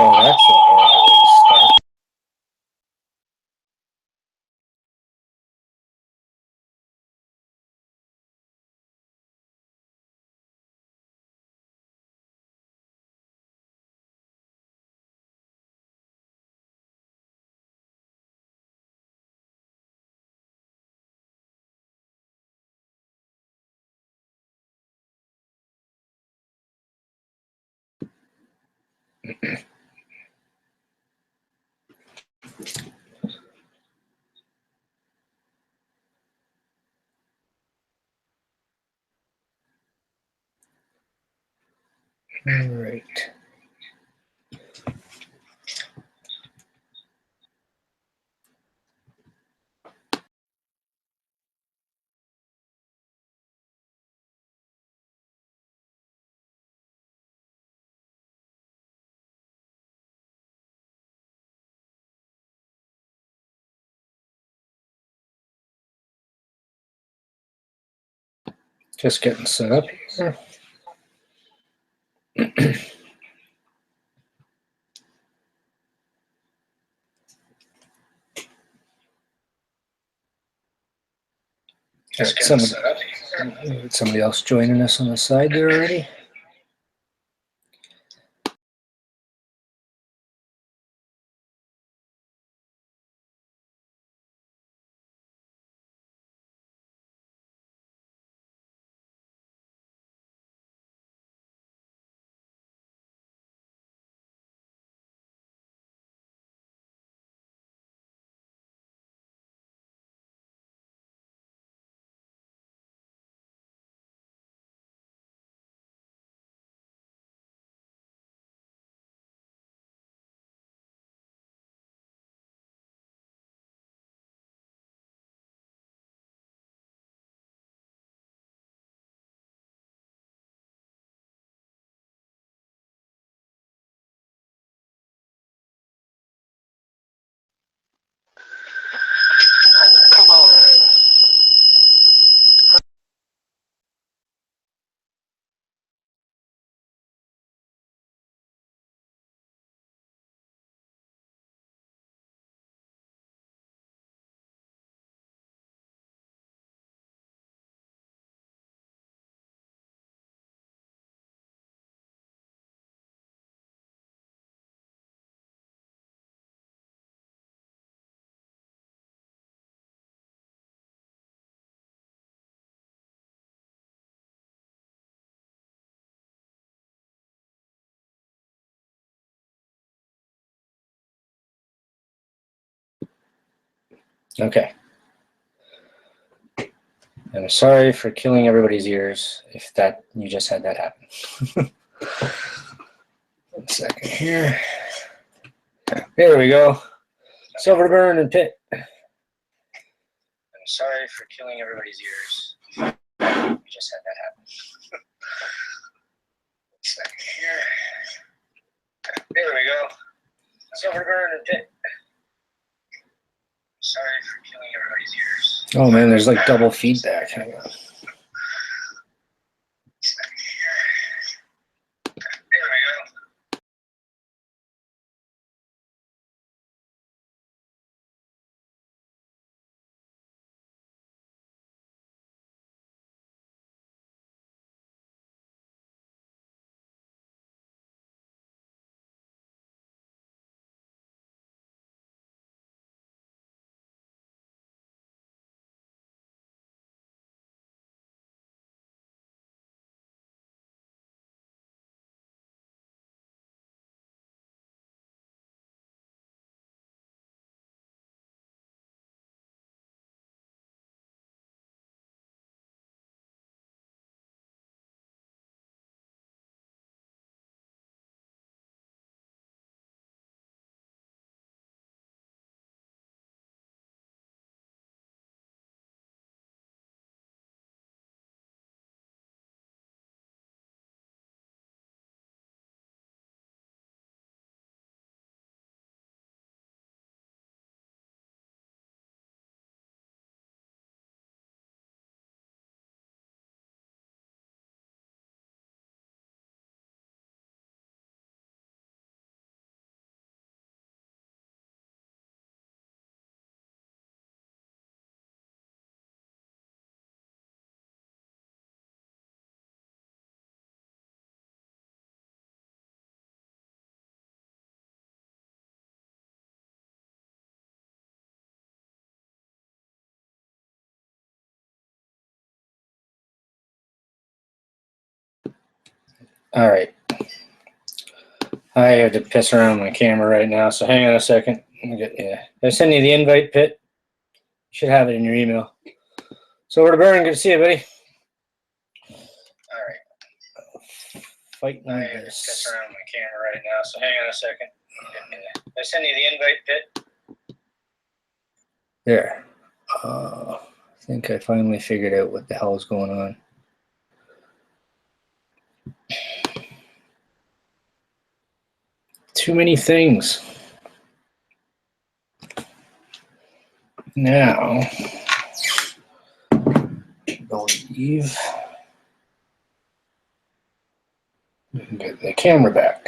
Oh, that's a horrible way to start. All right. Just getting set up here. Somebody else joining us on the side there already. Come on. Okay. I'm sorry for killing everybody's ears if that you just had that happen. 1 second here. There we go. Silver to burn and pit. I'm sorry for killing everybody's ears. You just had that happen. 1 second here. There we go. Silver to burn and pit. Sorry for killing everybody's ears. Oh man, there's like double feedback. Hang on. All right. I have to piss around my camera right now, so hang on a second. I send you the invite, Pitt. You should have it in your email. So over to Burn. Good to see you, buddy. All right. Fighting this. I have to piss around my camera right now, so hang on a second. I send you the invite, Pitt. There. I think I finally figured out what the hell is going on. Too many things. Now, I believe we can get the camera back.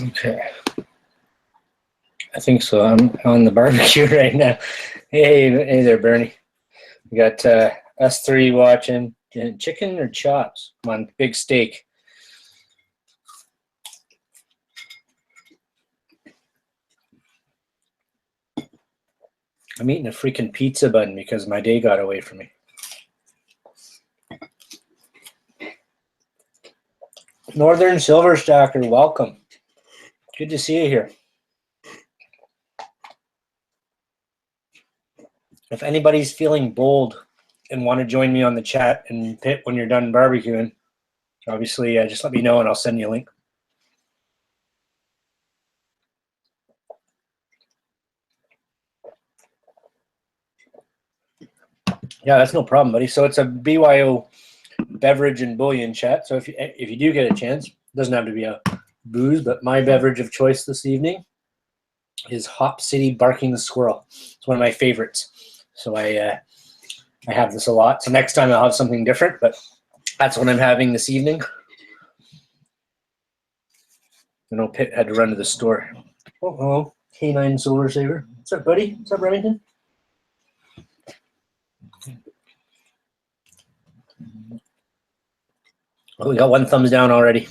Okay. I think so. I'm on the barbecue right now. Hey there, Bernie. We got us three watching. Chicken or chops? Come on, big steak. I'm eating a freaking pizza bun because my day got away from me. Northern Silver Stacker, welcome. Good to see you here. If anybody's feeling bold and want to join me on the chat and Pit when you're done barbecuing, obviously just let me know and I'll send you a link. Yeah, that's no problem, buddy. So it's a BYO beverage and bullion chat. So if you do get a chance, it doesn't have to be a booze, but my beverage of choice this evening is Hop City Barking Squirrel. It's one of my favorites. So I have this a lot. So next time I'll have something different, but that's what I'm having this evening. I know Pitt had to run to the store. Oh, hello, Canine Solar Saver. What's up, buddy? What's up, Remington? Oh, we got one thumbs down already.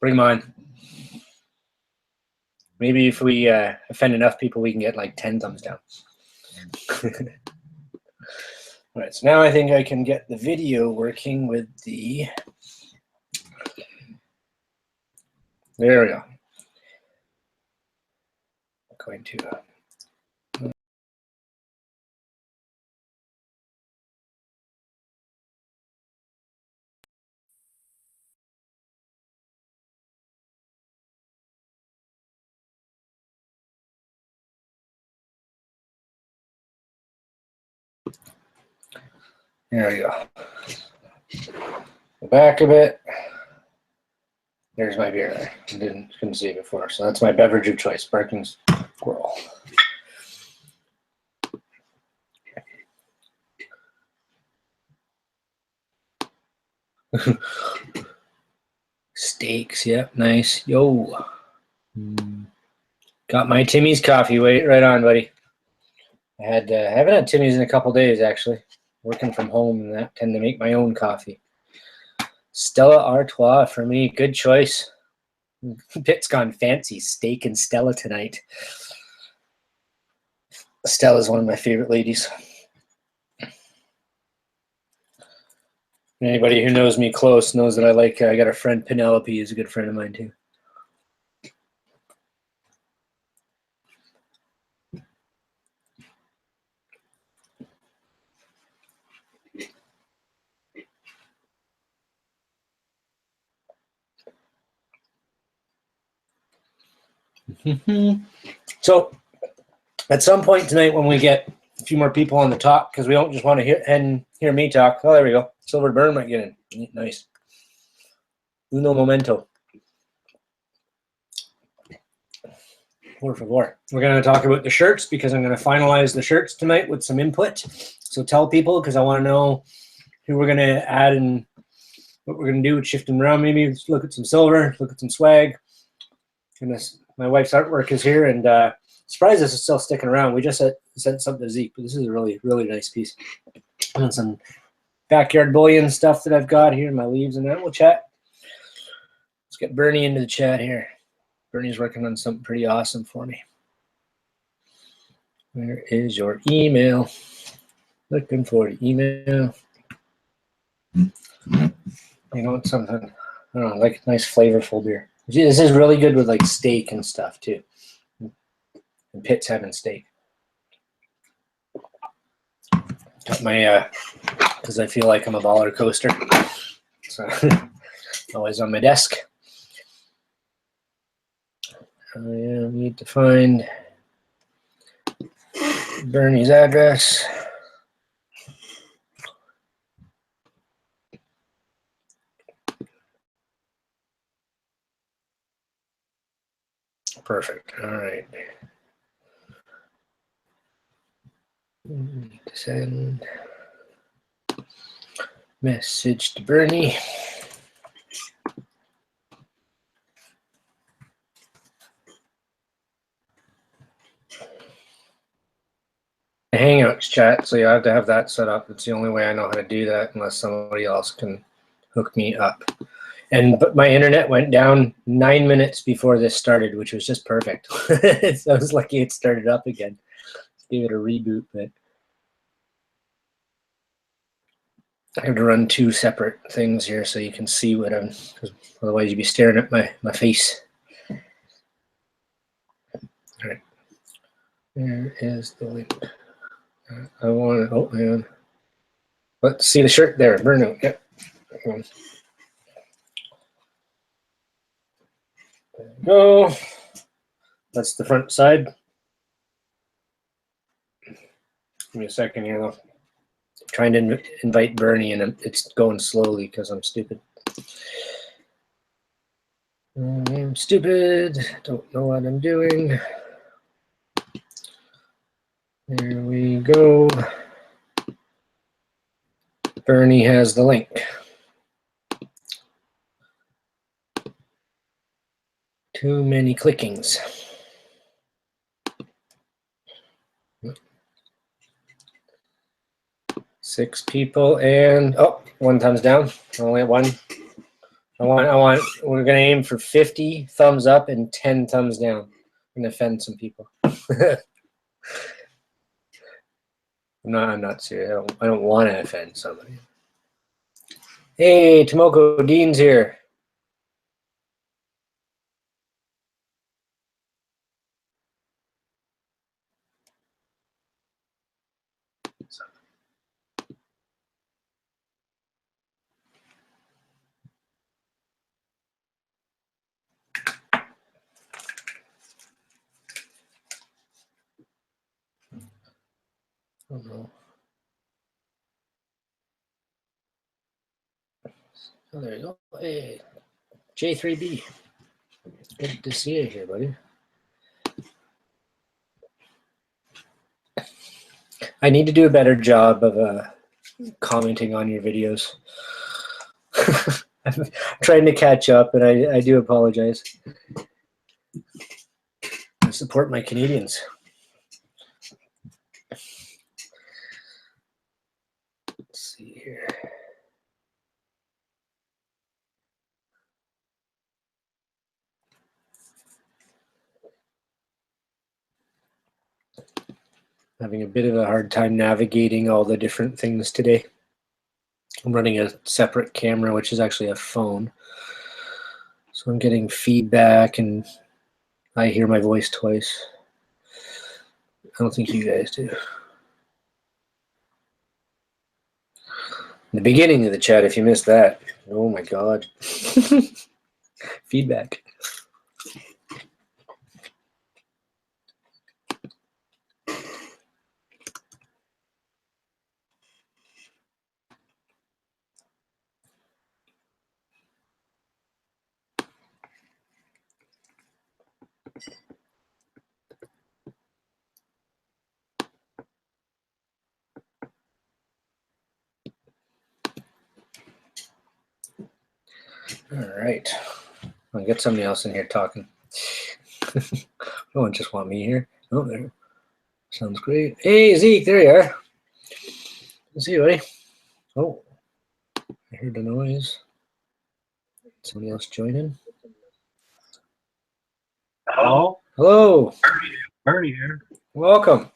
Bring mine. Maybe if we offend enough people, we can get like 10 thumbs down. All right, so now I think I can get the video working with the... There we go. I'm going to... There we go. Go back a bit. There's my beer. I couldn't see it before. So that's my beverage of choice, Barking Squirrel. Steaks, yep, nice. Yo. Got my Timmy's coffee. Wait, right on, buddy. I haven't had Timmy's in a couple days, actually. Working from home and that, tend to make my own coffee. Stella Artois for me, good choice. Pitt's gone fancy, steak and Stella tonight. Stella's one of my favorite ladies. Anybody who knows me close knows that I got a friend, Penelope, is a good friend of mine too. So at some point tonight when we get a few more people on the talk, because we don't just want to hear me talk. Oh, there we go. Silver Burn might get in. Nice. Uno momento. Por favor. We're going to talk about the shirts because I'm going to finalize the shirts tonight with some input. So tell people, because I want to know who we're going to add and what we're going to do with shifting around. Maybe let's look at some silver, look at some swag. And this, my wife's artwork is here, and surprised this is still sticking around. We just sent something to Zeke, but this is a really, really nice piece. And some backyard bullion stuff that I've got here, my leaves, and that we'll chat. Let's get Bernie into the chat here. Bernie's working on something pretty awesome for me. Where is your email? Looking for the email. You know, something, I don't know, like nice flavorful beer. This is really good with like steak and stuff too. And Pitt's having steak. Got my, because I feel like I'm a baller coaster. So always on my desk. I need to find Bernie's address. Perfect. All right. Need to send message to Bernie. Hangouts chat, so you have to have that set up. It's the only way I know how to do that, unless somebody else can hook me up. But my internet went down 9 minutes before this started, which was just perfect. I was lucky it started up again. Give it a reboot, but I have to run two separate things here so you can see what I'm, because otherwise you'd be staring at my face. All right, there is the link. I want to, oh man. Let's see the shirt there, burnout. Yep. There we go. That's the front side. Give me a second here though. Trying to invite Bernie and it's going slowly because I'm stupid. I'm stupid. Don't know what I'm doing. There we go. Bernie has the link. Too many clickings. Six people and oh, one thumbs down. Only one. We're gonna aim for 50 thumbs up and 10 thumbs down. I'm gonna offend some people. I'm not serious. I don't want to offend somebody. Hey, Tomoko Dean's here. Oh no. Oh, there you go. Hey, J3B. Good to see you here, buddy. I need to do a better job of commenting on your videos. I'm trying to catch up, and I do apologize. I support my Canadians. Let's see here. Having a bit of a hard time navigating all the different things today. I'm running a separate camera, which is actually a phone. So I'm getting feedback and I hear my voice twice. I don't think you guys do. The beginning of the chat, if you missed that, oh my God. Feedback. All right. I'll get somebody else in here talking. Don't just want me here. Oh, there. Sounds great. Hey, Zeke, there you are. See you, buddy. Oh, I heard the noise. Somebody else joining. Hello? Hello. Bernie here. Welcome.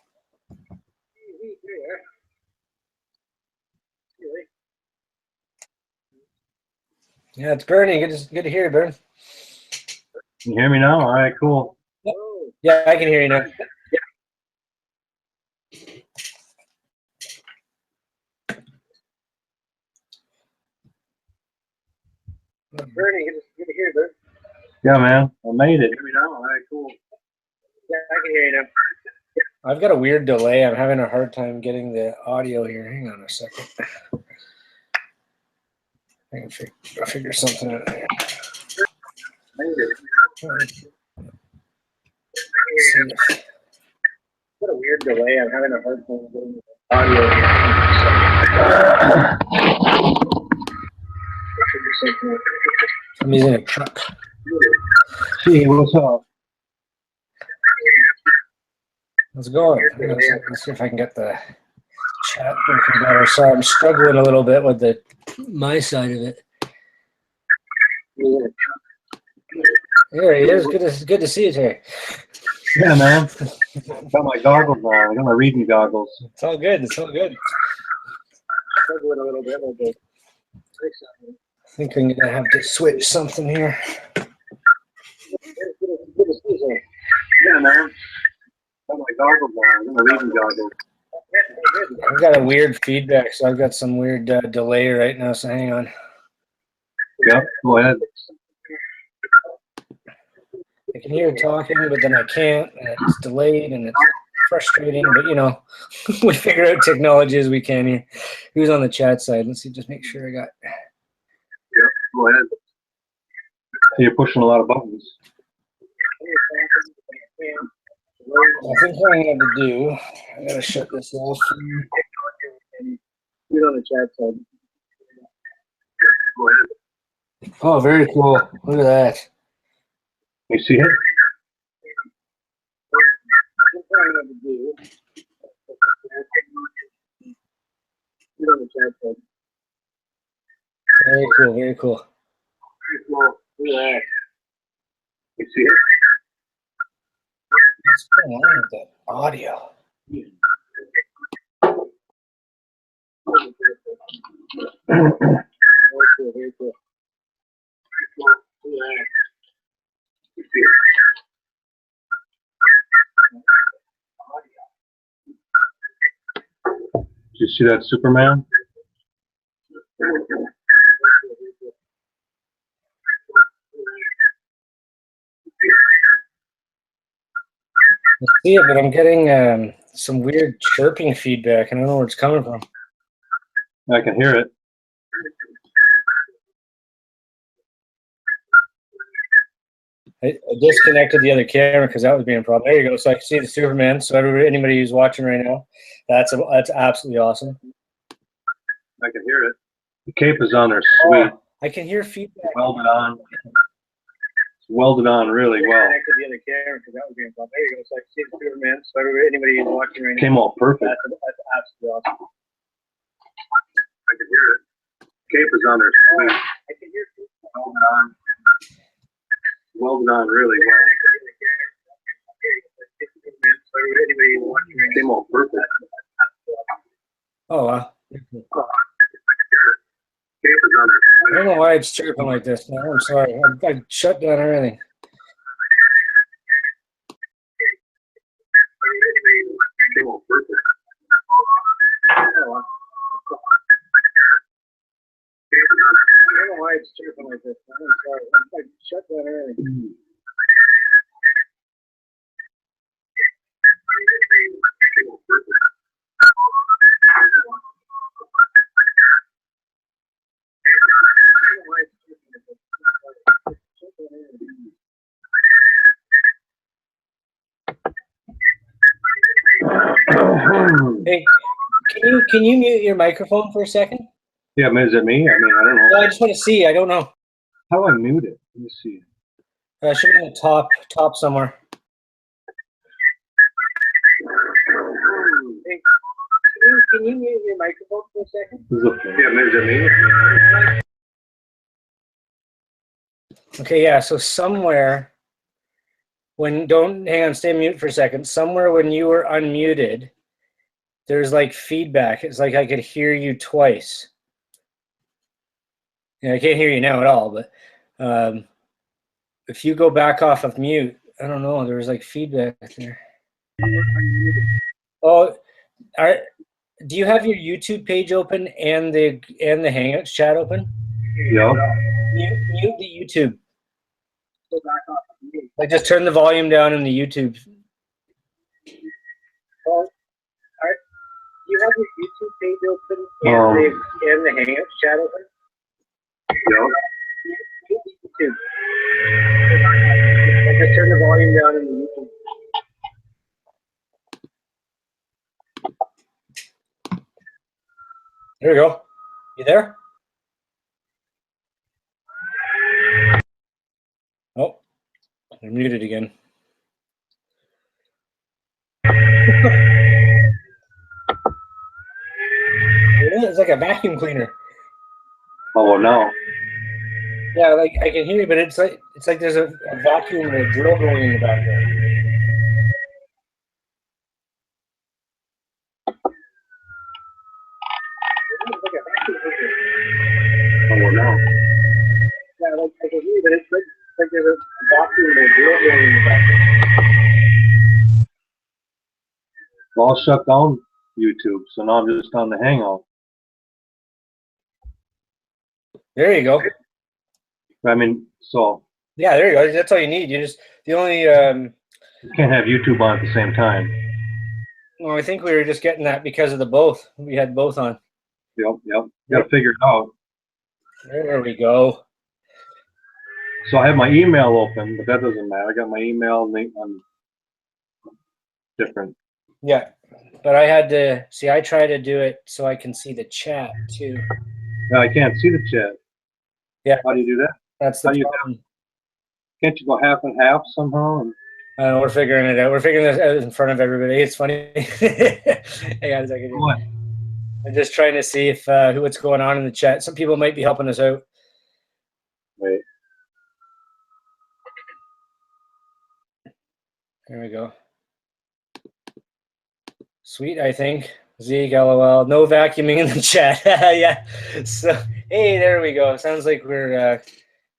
Yeah, it's Bernie. Good to hear you, Bernie. Can you hear me now? All right, cool. Yeah, I can hear you now. Bernie, good to hear you, Bernie. Yeah, man. I made it. Hear me now? All right, cool. Yeah, I can hear you now. I've got a weird delay. I'm having a hard time getting the audio here. Hang on a second. I can figure something out here. What a weird delay. I'm having a hard time getting the audio here. I'm using a truck. Hey, what's up? How's it going? Let's see if I can get the chat working better. Sorry, I'm struggling a little bit with my side of it. There he is. Good to see you, Terry. Yeah, man. Got my goggles on. I got my reading goggles. It's all good. It's all good. Struggling a little bit with it. I think I'm gonna have to switch something here. Yeah, man. Got my goggles on. I got my reading goggles. I've got a weird feedback, so I've got some weird delay right now. So hang on. Yep. Go ahead. I can hear talking, but then I can't, and it's delayed, and it's frustrating. But you know, we figure out technology as we can here. Who's on the chat side? Let's see. Just make sure I got. Yep. Go ahead. You're pushing a lot of buttons. I think what I'm going to do, I got to shut this off. Who's on the chat side? Go ahead. Oh, very cool. Look at that. You see it? Very cool, very cool. Look at that. You see it? What's going on with that audio? Very cool, very cool. You see it? Did you see that Superman? I see it, but I'm getting some weird chirping feedback. I don't know where it's coming from. I can hear it. I disconnected the other camera because that was being a problem. There you go. So I can see the Superman. So anybody who's watching right now, that's absolutely awesome. I can hear it. The cape is on there, sweet. Oh, I can hear feedback. Welded on. It's welded on really well. Connected the other camera because that was being a problem. There you go. So I can see the Superman. So anybody who's watching right now, Came all perfect. that's absolutely awesome. I can hear it. The cape is on there, sweet. I can hear feedback. Welded on. Welded on really well. Came all perfect. Oh, wow. Cape is on there. I don't know why it's chirping like this. No, I'm sorry. I shut down everything. Came all perfect. Oh, wow. I don't know why it's chirping like this. I'm sorry. I shut down everything. Hey, can you mute your microphone for a second? Yeah, is it me? I mean, I don't know. Well, I just want to see. I don't know. How do I mute it? Let me see. Should be in the top somewhere. Hey, can you mute your microphone for a second? Yeah, maybe. Okay, yeah. So somewhere hang on, stay mute for a second. Somewhere when you were unmuted, there's like feedback. It's like I could hear you twice. Yeah, I can't hear you now at all, but if you go back off of mute, I don't know, there was like feedback there. Oh, do you have your YouTube page open and the Hangouts chat open? Yeah. Mute the YouTube. Go back off of mute. Like just turn the volume down in the YouTube. Well, do you have your YouTube page open and the Hangouts chat open? Yeah. Mute the YouTube. Like just turn the volume down in the YouTube. There we go. You there? Oh, I'm muted again. It's like a vacuum cleaner. Oh, well, no. Yeah, like I can hear you, but it's like there's a vacuum or a drill going in the background. It's like a vacuum cleaner. Oh, well, no. Yeah, like I can hear you, but it's like there's a vacuum or a drill going in the background. Well, I'll shut down YouTube, so now I'm just on the Hangout. There you go. I mean, so. Yeah, there you go. That's all you need. You just the only. You can't have YouTube on at the same time. Well, I think we were just getting that because of the both. We had both on. Yep. Got to figure it out. There we go. So I have my email open, but that doesn't matter. I got my email link on different. Yeah, but I had to see. I try to do it so I can see the chat too. No, I can't see the chat. Yeah. How do you do that? That's the problem. Can't you go half and half somehow? We're figuring it out. We're figuring this out in front of everybody. It's funny. Hang on a second. What? I'm just trying to see if what's going on in the chat. Some people might be helping us out. Wait. There we go. Sweet, I think. Zeke, LOL. No vacuuming in the chat. Yeah. So, hey, there we go. Sounds like we're,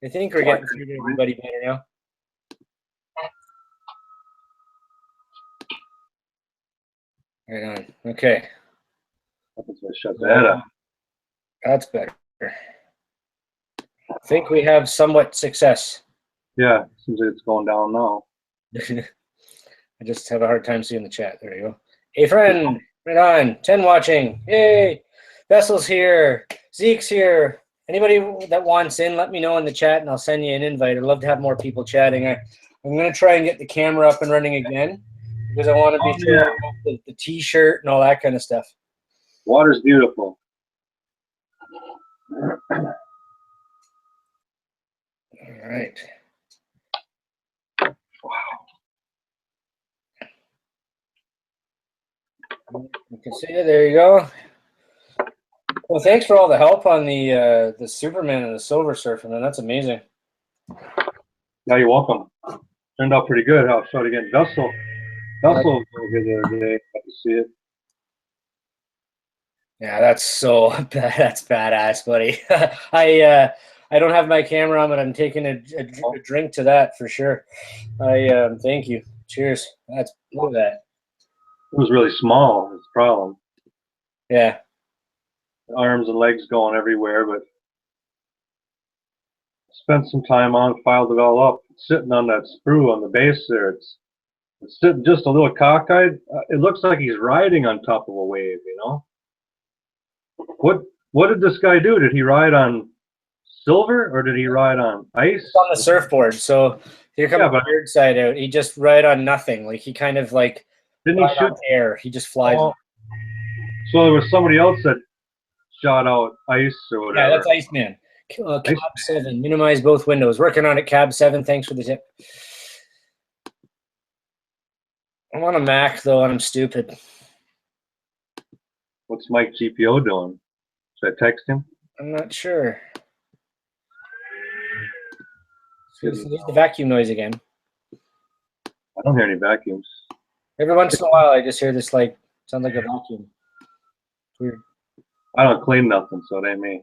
I think we're getting through to everybody better now. Right on. Okay. Shut that up. That's better. I think we have somewhat success. Yeah, seems like it's going down now. I just have a hard time seeing the chat. There you go. Hey, friend. Right on. 10 watching. Yay. Vessel's here. Zeke's here. Anybody that wants in, let me know in the chat and I'll send you an invite. I'd love to have more people chatting. I'm going to try and get the camera up and running again because I want to be sure the t-shirt and all that kind of stuff. Water's beautiful. All right. You can see it. There you go. Well, thanks for all the help on the Superman and the Silver Surfer, man. That's amazing. Yeah, you're welcome. Turned out pretty good. I'll show it again. Vessel was over the other day. Got to see it. Yeah, that's badass, buddy. I don't have my camera on, but I'm taking a drink to that for sure. Thank you. Cheers. Look at that. It was really small. It's a problem. Yeah. Arms and legs going everywhere, but spent some time on, filed it all up. It's sitting on that sprue on the base there. It's sitting just a little cockeyed. It looks like he's riding on top of a wave, you know? What did this guy do? Did he ride on silver or did he ride on ice? It's on the surfboard. So here comes the weird side out. He just ride on nothing. Like he kind of like didn't he shoot air? He just flies. Oh. So there was somebody else that shot out ice or whatever. Yeah, that's Iceman. Cab 7, minimize both windows. Working on it, Cab 7. Thanks for the tip. I'm on a Mac, though, and I'm stupid. What's Mike GPO doing? Should I text him? I'm not sure. There's the vacuum noise again. I don't hear any vacuums. Every once in a while, I just hear this, like, sound like a vacuum. It's weird. I don't clean nothing, so it ain't me.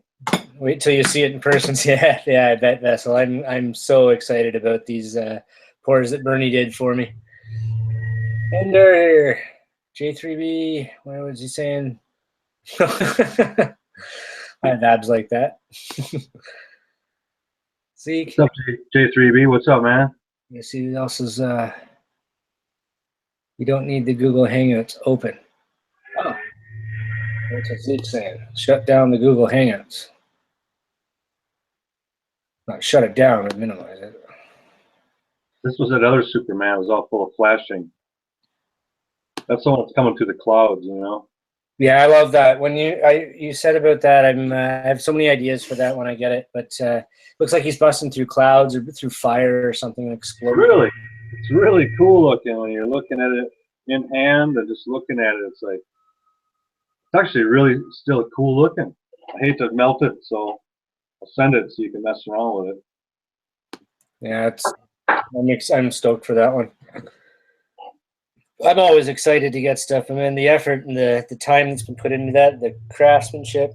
Wait till you see it in person. Yeah, I bet, Vessel. I'm so excited about these pours that Bernie did for me. And there, J3B. What was he saying? I have abs like that. Zeke. What's up, J3B? What's up, man? You see what else is you don't need the Google Hangouts open. Oh. What's what Zeke's saying? Shut down the Google Hangouts. Not shut it down, but minimize it. This was that other Superman. It was all full of flashing. That's the one that's coming through the clouds, you know? Yeah, I love that. When you said about that, I have so many ideas for that when I get it. But looks like he's busting through clouds or through fire or something exploding. Really, it's really cool looking when you're looking at it in hand and just looking at it. It's like it's actually really still cool looking. I hate to melt it, so I'll send it so you can mess around with it. Yeah, I'm stoked for that one. I'm always excited to get stuff. I mean, the effort and the time that's been put into that, the craftsmanship.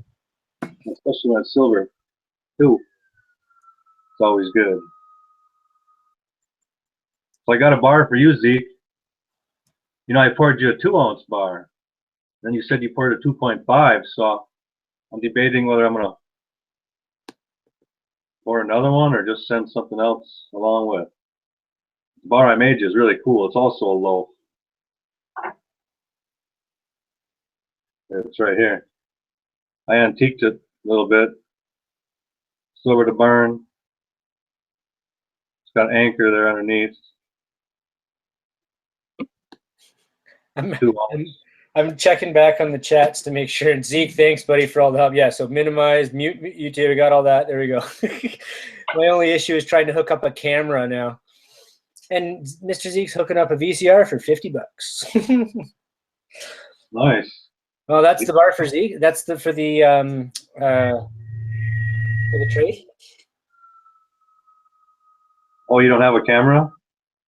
Especially when it's silver, too. It's always good. So I got a bar for you, Zeke. You know, I poured you a 2-ounce bar. Then you said you poured a 2.5, so I'm debating whether I'm going to pour another one or just send something else along with. The bar I made you is really cool. It's also a loaf. It's right here. I antiqued it a little bit. Silver to burn. It's got an anchor there underneath. I'm checking back on the chats to make sure. And Zeke, thanks, buddy, for all the help. Yeah, so minimize, mute YouTube. We got all that. There we go. My only issue is trying to hook up a camera now. And Mr. Zeke's hooking up a VCR for $50. Nice. Oh, that's the bar for Zeke. That's for the trade. Oh, you don't have a camera?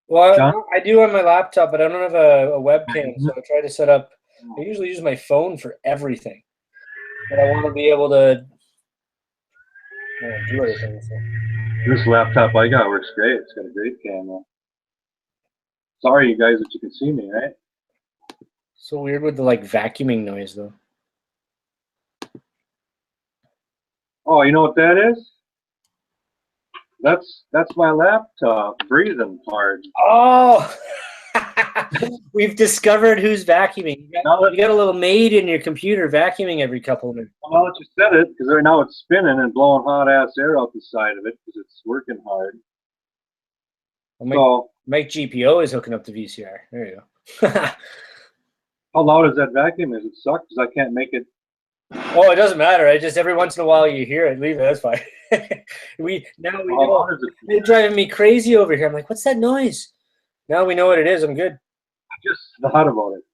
Well, John? I do on my laptop, but I don't have a webcam, so I try to set up. I usually use my phone for everything, but I want to be able to do everything. So. This laptop I got works great. It's got a great camera. Sorry, you guys, that you can see me, right? So weird with the like vacuuming noise, though. Oh, you know what that is? That's my laptop breathing hard. Oh, we've discovered who's vacuuming. You got a little maid in your computer vacuuming every couple of minutes. Well, that you said it, because right now it's spinning and blowing hot ass air out the side of it because it's working hard. Well, Mike GPO is hooking up the VCR. There you go. How loud is that vacuum? Does it suck? Because I can't make it. Oh, it doesn't matter. I just every once in a while you hear it. Leave it. That's fine. we know. It's driving me crazy over here. I'm like, what's that noise? Now we know what it is. I'm good. I'm just thought about it.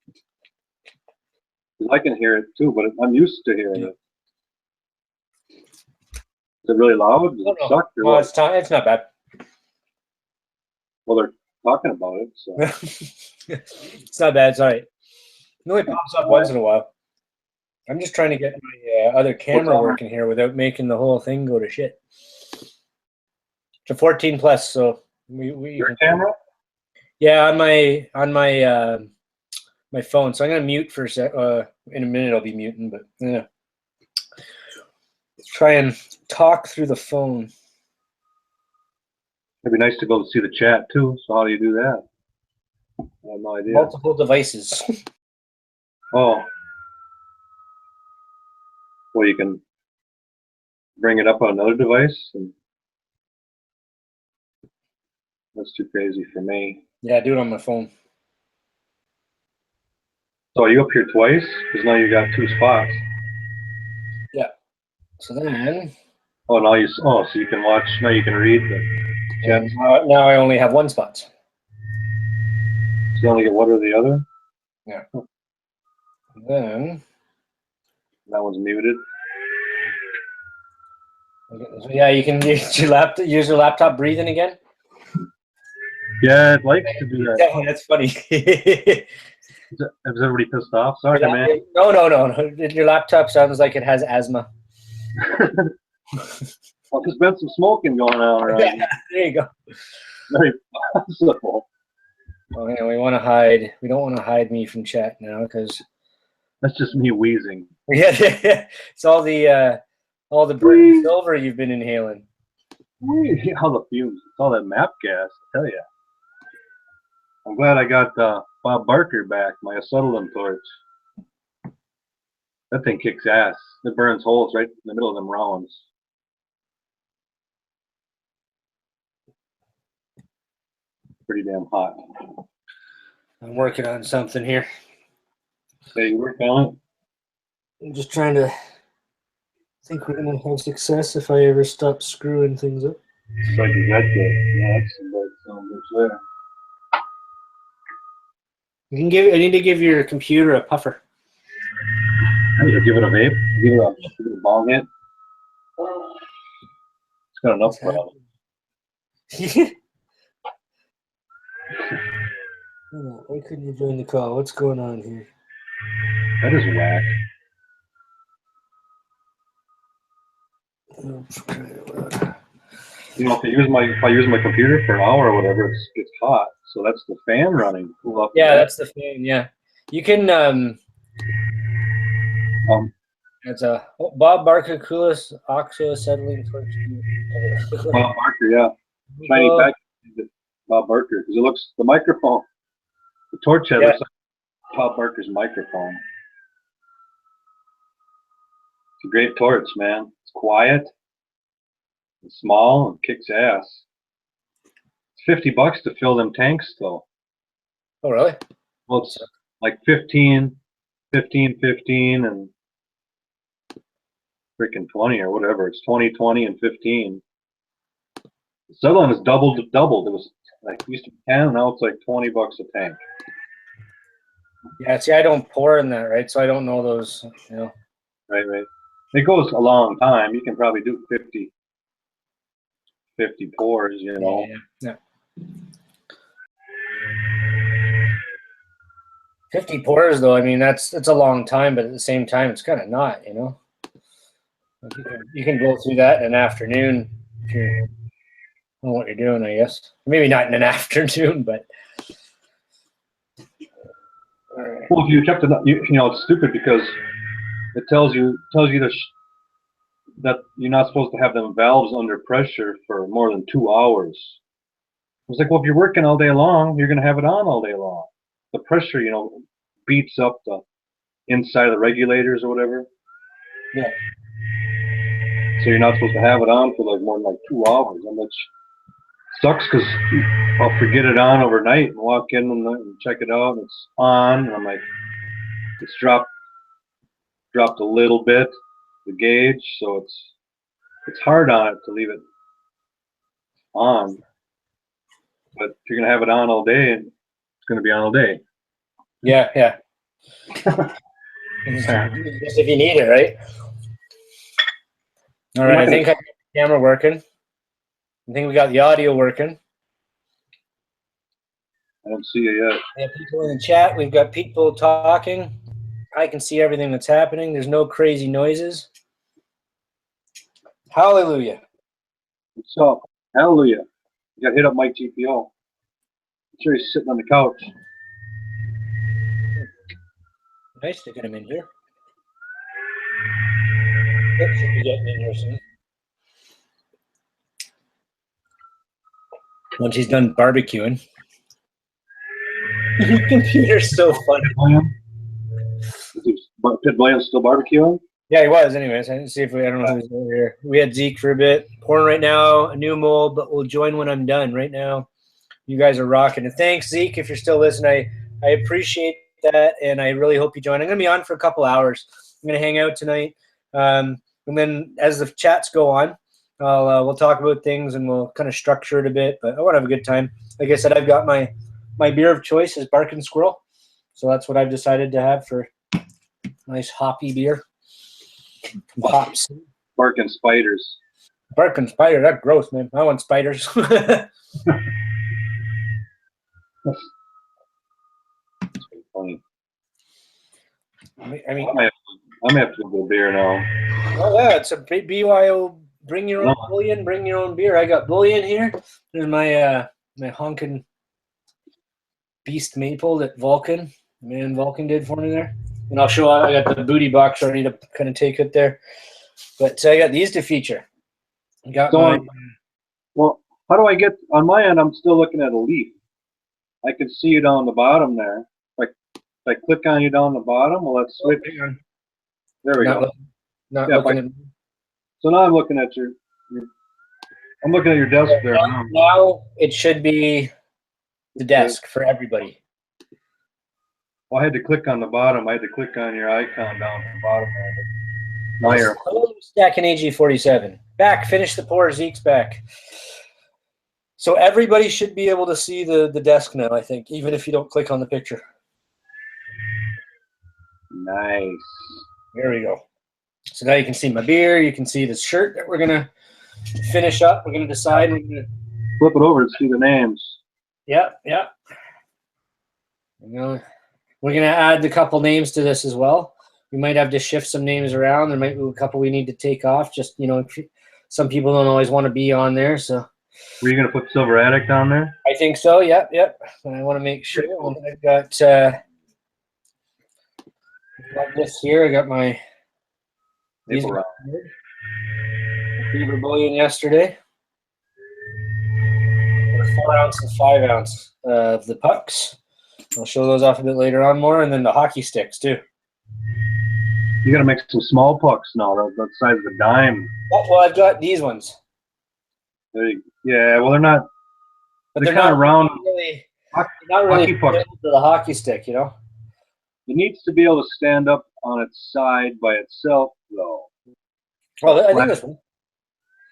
Because I can hear it too, but I'm used to hearing it. Is it really loud? Does it suck? Or what? It's not bad. Well, they're talking about it, so. It's not bad. It's all right. It only pops up once in a while. I'm just trying to get my other camera working here without making the whole thing go to shit. It's a 14 plus, so we Your camera? Yeah, on my phone. So I'm gonna mute for a sec. In a minute, I'll be muting, but yeah. Try and talk through the phone. It'd be nice to go see the chat too. So how do you do that? I have no idea. Multiple devices. Oh. Well, you can bring it up on another device. And that's too crazy for me. Yeah, do it on my phone. So are you up here twice? Because now you got 2 spots. Yeah. So then Oh, now so you can watch, now you can read the chat. And now I only have one spot. So you only get one or the other? Yeah. Then That one's muted. yeah, you can use your laptop breathing again. Yeah, it likes to do that. Definitely, that's funny. Is everybody pissed off? Sorry, man. No. Your laptop sounds like it has asthma. Well, there's been some smoking going on around. Yeah, there you go. Very possible. Oh, yeah, we want to hide. We don't want to hide me from chat now because That's just me wheezing. yeah, it's all the burning silver you've been inhaling. All the fumes. It's all that map gas, I tell you. I'm glad I got Bob Barker back, my acetylene torch. That thing kicks ass. It burns holes right in the middle of them rounds. Pretty damn hot. I'm working on something here. Hey, you work on it? I'm just trying to think we're gonna have success if I ever stop screwing things up. It's like you got some there. I need to give your computer a puffer. Give it a vape. Give it a bong hit. It's got enough for it. Why couldn't you join the call? What's going on here? That is whack. You know, if I use my computer for an hour or whatever, it's hot. So that's the fan running. Yeah, that's the fan. Yeah, you can. It's a Bob Barker coolest oxoacetylene torch. Bob Barker, yeah. Shiny back. Bob Barker, because it looks the microphone. The torch head looks like Bob Barker's microphone. It's a great torch, man. It's quiet. It's small and kicks ass. It's $50 to fill them tanks, though. Oh, really? Well, it's like 15, and freaking 20 or whatever. It's 20, 20, and 15. The Southern has doubled. It was like used to be 10, now it's like $20 a tank. Yeah, see, I don't pour in that, right? So I don't know those, you know. Right. It goes a long time. You can probably do 50 pours, you know. Yeah. 50 pours, though, I mean, that's a long time, but at the same time, it's kind of not, you know. You can go through that in an afternoon if you know what you're doing, I guess. Maybe not in an afternoon, but. Well, if you kept it, you know, it's stupid because it tells you that you're not supposed to have them valves under pressure for more than 2 hours. It's like, well, if you're working all day long, you're going to have it on all day long. The pressure, you know, beats up the inside of the regulators or whatever. Yeah. So you're not supposed to have it on for like more than like 2 hours, and which sucks because I'll forget it on overnight and walk in and check it out, and it's on, and I'm like, it's dropped a little bit, the gauge, so it's hard on it to leave it on. But if you're gonna have it on all day, it's gonna be on all day. Yeah. Just if you need it, right? All right, I think I got the camera working. I think we got the audio working. I don't see it yet. We have people in the chat. We've got people talking. I can see everything that's happening. There's no crazy noises. Hallelujah. What's up? Hallelujah. You got hit up Mike GPO. I'm sure he's sitting on the couch. Nice to get him in here. Yep, should be getting in here soon. Once he's done barbecuing. Your computer's so funny. Pit Williams still barbecuing? Yeah, he was. Anyways, I didn't see if I don't know who's over here. We had Zeke for a bit. Pouring right now, a new mold, but we'll join when I'm done. Right now, you guys are rocking. And thanks, Zeke, if you're still listening. I appreciate that, and I really hope you join. I'm going to be on for a couple hours. I'm going to hang out tonight. And then as the chats go on, We'll talk about things and we'll kind of structure it a bit. But I want to have a good time. Like I said, I've got my beer of choice is Bark and Squirrel, so that's what I've decided to have for nice hoppy beer. Hops. Bark and spiders. Bark and spider. That's gross, man. I want spiders. Funny. I mean, I may have to go beer now. oh yeah, it's a BYO. Bring your own bullion. Bring your own beer. I got bullion here. There's my my honkin' beast maple that Vulcan did for me there. And I'll show. I got the booty box ready to kind of take it there. But I got these to feature. I got well, how do I get on my end? I'm still looking at a leaf. I can see you down the bottom there. If I click on you down the bottom, will that switch? There we go. Not looking at. So now I'm looking at your I'm looking at your desk there. Now it should be the desk for everybody. Well, I had to click on the bottom. I had to click on your icon down at the bottom there. Stacking AG47. Back. Finish the pour. Zeke's back. So everybody should be able to see the desk now, I think, even if you don't click on the picture. Nice. There we go. So now you can see my beer. You can see the shirt that we're going to finish up. We're going to decide. We're going to flip it over and see the names. Yeah. We're going to add a couple names to this as well. We might have to shift some names around. There might be a couple we need to take off. Just, some people don't always want to be on there. So, were you going to put Silver Addict on there? I think so. Yep. I want to make sure. I've got this here. I got my Beaver Bullion yesterday. 4 ounce and 5 ounce of the pucks. I'll show those off a bit later on more, and then the hockey sticks too. You got to make some small pucks now. That size of a dime. Oh, well, I've got these ones. Yeah, well, they're not. But they're kind of round. Not really pucks to the hockey stick, It needs to be able to stand up on its side by itself, though. Well, I think this one.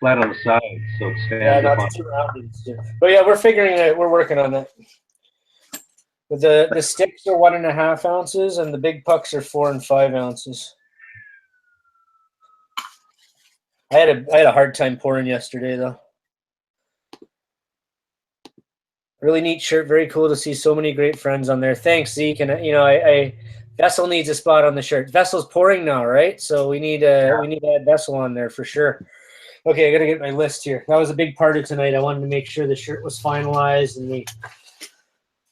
Flat on the side, so it stands up. Too rounded. But yeah, we're figuring it. We're working on that. But the sticks are 1.5 ounces, and the big pucks are 4 and 5 ounces. I had a hard time pouring yesterday, though. Really neat shirt. Very cool to see so many great friends on there. Thanks, Zeke. And Vessel needs a spot on the shirt. Vessel's pouring now, right? So we need to add Vessel on there for sure. Okay, I gotta get my list here. That was a big part of tonight. I wanted to make sure the shirt was finalized, and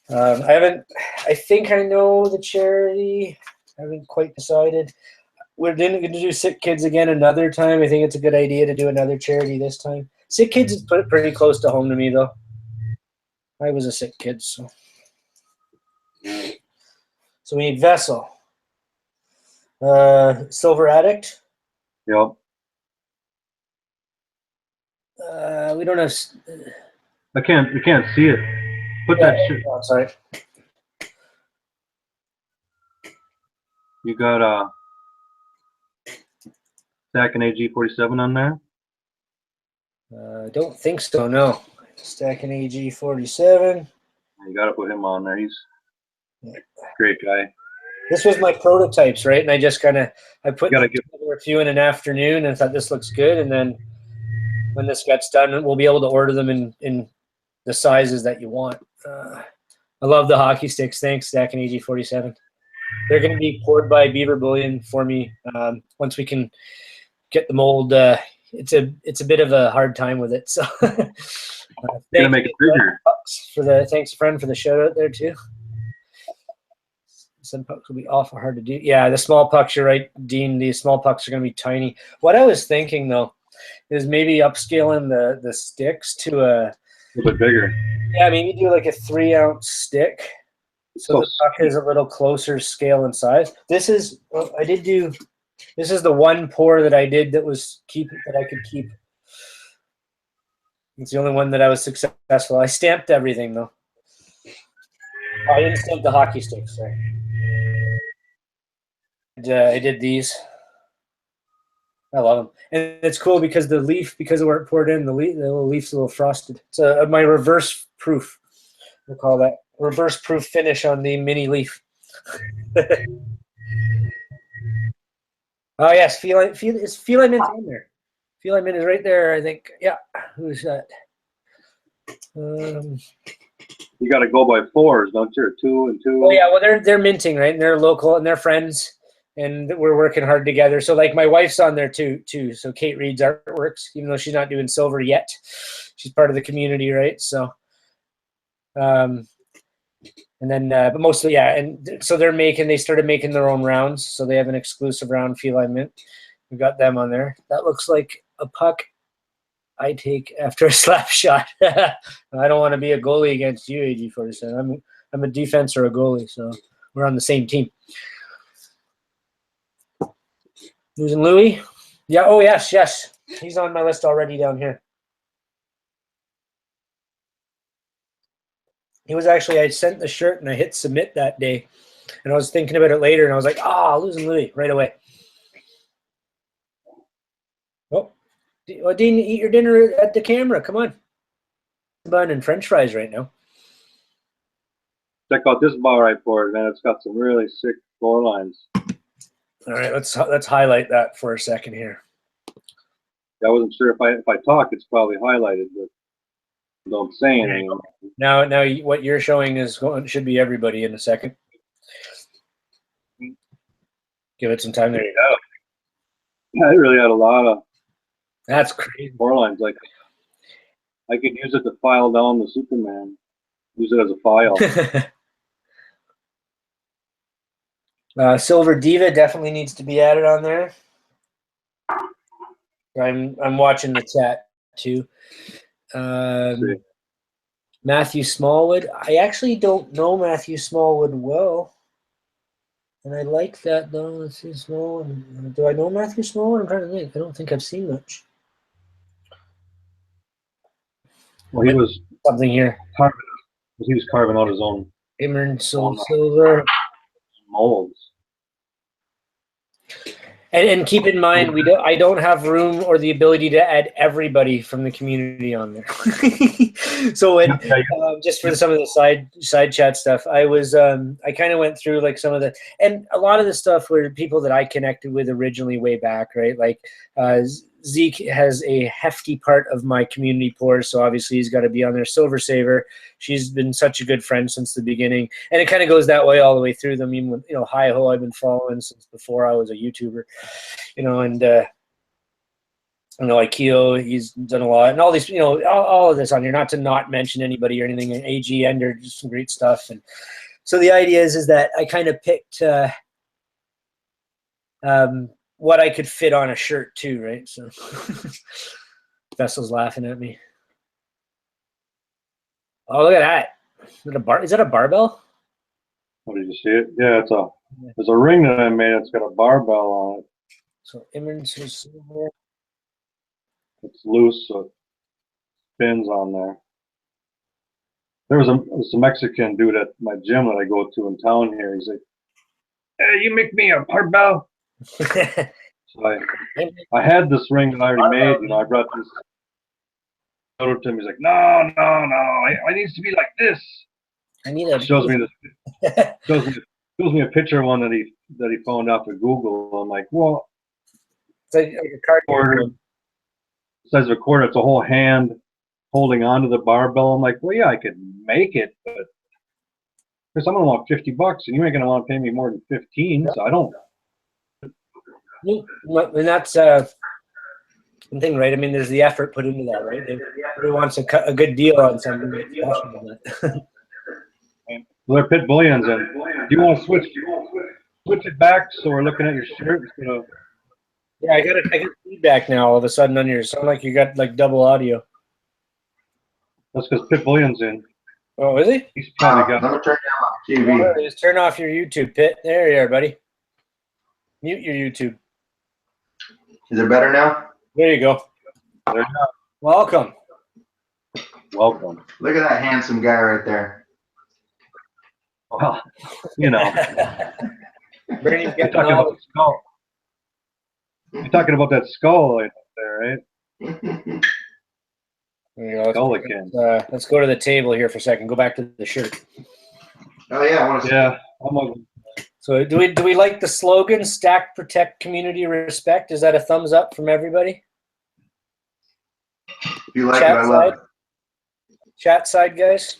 I think I know the charity. I haven't quite decided. We're going to do Sick Kids again another time. I think it's a good idea to do another charity this time. Sick Kids is pretty close to home to me, though. I was a sick kid, so. So we need Vessel. Silver Addict. Yep. We don't have. We can't see it. Put that shit. Oh, sorry. You got Stacking AG47 on there? I don't think so. No. Stacking AG47. You got to put him on there. He's a great guy. This was my prototypes, right? And I just I put together a few in an afternoon and thought this looks good. And then when this gets done, we'll be able to order them in the sizes that you want. I love the hockey sticks. Thanks, Stacking AG47. They're going to be poured by Beaver Bullion for me once we can get the mold. It's a bit of a hard time with it. So gonna make it bigger. Thanks, friend, for the shout out there too. Some pucks will be awful hard to do. Yeah, the small pucks, you're right, Dean. These small pucks are going to be tiny. What I was thinking though is maybe upscaling the sticks to a little bit bigger. Yeah, maybe do like a 3 ounce stick, so the puck is a little closer scale and size. This is This is the one pour that I did that I could keep. It's the only one that I was successful. I stamped everything though. I didn't stamp the hockey sticks. Sorry. I did these. I love them, and it's cool because the leaf, because of where it poured in, the little leaf's a little frosted. It's my reverse proof. We'll call that reverse proof finish on the mini leaf. Oh yes, feline is feline mint on there. Feline mint is right there, I think. Yeah, who's that? You got to go by fours, don't you? Or 2 and 2. Oh yeah, well they're minting, right? And they're local and they're friends, and we're working hard together. So like my wife's on there too. So Kate Reed's Artworks, even though she's not doing silver yet, she's part of the community, right? So, and then but mostly yeah, and so they started making their own rounds, so they have an exclusive round feline mint. We got them on there. That looks like a puck I take after a slap shot. I don't want to be a goalie against you, AG47. I'm a defense or a goalie, so we're on the same team. Losing Louis? Yeah, oh yes. He's on my list already down here. He was actually, I sent the shirt and I hit submit that day. And I was thinking about it later and I was like, losing Louis right away. Oh, Dean, eat your dinner at the camera. Come on. Bun and French fries right now. Check out this bar I poured, man. It's got some really sick floor lines. All right, let's highlight that for a second here. I wasn't sure if I talk, it's probably highlighted, but don't say anything. Now, what you're showing should be everybody in a second. Give it some time. There you go. Yeah, it really had a lot of. That's crazy. Floor lines, like I could use it to file down the Superman. Use it as a file. Silver Diva definitely needs to be added on there. I'm watching the chat too. Matthew Smallwood. I actually don't know Matthew Smallwood well, and I like that though. Let's see, Smallwood. Do I know Matthew Smallwood? I'm trying to think. I don't think I've seen much. Well, he was something here. He was carving out his own. Imran Silver molds. And keep in mind, I don't have room or the ability to add everybody from the community on there. So just for some of the side chat stuff, I kind of went through like some of the, and a lot of the stuff were people that I connected with originally way back, right? Like Zeke has a hefty part of my community pours, so obviously he's got to be on there. Silver Saver, she's been such a good friend since the beginning, and it kind of goes that way all the way through them. Even with, Hi Ho, I've been following since before I was a YouTuber, and Ikeo, he's done a lot, and all these, all of this on here. Not to not mention anybody or anything. And AG Ender, just some great stuff, and so the idea is that I kind of picked. What I could fit on a shirt too, right? So Vessel's laughing at me. Oh, look at that. Is that a barbell? What, did you see it? Yeah, there's a ring that I made. It's got a barbell on it. So image is silver. It's loose, so it spins on there. There was a Mexican dude at my gym that I go to in town here. He's like, "Hey, you make me a barbell." So I had this ring that I already made. I brought this photo to him. He's like, no, it needs to be like this. I need a. Shows me a picture of one that he found off of Google. I'm like, well, it's like a cardboard. Size of a quarter. It's a whole hand holding onto the barbell. I'm like, well, yeah, I could make it, but because I'm gonna want $50, and you ain't gonna want to pay me more than 15. So I don't. And that's the thing, right? I mean, there's the effort put into that, right? Everybody wants a good deal on something. Well, they're pit bullions, and do you want to switch it back so we're looking at your shirt instead of? Yeah, I get feedback now all of a sudden on yours. Sound like you got like double audio. That's because Pit Bullion's in. Oh, is he? He's probably got. Let me turn down my TV. Just turn off your YouTube, Pit. There you are, buddy. Mute your YouTube. Is it better now? There you go. There you go. Welcome. Welcome. Look at that handsome guy right there. Well, Bernie's getting talking about skull. You're talking about that skull right there, right? There you go. Skull-a-kin. Let's go to the table here for a second. Go back to the shirt. Oh yeah, I want to. Yeah. So do we like the slogan "Stack, Protect, Community, Respect"? Is that a thumbs up from everybody? If you like Chat it, I love side. it. Chat side, guys.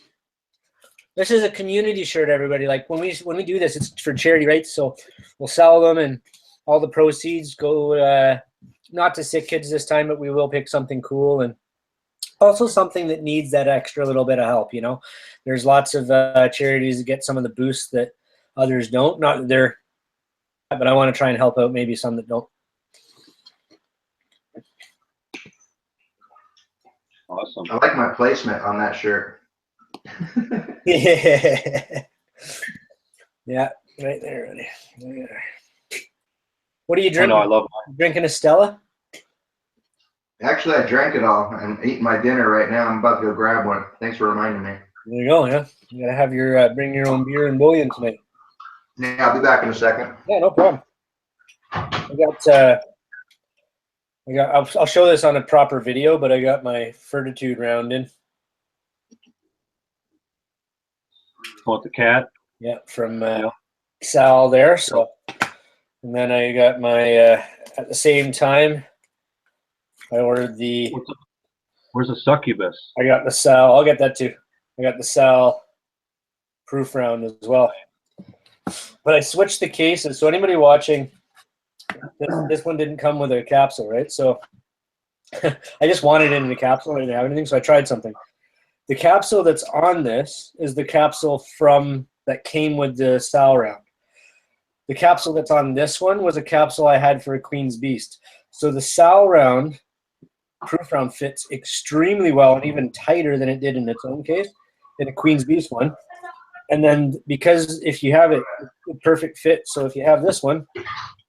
This is a community shirt, everybody. Like when we do this, it's for charity, right? So we'll sell them, and all the proceeds go not to sick kids this time, but we will pick something cool and also something that needs that extra little bit of help. You know, there's lots of charities that get some of the boosts that others don't. Not that they're, but I want to try and help out maybe some that don't. Awesome. I like my placement on that shirt. Yeah. Yeah, right there, buddy. Yeah. What are you I drinking? know, I love mine. Drinking a Stella? Actually, I drank it all. I'm eating my dinner right now. I'm about to go grab one. Thanks for reminding me. There you go, yeah. You gotta have your bring your own beer and bullion tonight. Yeah, I'll be back in a second. Yeah, no problem. I'll show this on a proper video, but I got my Fortitude round in. Want the cat? Yeah, from Sal there. So, and then I got my at the same time. I ordered the. Where's the succubus? I got the Sal. I'll get that too. I got the Sal proof round as well. But I switched the cases. So anybody watching, this one didn't come with a capsule, right? So I just wanted it in the capsule. I didn't have anything, so I tried something. The capsule that's on this is the capsule that came with the Sal round. The capsule that's on this one was a capsule I had for a Queen's Beast. So the Sal round, proof round, fits extremely well and even tighter than it did in its own case in a Queen's Beast one. And then because if you have it, it's a perfect fit. So if you have this one,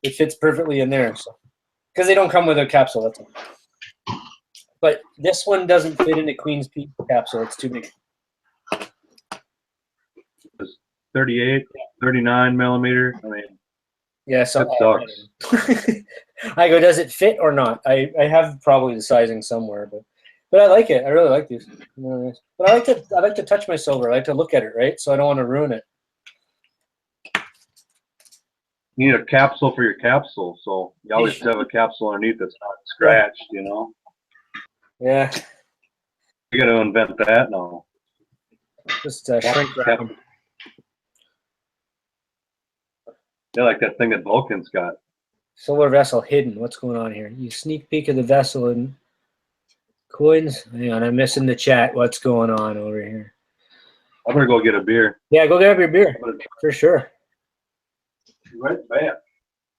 it fits perfectly in there. So because they don't come with a capsule, that's all. But this one doesn't fit in a Queen's Beast capsule. It's too big. 38, 39 millimeter. I mean, yeah, so that sucks. I go, does it fit or not? I have probably the sizing somewhere, but I like it. I really like these. But I like to touch my silver. I like to look at it, right? So I don't want to ruin it. You need a capsule for your capsule, so you always have a capsule underneath that's not scratched, you know? Yeah. You got to invent that now. Just shrink wrap them. Yeah, like that thing that Vulcan's got. Solar vessel hidden. What's going on here? You sneak peek of the vessel and coins. Hang on, I'm missing the chat. What's going on over here? I'm gonna go get a beer. Yeah, go grab your beer for sure. Right, bam.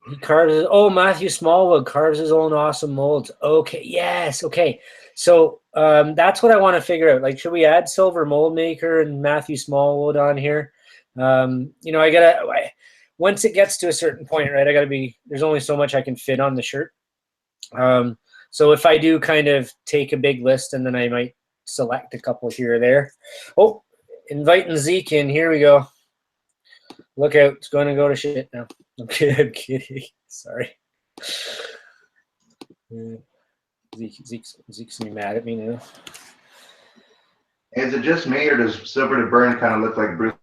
He carves his, Matthew Smallwood carves his own awesome molds. Okay, yes, okay. So that's what I want to figure out. Like, should we add Silver Mold Maker and Matthew Smallwood on here? You know, once it gets to a certain point, right, there's only so much I can fit on the shirt. So if I do kind of take a big list and then I might select a couple here or there. Oh, inviting Zeke in. Here we go. Look out. It's going to go to shit now. I'm kidding. Sorry. Zeke's going to be mad at me now. Is it just me, or does Silver to Burn kind of look like Bruce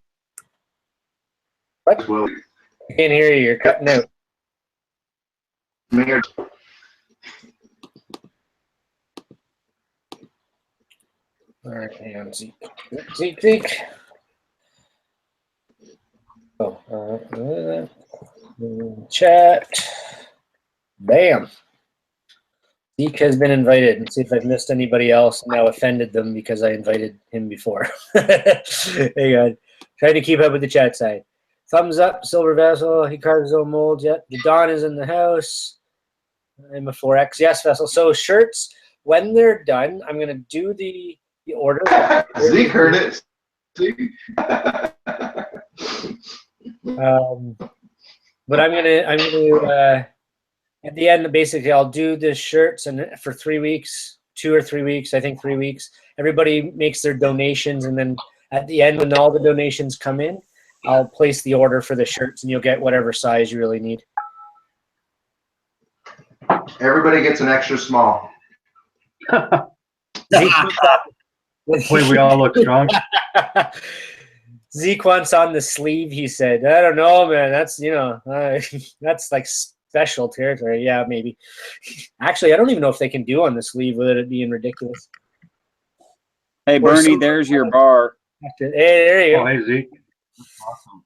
What? Willis? I can't hear you. You're cutting out. Me or All right, hang on, Zeke. Zeke. Oh, chat. Bam. Zeke has been invited. Let's see if I've missed anybody else and now offended them because I invited him before. Hang on. Trying to keep up with the chat side. Thumbs up, Silver Vessel. He carves his own molds. Yep. The Dawn is in the house. I'm a 4X. Yes, Vessel. So shirts, when they're done, I'm going to do the order. Zeke heard it. Zeke. But I'm gonna at the end, basically, I'll do the shirts, and for 3 weeks, 2 or 3 weeks, I think 3 weeks, everybody makes their donations, and then at the end, when all the donations come in, I'll place the order for the shirts, and you'll get whatever size you really need. Everybody gets an extra small. Zeke, Wait, we all look strong. Zeke wants on the sleeve. He said, "I don't know, man. That's that's like special territory." Yeah, maybe. Actually, I don't even know if they can do on the sleeve without it being ridiculous. Hey, Bernie, there's your bar. Hey, there you Oh, go. hey, Zeke. Awesome.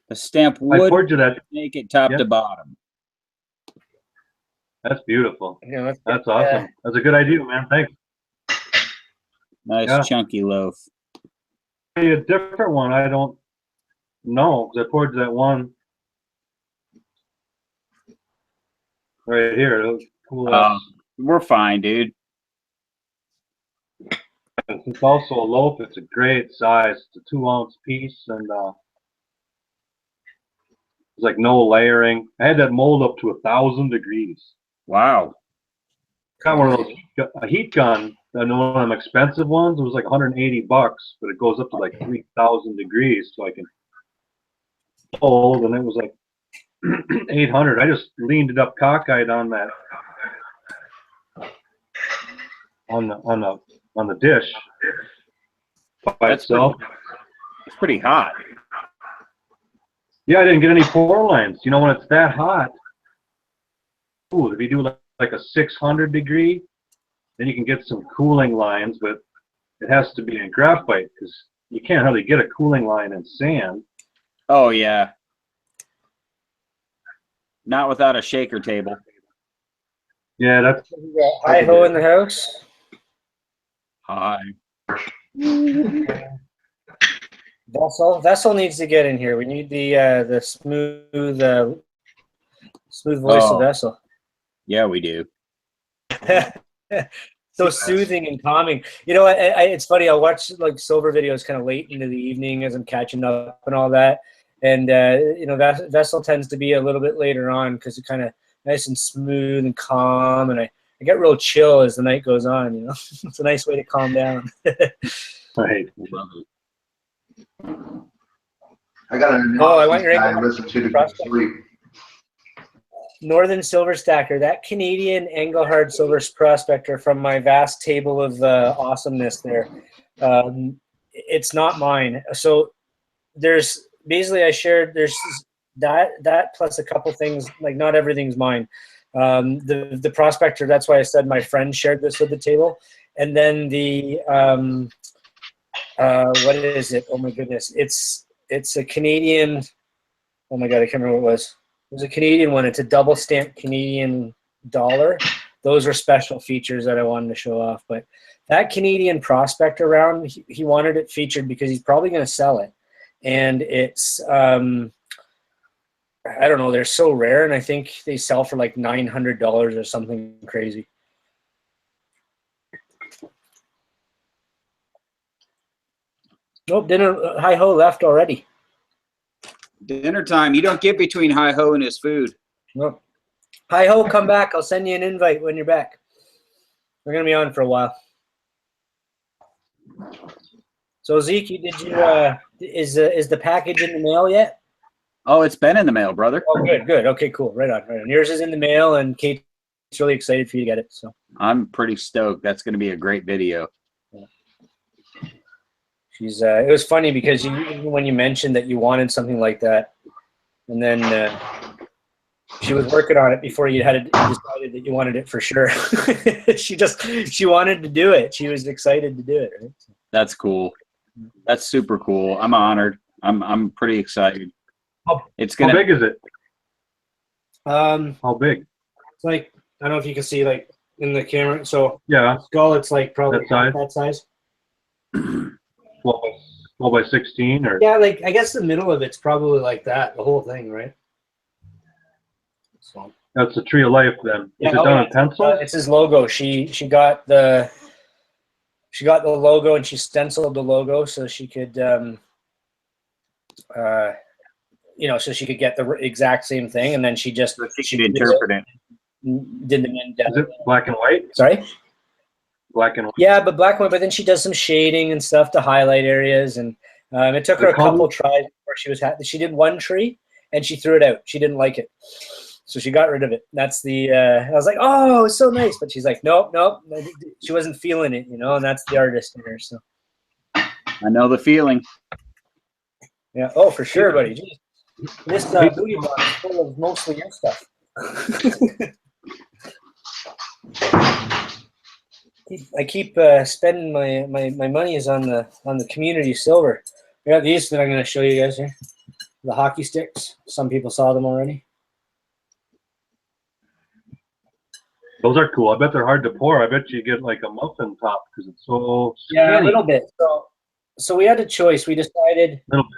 The stamp I would poured you that. make it top Yeah. to bottom. That's beautiful. Yeah, That's awesome. That's a good idea, man. Thanks. Nice Yeah. chunky loaf. A different one. I don't know because I poured that one right here. It'll cool. We're fine, dude. It's also a loaf. It's a great size. It's a 2-ounce piece, and there's like no layering. I had that mold up to 1,000 degrees. Wow. Got one of those a heat gun. I know one of them expensive ones. It was like $180, but it goes up to like 3,000 degrees, so I can hold. And it was like 800. I just leaned it up cockeyed on that on the dish by itself. It's pretty hot. Yeah, I didn't get any pour lines. You know, when it's that hot, ooh, if you do like a 600 degree, then you can get some cooling lines, but it has to be in graphite because you can't hardly get a cooling line in sand. Oh, yeah. Not without a shaker table. Yeah, that's Hi ho in the house. Hi. Vessel needs to get in here. We need the smooth voice of Vessel. Yeah, we do. So soothing and calming. You know, it's funny. I'll watch like silver videos kind of late into the evening as I'm catching up and all that. And you know, Vessel tends to be a little bit later on because it's kind of nice and smooth and calm, and I get real chill as the night goes on. You know, it's a nice way to calm down. right. I got an I want your guy I listen to go to sleep. Northern Silver Stacker, that Canadian Engelhard Silver Prospector from my vast table of awesomeness there. It's not mine. So there's basically there's that plus a couple things, like not everything's mine. The Prospector, that's why I said my friend shared this at the table. And then the, what is it? Oh my goodness. It's a Canadian, oh my God, I can't remember what it was. It was a Canadian one. It's a double stamped Canadian dollar. Those are special features that I wanted to show off. But that Canadian Prospector round, he wanted it featured because he's probably going to sell it. And it's, I don't know, they're so rare. And I think they sell for like $900 or something crazy. Nope, dinner, hi-ho left already. Dinner time. You don't get between hi-ho and his food. Nope. Hi-ho, come back. I'll send you an invite when you're back. We're going to be on for a while. So, Zeke, did you, is the package in the mail yet? Oh, it's been in the mail, brother. Oh, good, good. Okay, cool. Right on, right on. Yours is in the mail, and Kate's really excited for you to get it. So I'm pretty stoked. That's going to be a great video. she's. It was funny because when you mentioned that you wanted something like that, and then she was working on it before you had decided that you wanted it for sure. she wanted to do it. She was excited to do it. Right? That's cool. That's super cool. I'm honored. I'm pretty excited. It's gonna. How big is it? How big? It's like, I don't know if you can see like in the camera. So yeah, skull. It's like probably that size. 12 by 16 or yeah, like I guess the middle of it's probably like that. The whole thing, right? So that's a Tree of Life then. Yeah, is it done in pencil? It's his logo. She got the logo and she stenciled the logo so she could you know, so she could get the exact same thing, and then she just she could interpret it. Did the Is it black and white? Sorry? Black and white. Yeah, but black and white. But then she does some shading and stuff to highlight areas, and it took her a couple tries before she was happy. She did one tree and she threw it out. She didn't like it, So she got rid of it. That's the, I was like, oh, it's so nice. But she's like, nope, nope. She wasn't feeling it, you know, and that's the artist in her. So. I know the feeling. Yeah. Oh, for sure, buddy. Jeez. This booty box is full of mostly your stuff. I keep spending my money is on the community silver. I got these that I'm going to show you guys here. The hockey sticks. Some people saw them already. Those are cool. I bet they're hard to pour. I bet you get like a muffin top because it's so skinny. Yeah, a little bit. So we had a choice. We decided A little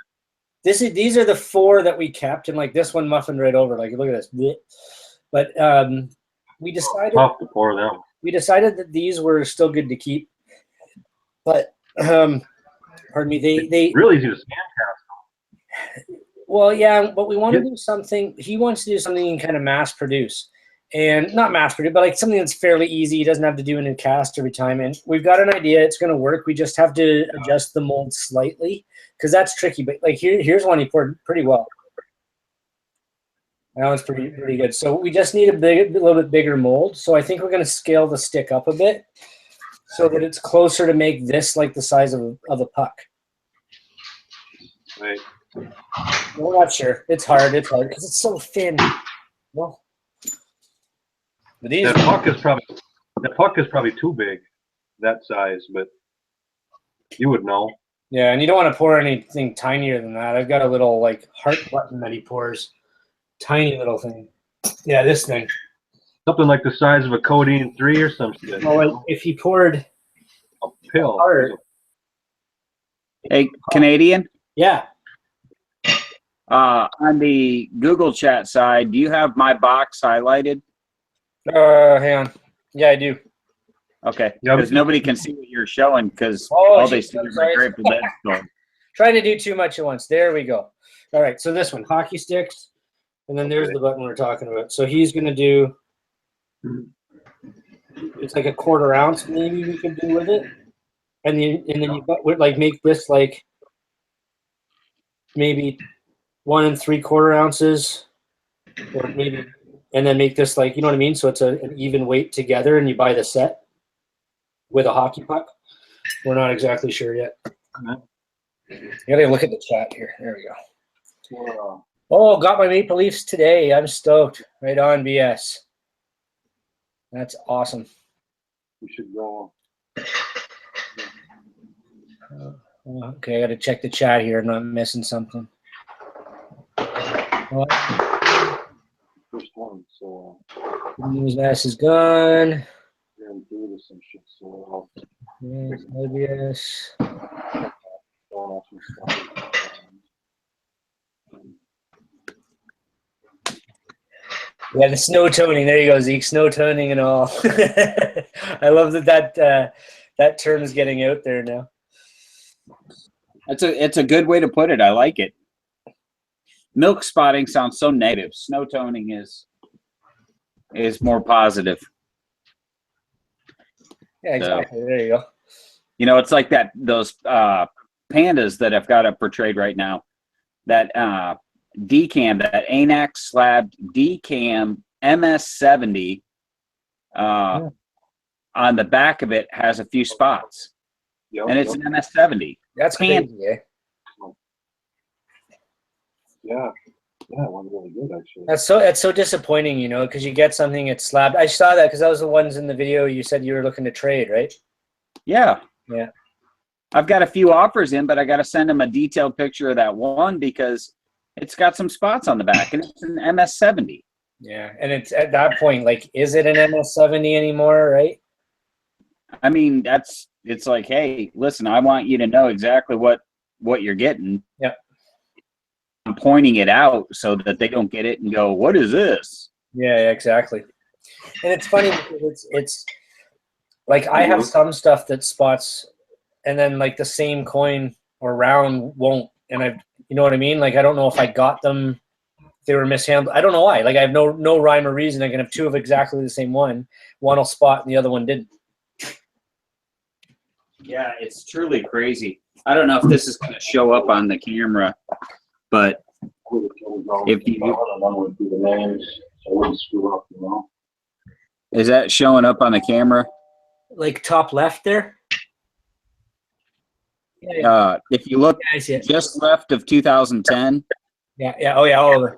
bit. these are the 4 that we kept, and like this one muffined right over. Like look at this. But we decided Tough to pour them. we decided that these were still good to keep. But pardon me, they Really easy to scan cast. well, yeah, but we want to do something. He wants to do something you can kind of mass produce. And not mass produce, but like something that's fairly easy. He doesn't have to do a new cast every time. And we've got an idea. It's going to work. We just have to adjust the mold slightly because that's tricky. But like here's one he poured pretty well. That one's pretty good. So we just need a little bit bigger mold. So I think we're going to scale the stick up a bit so that it's closer to make this like the size of a puck. Right. We're not sure. It's hard because it's so thin. Well. But these That puck is probably too big, that size, but you would know. Yeah, and you don't want to pour anything tinier than that. I've got a little like heart button that he pours, tiny little thing. Yeah, this thing. Something like the size of a codeine 3 or some shit. Well, if he poured A pill. heart, Hey, Canadian, yeah. on the Google chat side, do you have my box highlighted? Hang on. Yeah, I do. Okay, Yeah, because nobody can see what you're showing because Oh, all they geez, see I'm is my sorry. Grateful Dead store. Trying to do too much at once. There we go. All right, so this one, hockey sticks, and then there's the button we're talking about. So he's going to do, it's like a 1/4 ounce maybe we could do with it. And then you like make this like maybe 1 3/4 ounces, or maybe, and then make this like, you know what I mean? So it's an even weight together, and you buy the set with a hockey puck. We're not exactly sure yet. You gotta look at the chat here. There we go. Oh, got my Maple Leafs today. I'm stoked. Right on, BS. That's awesome. We should go. Okay, I gotta check the chat here. I'm not missing something. What? First one, so News Mass is gone. we're gonna do this and shit, so Yes, OBS. going off some stuff. Yeah, the snow toning. There you go, Zeke. Snow toning and all. I love that term is getting out there now. It's a good way to put it. I like it. Milk spotting sounds so negative. Snow toning is more positive. Yeah, exactly. So, there you go. You know, it's like those pandas that I've got up portrayed right now. That decam, that ANAC slabbed decam MS70 on the back of it has a few spots. Yep, and it's an MS70. That's crazy, eh? Yeah, it went really good actually. That's so disappointing, you know, because you get something it's slabbed. I saw that because that was the ones in the video you said you were looking to trade, right? Yeah. Yeah. I've got a few offers in, but I got to send them a detailed picture of that one because it's got some spots on the back, and it's an MS70. Yeah, and it's at that point, like, is it an MS70 anymore, right? I mean, it's like, hey, listen, I want you to know exactly what you're getting. Yeah. I'm pointing it out so that they don't get it and go, what is this? Yeah, exactly. And it's funny because it's like I have some stuff that spots, and then like the same coin or round won't. And you know what I mean? Like, I don't know if I got them, if they were mishandled. I don't know why. Like, I have no rhyme or reason. I can have two of exactly the same one. One will spot and the other one didn't. Yeah, it's truly crazy. I don't know if this is going to show up on the camera, but if you So I wouldn't screw up, you know? Is that showing up on the camera? Like top left there? Yeah, If you look I see it. just left of 2010, Yeah. Oh, yeah, all over.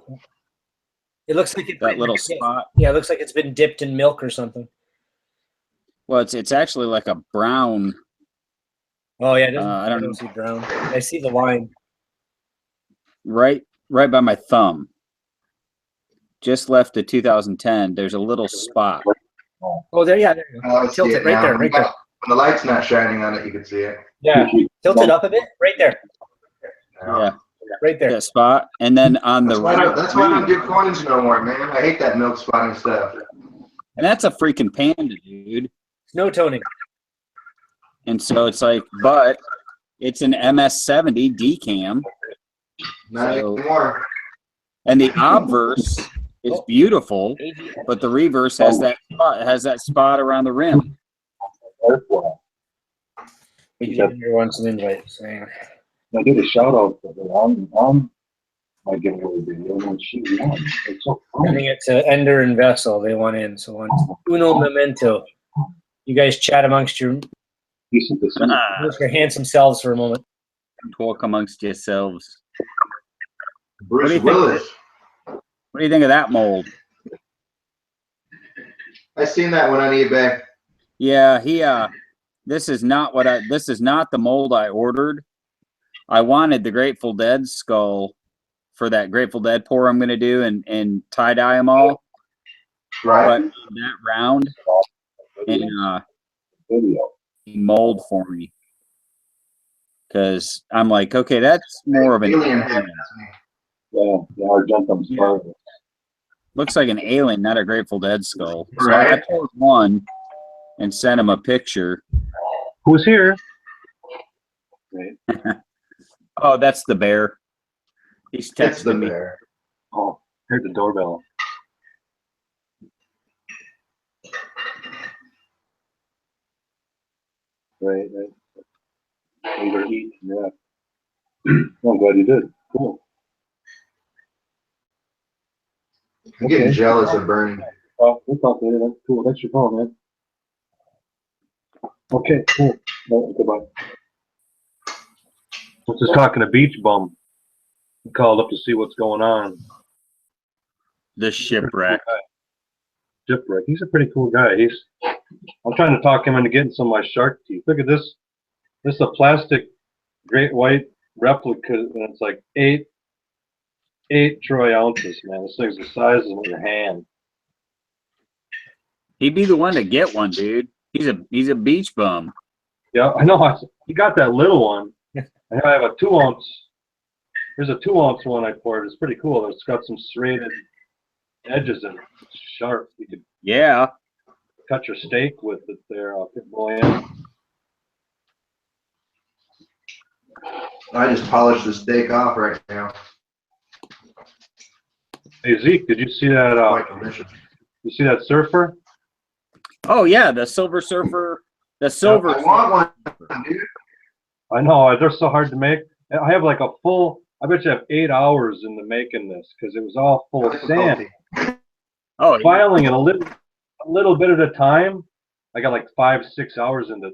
It looks like that little spot. Yeah, it looks like it's been dipped in milk or something. Well, it's actually like a brown. Oh, yeah, it doesn't, I I don't don't know. see brown. I see the line. Right by my thumb. Just left of 2010. There's a little spot. Oh, there, yeah, there you go. Oh, I see Tilt it right now. there, right there. When the light's not shining on it, you can see it. Yeah, tilt it up a bit, right there, Yeah, right there. that spot. And then on the That's why, right, that's why I don't give coins no more, man. I hate that milk spotting stuff. and that's a freaking panda, dude. Snow toning. And so it's like, but it's an MS70 decam, Not So- anymore. and the obverse is beautiful, but the reverse has that spot around the rim. We gave everyone some invites. Hang on. I did a shout out for her on my giveaway video, and she won. It's so I funny. think it's Ender and Vessel. They want in. So on Uno Memento. You guys chat amongst your handsome selves for a moment. Talk amongst yourselves. Bruce do you think? Willis. What do you think of that mold? I seen that one on eBay. Yeah, this is not the mold I ordered. I wanted the Grateful Dead skull for that Grateful Dead pour I'm gonna do and tie dye them all. Right. But that round and Video. mold for me. Cause I'm like, okay, that's more of an Alien head. alien. Yeah, Argentum's Yeah. part of it. Looks like an alien, not a Grateful Dead skull. So Right. I poured one and sent him a picture. Who's here? Right. Oh, that's the bear. He's It's the texting me. bear. Oh, here's the doorbell. Right. You better eat. Yeah. I'm glad you did. Cool. I'm getting Okay. jealous of Bernie. Oh, we'll talk later. That's cool. Thanks for calling, man. Okay, cool. Well, goodbye. I was just talking to Beach Bum. He called up to see what's going on. The shipwreck. Shipwreck. He's a pretty cool guy. I'm trying to talk him into getting some of my shark teeth. Look at this. This is a plastic great white replica, and it's like eight troy ounces, man. This thing's the size of your hand. He'd be the one to get one, dude. He's a beach bum. Yeah, I know. He got that little one. I have a 2 ounce. There's a 2 ounce one I poured. It's pretty cool. It's got some serrated edges in it. It's sharp. You could Yeah. cut your steak with it there. Bullion. I just polished the steak off right now. Hey Zeke, did you see that? Quite delicious. You see that surfer? Oh yeah, the Silver Surfer. The Silver. I want one, dude. I know. They're so hard to make. I have like a full. I bet you have 8 hours into making this because it was all full of sand. Oh, yeah. Filing it a little bit at a time. I got like 5-6 hours into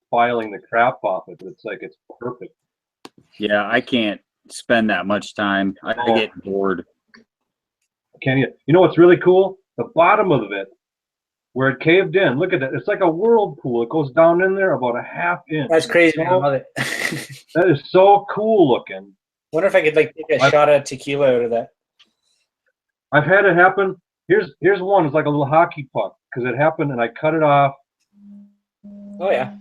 filing the crap off it. But it's like it's perfect. Yeah, I can't spend that much time. I get bored. Can you? You know what's really cool? The bottom of it, where it caved in. Look at that. It's like a whirlpool. It goes down in there about a ½ inch. That's crazy. Man. I love it. That is so cool looking. Wonder if I could like take a shot of tequila out of that. I've had it happen. Here's one. It's like a little hockey puck because it happened and I cut it off. Oh yeah.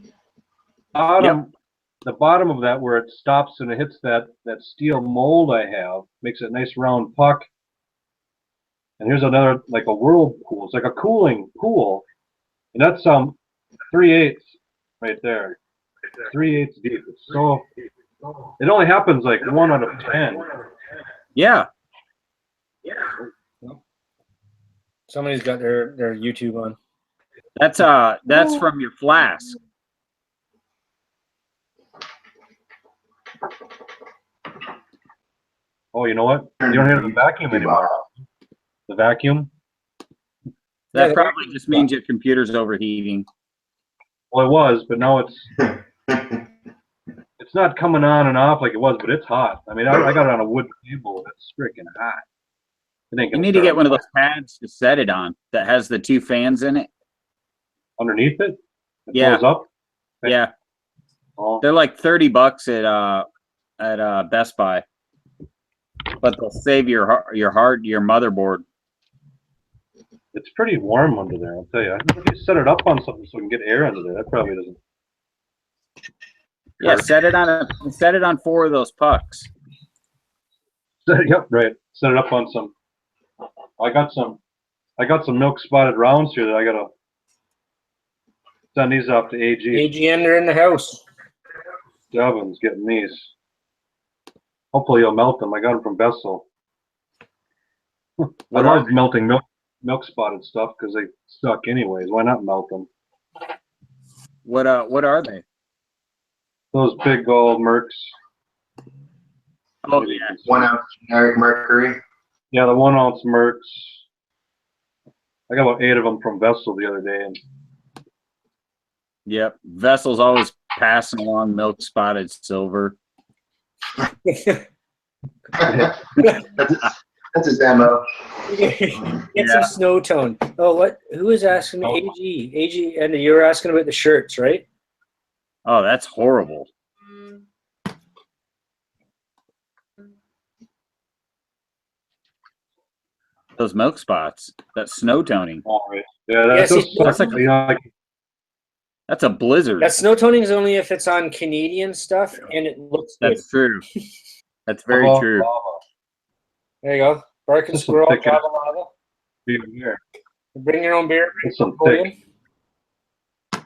The bottom of that where it stops and it hits that steel mold I have makes it a nice round puck. And here's another like a whirlpool. It's like a cooling pool, and that's 3/8 right there. 3/8 deep. It's so. It only happens like 1 out of 10. Yeah. Somebody's got their YouTube on. That's from your flask. Oh, Oh, you know what? You don't have the vacuum anymore. The vacuum. That Yeah, probably just means your computer's overheating. Well, it was, but now it's not coming on and off like it was, but it's hot. I mean, I got it on a wood table. It's freaking hot. It ain't You gonna need to get start one of those pads to set it on that has the 2 fans in it. underneath it. It Yeah. blows up. Yeah, Oh, they're like $30 at Best Buy, but they'll save your motherboard. it's pretty warm under there. I'll tell you. I think if you set it up on something so we can get air under there, that probably doesn't. Yeah, work. set it on 4 of those pucks. Yep, right. Set it up on some. I got some milk spotted rounds here that I gotta send these off to AG. AGN are in the house. Devin's getting these. Hopefully you'll melt them. I got them from Bessel. I love melting milk spotted stuff because they suck anyways. Why not melt them? What are they? Those big old Mercs. Oh yeah. 1 ounce generic mercury. Yeah, the 1 ounce Mercs. I got about 8 of them from Vessel the other day, and Yep. Vessel's always passing along milk spotted silver. That's his MO. Get some snow tone. Oh, what? Who was asking me? AG, and you were asking about the shirts, right? Oh, that's horrible. Those milk spots. That snow toning. all right. Yeah, Yeah, that's, see, that's that's like That's a blizzard. That snow toning is only if it's on Canadian stuff and it looks good. That's true. That's very lava, true. lava. There you go. Bark and Just some squirrel, thick lava, lava. Beer here. Bring your own beer. It's some Bullion. thick.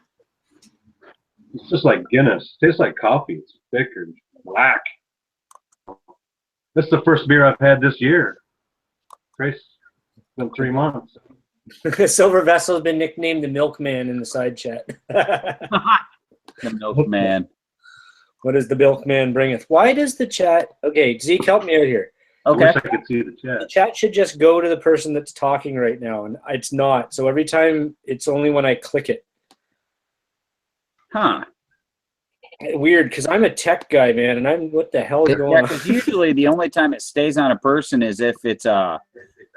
It's just like Guinness. Tastes like coffee. It's thicker, black. This is the first beer I've had this year. Trace, it's been 3 months. Silver Vessel has been nicknamed the Milkman in the side chat. The milkman. What does the Milkman bringeth? Why does the chat? Okay, Zeke, help me out here. I Okay. wish I could see the The chat. chat should just go to the person that's talking right now, and it's not. So every time, it's only when I click it. Huh. Weird, because I'm a tech guy, man, and I'm what the hell is going Yeah, on? because usually the only time it stays on a person is if it's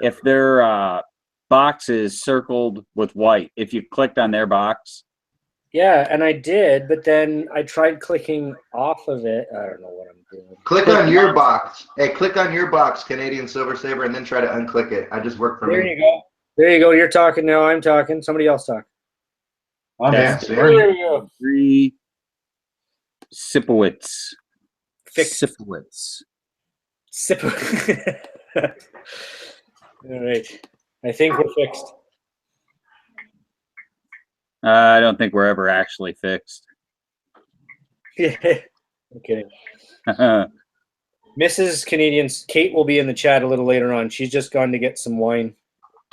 if their box is circled with white. If you clicked on their box. Yeah, and I did, but then I tried clicking off of it. I don't know what I'm doing. Click on your box. Hey, click on your box, Canadian Silver Saber, and then try to unclick it. I just worked for There me. you go. There you go. You're talking now. I'm talking. Somebody else talk. I'm Yeah. answering. There you go. 3 Sipowitz. Fix. Sipowitz. Sip. All right. I think we're fixed. I don't think we're ever actually fixed. Yeah. I'm kidding. Mrs. Canadians, Kate will be in the chat a little later on. She's just gone to get some wine.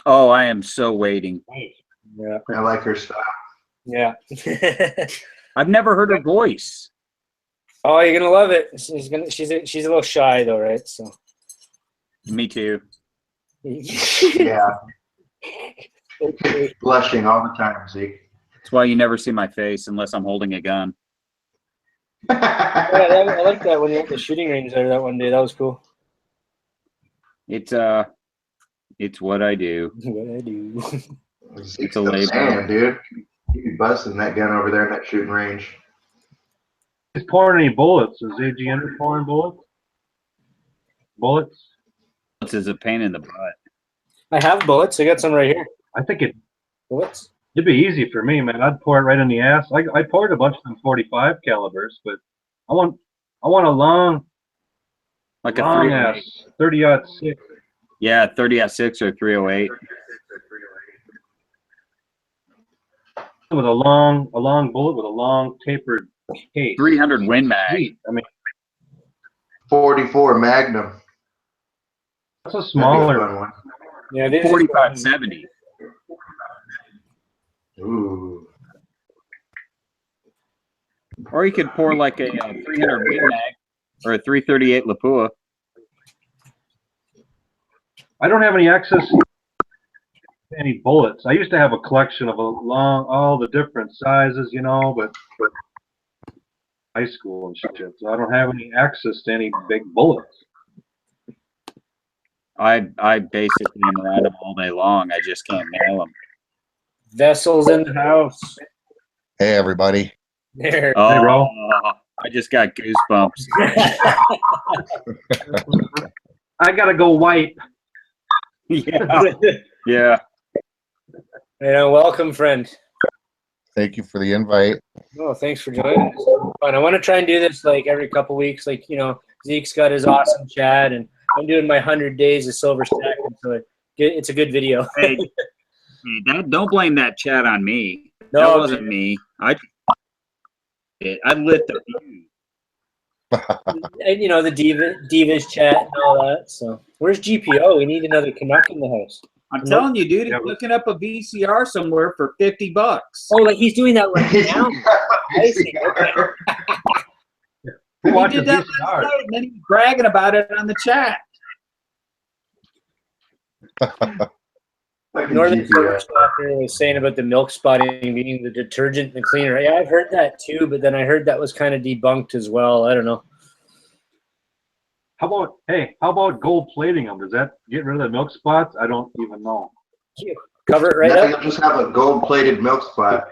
Oh, I am so waiting. Yeah. I like her style. Yeah. I've never heard her voice. Oh, you're gonna love it. She's a little shy though, right? So. Me too. Yeah. Blushing all the time, Zeke. That's why you never see my face unless I'm holding a gun. Yeah, I like that when you went to the shooting range there that one day. That was cool. It's what I do. What I do. Zeke's a the label. man, dude. You be busting that gun over there in that shooting range. He's pouring any bullets. Is AGN pouring bullets? Bullets? This is a pain in the butt. I have bullets. I got some right here. I think Bullets. it'd be easy for me, man. I'd pour it right in the ass. I poured a bunch of them 45 calibers, but I want a long Like a long 308. ass 30-06. Yeah, 30-6 or 308. With a long bullet with a long tapered case. 300 Win Mag. Sweet. I mean, 44 Magnum. that's a That'd be a smaller. fun one. Yeah, this is 4570. Ooh. Or you could pour like a 300 Win Mag or a 338 Lapua. I don't have any access any bullets. I used to have a collection of all the different sizes, you know, but high school and shit. So I don't have any access to any big bullets. I basically am around them all day long. I just can't nail them. Vessels in the house. Hey, everybody. There. Oh, Hey, Ro. I just got goosebumps. I gotta go wipe. Yeah. Yeah. Welcome, friend. Thank you for the invite. Oh, thanks for joining us. Fun. I want to try and do this like every couple weeks. Like, you know, Zeke's got his awesome chat, and I'm doing my 100 days of silver stacking, so it's a good video. Hey, don't blame that chat on me. No, That wasn't me. I lit the fuse. And, you know, the divas chat and all that. So where's GPO? We need another Canuck in the house. I'm telling you, dude, he's looking up a VCR somewhere for $50. Oh, like he's doing that right now. I see. Okay. Who He watches did that VCR? last night, and then he was bragging about it on the chat. Fucking Northern GPO. Stopper was saying about the milk spotting being the detergent and the cleaner. Yeah, I've heard that too, but then I heard that was kind of debunked as well. I don't know. How about gold plating them? Does that get rid of the milk spots? I don't even know. Cover it right Yeah, up. you'll just have a gold-plated milk spot.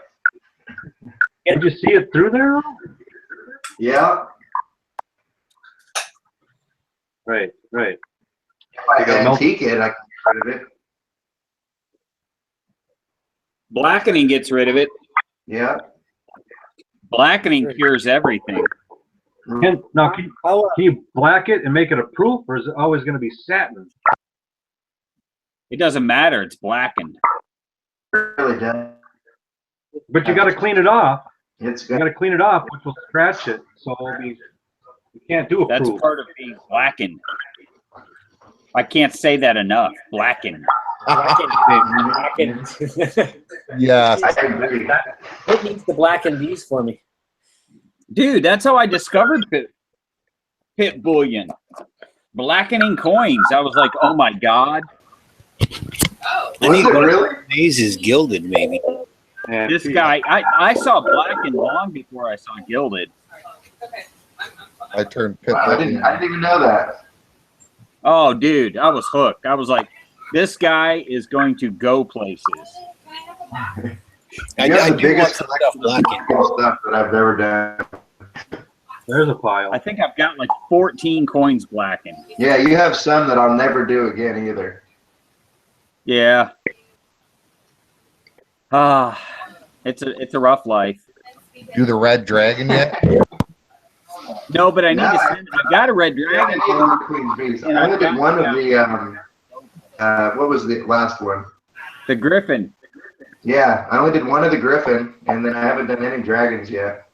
Did you see it through there? Yeah. Right. If I got milk- antique it, I can get rid of it. Blackening gets rid of it. Yeah. Blackening cures everything. Can How, you black it and make it a proof, or is it always going to be satin? It doesn't matter. It's blackened. It really does. But you got to clean it off. It's You good. got to clean it off, which will scratch it. So you can't do a That's proof. part of being blackened. I can't say that enough. Blackened. blacken. Yes. I agree. What needs to blacken these for me? Dude, that's how I discovered pit bullion. Blackening coins. I was like, oh my God. I Was think it one really? of these is gilded, maybe. And This guy, I saw blackened long before I saw gilded. I turned pit Wow, I didn't even know that. Oh, dude, I was hooked. I was like, this guy is going to go places. I You have do the want biggest some collection stuff of blackened. cool stuff that I've ever done. there's a pile. I think I've got like 14 coins blackened. Yeah, you have some that I'll never do again either. Yeah. It's a rough life. Do the red dragon yet? No, but I need No, to send. I've got a red Yeah, dragon. I need one of Queen's Bees. I only did one of the, what was the last one? The Griffin. Yeah, I only did one of the Griffin, and then I haven't done any dragons yet.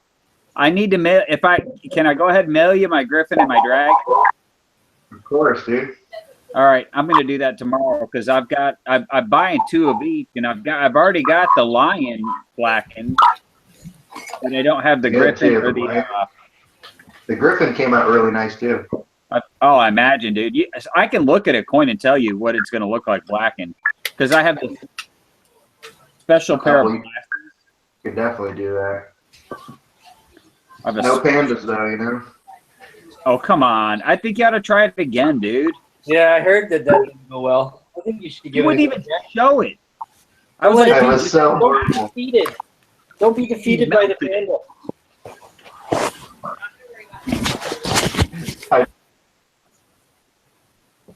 I need to mail. Can I go ahead and mail you my Griffin and my drag? Of course, dude. All right, I'm going to do that tomorrow because I'm buying 2 of each, and I've already got the lion blackened, and I don't have the Yeah, Griffin too, or the. The Griffin came out really nice too. I imagine, dude. I can look at a coin and tell you what it's going to look like blackened because I have this special pair of You glasses. could definitely do that. I have a No pandas though, you know. Oh, come on. I think you ought to try it again, dude. Yeah, I heard that didn't go well. I think you should You give wouldn't it. even show it. I was Let like, it That was so Don't be horrible. defeated. Don't be defeated by the panda.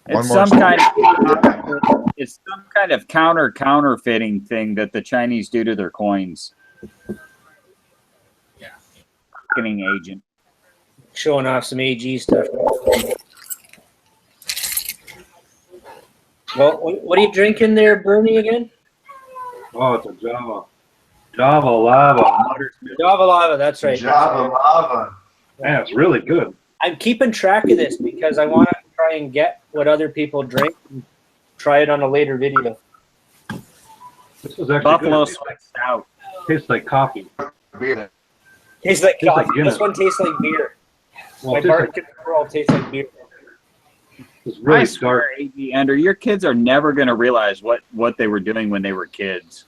One it's more some kind of counterfeiting thing that the Chinese do to their coins. Marketing agent. Showing off some AG stuff. Well, what are you drinking there, Bernie, again? Oh, it's a Java. Java lava. Java Lava, that's right. Java lava. Man, it's really good. I'm keeping track of this because I want to try and get what other people drink and try it on a later video. This is actually Buffalo good. Sweat Stout. Tastes like coffee. Beer. Tastes like Tastes like coffee. Guinness. This one tastes like beer. Well, My it tastes like, Barton overall tastes like beer. It's I really swear, dark. AG Ender, your kids are never going to realize what they were doing when they were kids.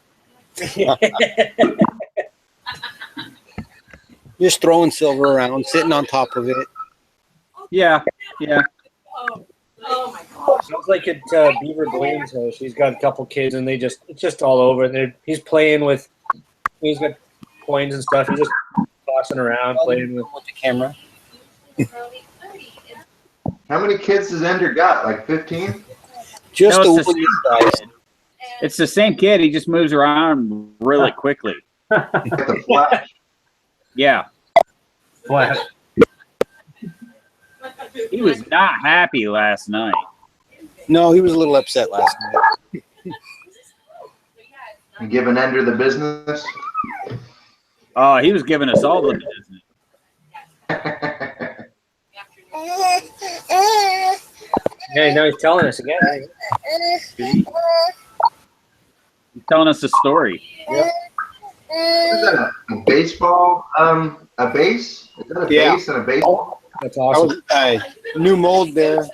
Just throwing silver around, sitting on top of it. Yeah, yeah. Sounds like at Beaver Blaine's house. He's got a couple kids, and it's just all over. He's playing with. He's got coins and stuff. He's just tossing around, playing with the camera. How many kids has Ender got? Like 15? Just No, the it's the Williams same guys. kid. It's the same kid. He just moves around really quickly. Like the Flash. Yeah. Flash. He was not happy last night. No, he was a little upset last night. You giving Ender the business? Oh, he was giving us all the business. Yeah, now he's telling us again. He's telling us a story. Is that a baseball? A base? Is that a Yeah. base and a baseball? That's I awesome. was new mold there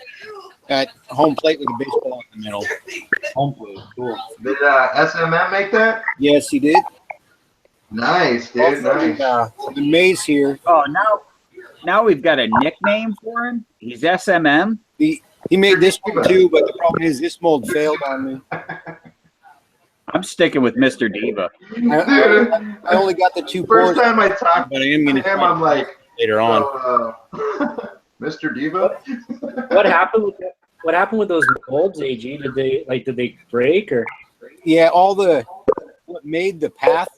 at home plate with a baseball in the middle. Home plate. Cool. Did SMM make that? Yes, he did. Nice, dude. Nice. The maze here. Oh, now we've got a nickname for him. He's SMM. He made this one too, but the problem is this mold failed on me. I'm sticking with Mr. Diva. Dude, I only got the two first pours, time I talked but I am to going to him, I'm like, later on. Mr. Diva? What happened with those molds, AG? Did they break or? Yeah, what made the path,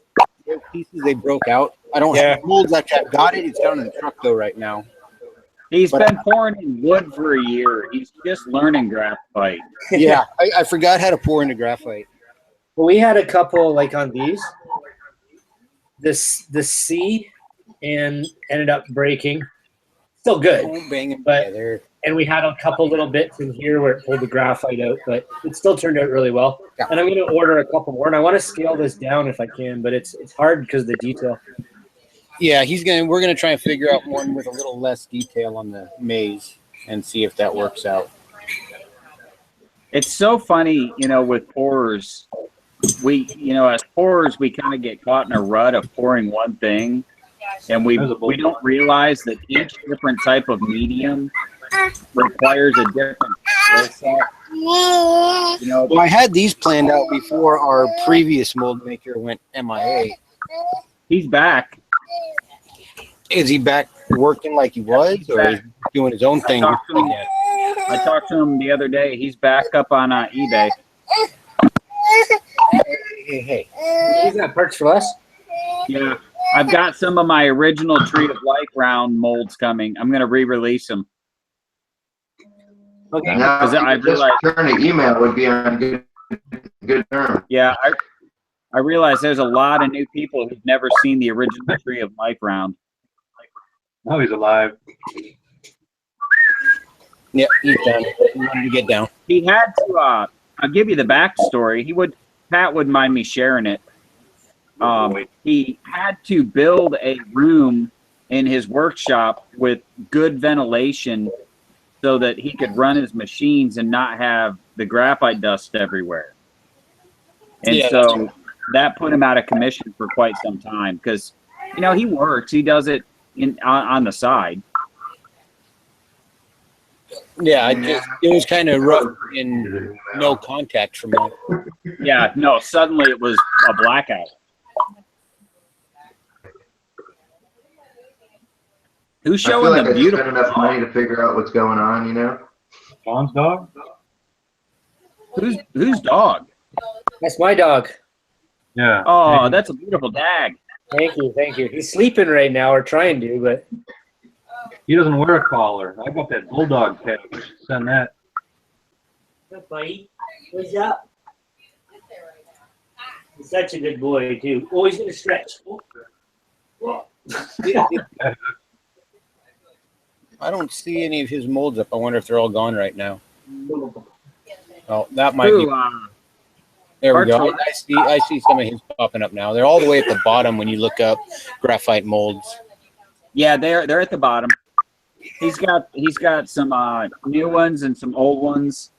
those pieces they broke out. I don't Yeah. have molds. Actually, I've got it. It's down in the truck though right now. He's been pouring in wood for a year. He's just learning graphite. Yeah, I forgot how to pour into graphite. Well, we had a couple like on these. The C and ended up breaking. Still good. Don't bang them But- together. And we had a couple little bits in here where it pulled the graphite out, but it still turned out really well. Yeah. And I'm going to order a couple more, and I want to scale this down if I can, but it's hard because of the detail. Yeah, we're gonna try and figure out one with a little less detail on the maze and see if that works out. It's so funny, with pourers. As pourers, we kind of get caught in a rut of pouring one thing, and we don't realize that each different type of medium requires a different skill set. Well, I had these planned out before our previous mold maker went MIA. He's back. Is he back working like he was, or is he doing his own thing? I talked to him the other day. He's back up on eBay. Hey. He's got parts for less. Yeah, I've got some of my original Tree of Life round molds coming. I'm going to re-release them. Okay. Now, Because I just realized- return an email would be on good terms. Yeah, I realize there's a lot of new people who've never seen the original Tree of Life round. Now he's alive. Yeah, he's done. He wanted to get down. He had to. I'll give you the backstory. Pat wouldn't mind me sharing it. He had to build a room in his workshop with good ventilation so that he could run his machines and not have the graphite dust everywhere. And Yeah, so that put him out of commission for quite some time because, he works. He does it on the side. Yeah, it was kind of rough in no contact from him. Yeah, no, suddenly it was a blackout. Who's I feel showing like the I beautiful spent enough money to figure out what's going on, John's dog? Whose dog? That's my dog. Yeah. Oh, that's a beautiful dag. Thank you. He's sleeping right now, or trying to, but He doesn't wear a collar. I got that bulldog tag. We should send that. buddy, what's up? He's such a good boy too. Always gonna stretch. I don't see any of his molds up. I wonder if they're all gone right now. Oh, that might Who, be. There we go. Archer. I see some of his popping up now. They're all the way at the bottom when you look up graphite molds. Yeah, they're at the bottom. He's got some new ones and some old ones.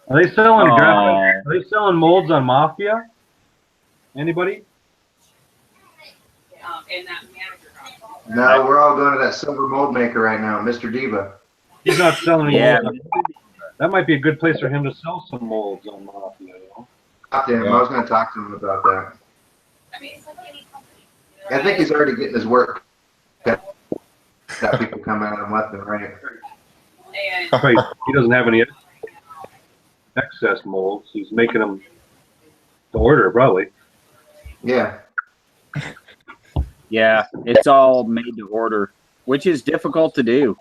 Are they selling Oh. graphite? Are they selling molds on Mafia? Anybody? No, we're all going to that silver mold maker right now, Mr. Diva. He's not selling any Yeah. molds. That might be a good place for him to sell some molds on Mafia. You know? Talk to him. I was going to talk to him about that. I think he's already getting his work. Got people coming at him left and right. Right. He doesn't have any excess molds. He's making them to order, probably. Yeah. Yeah, it's all made to order, which is difficult to do.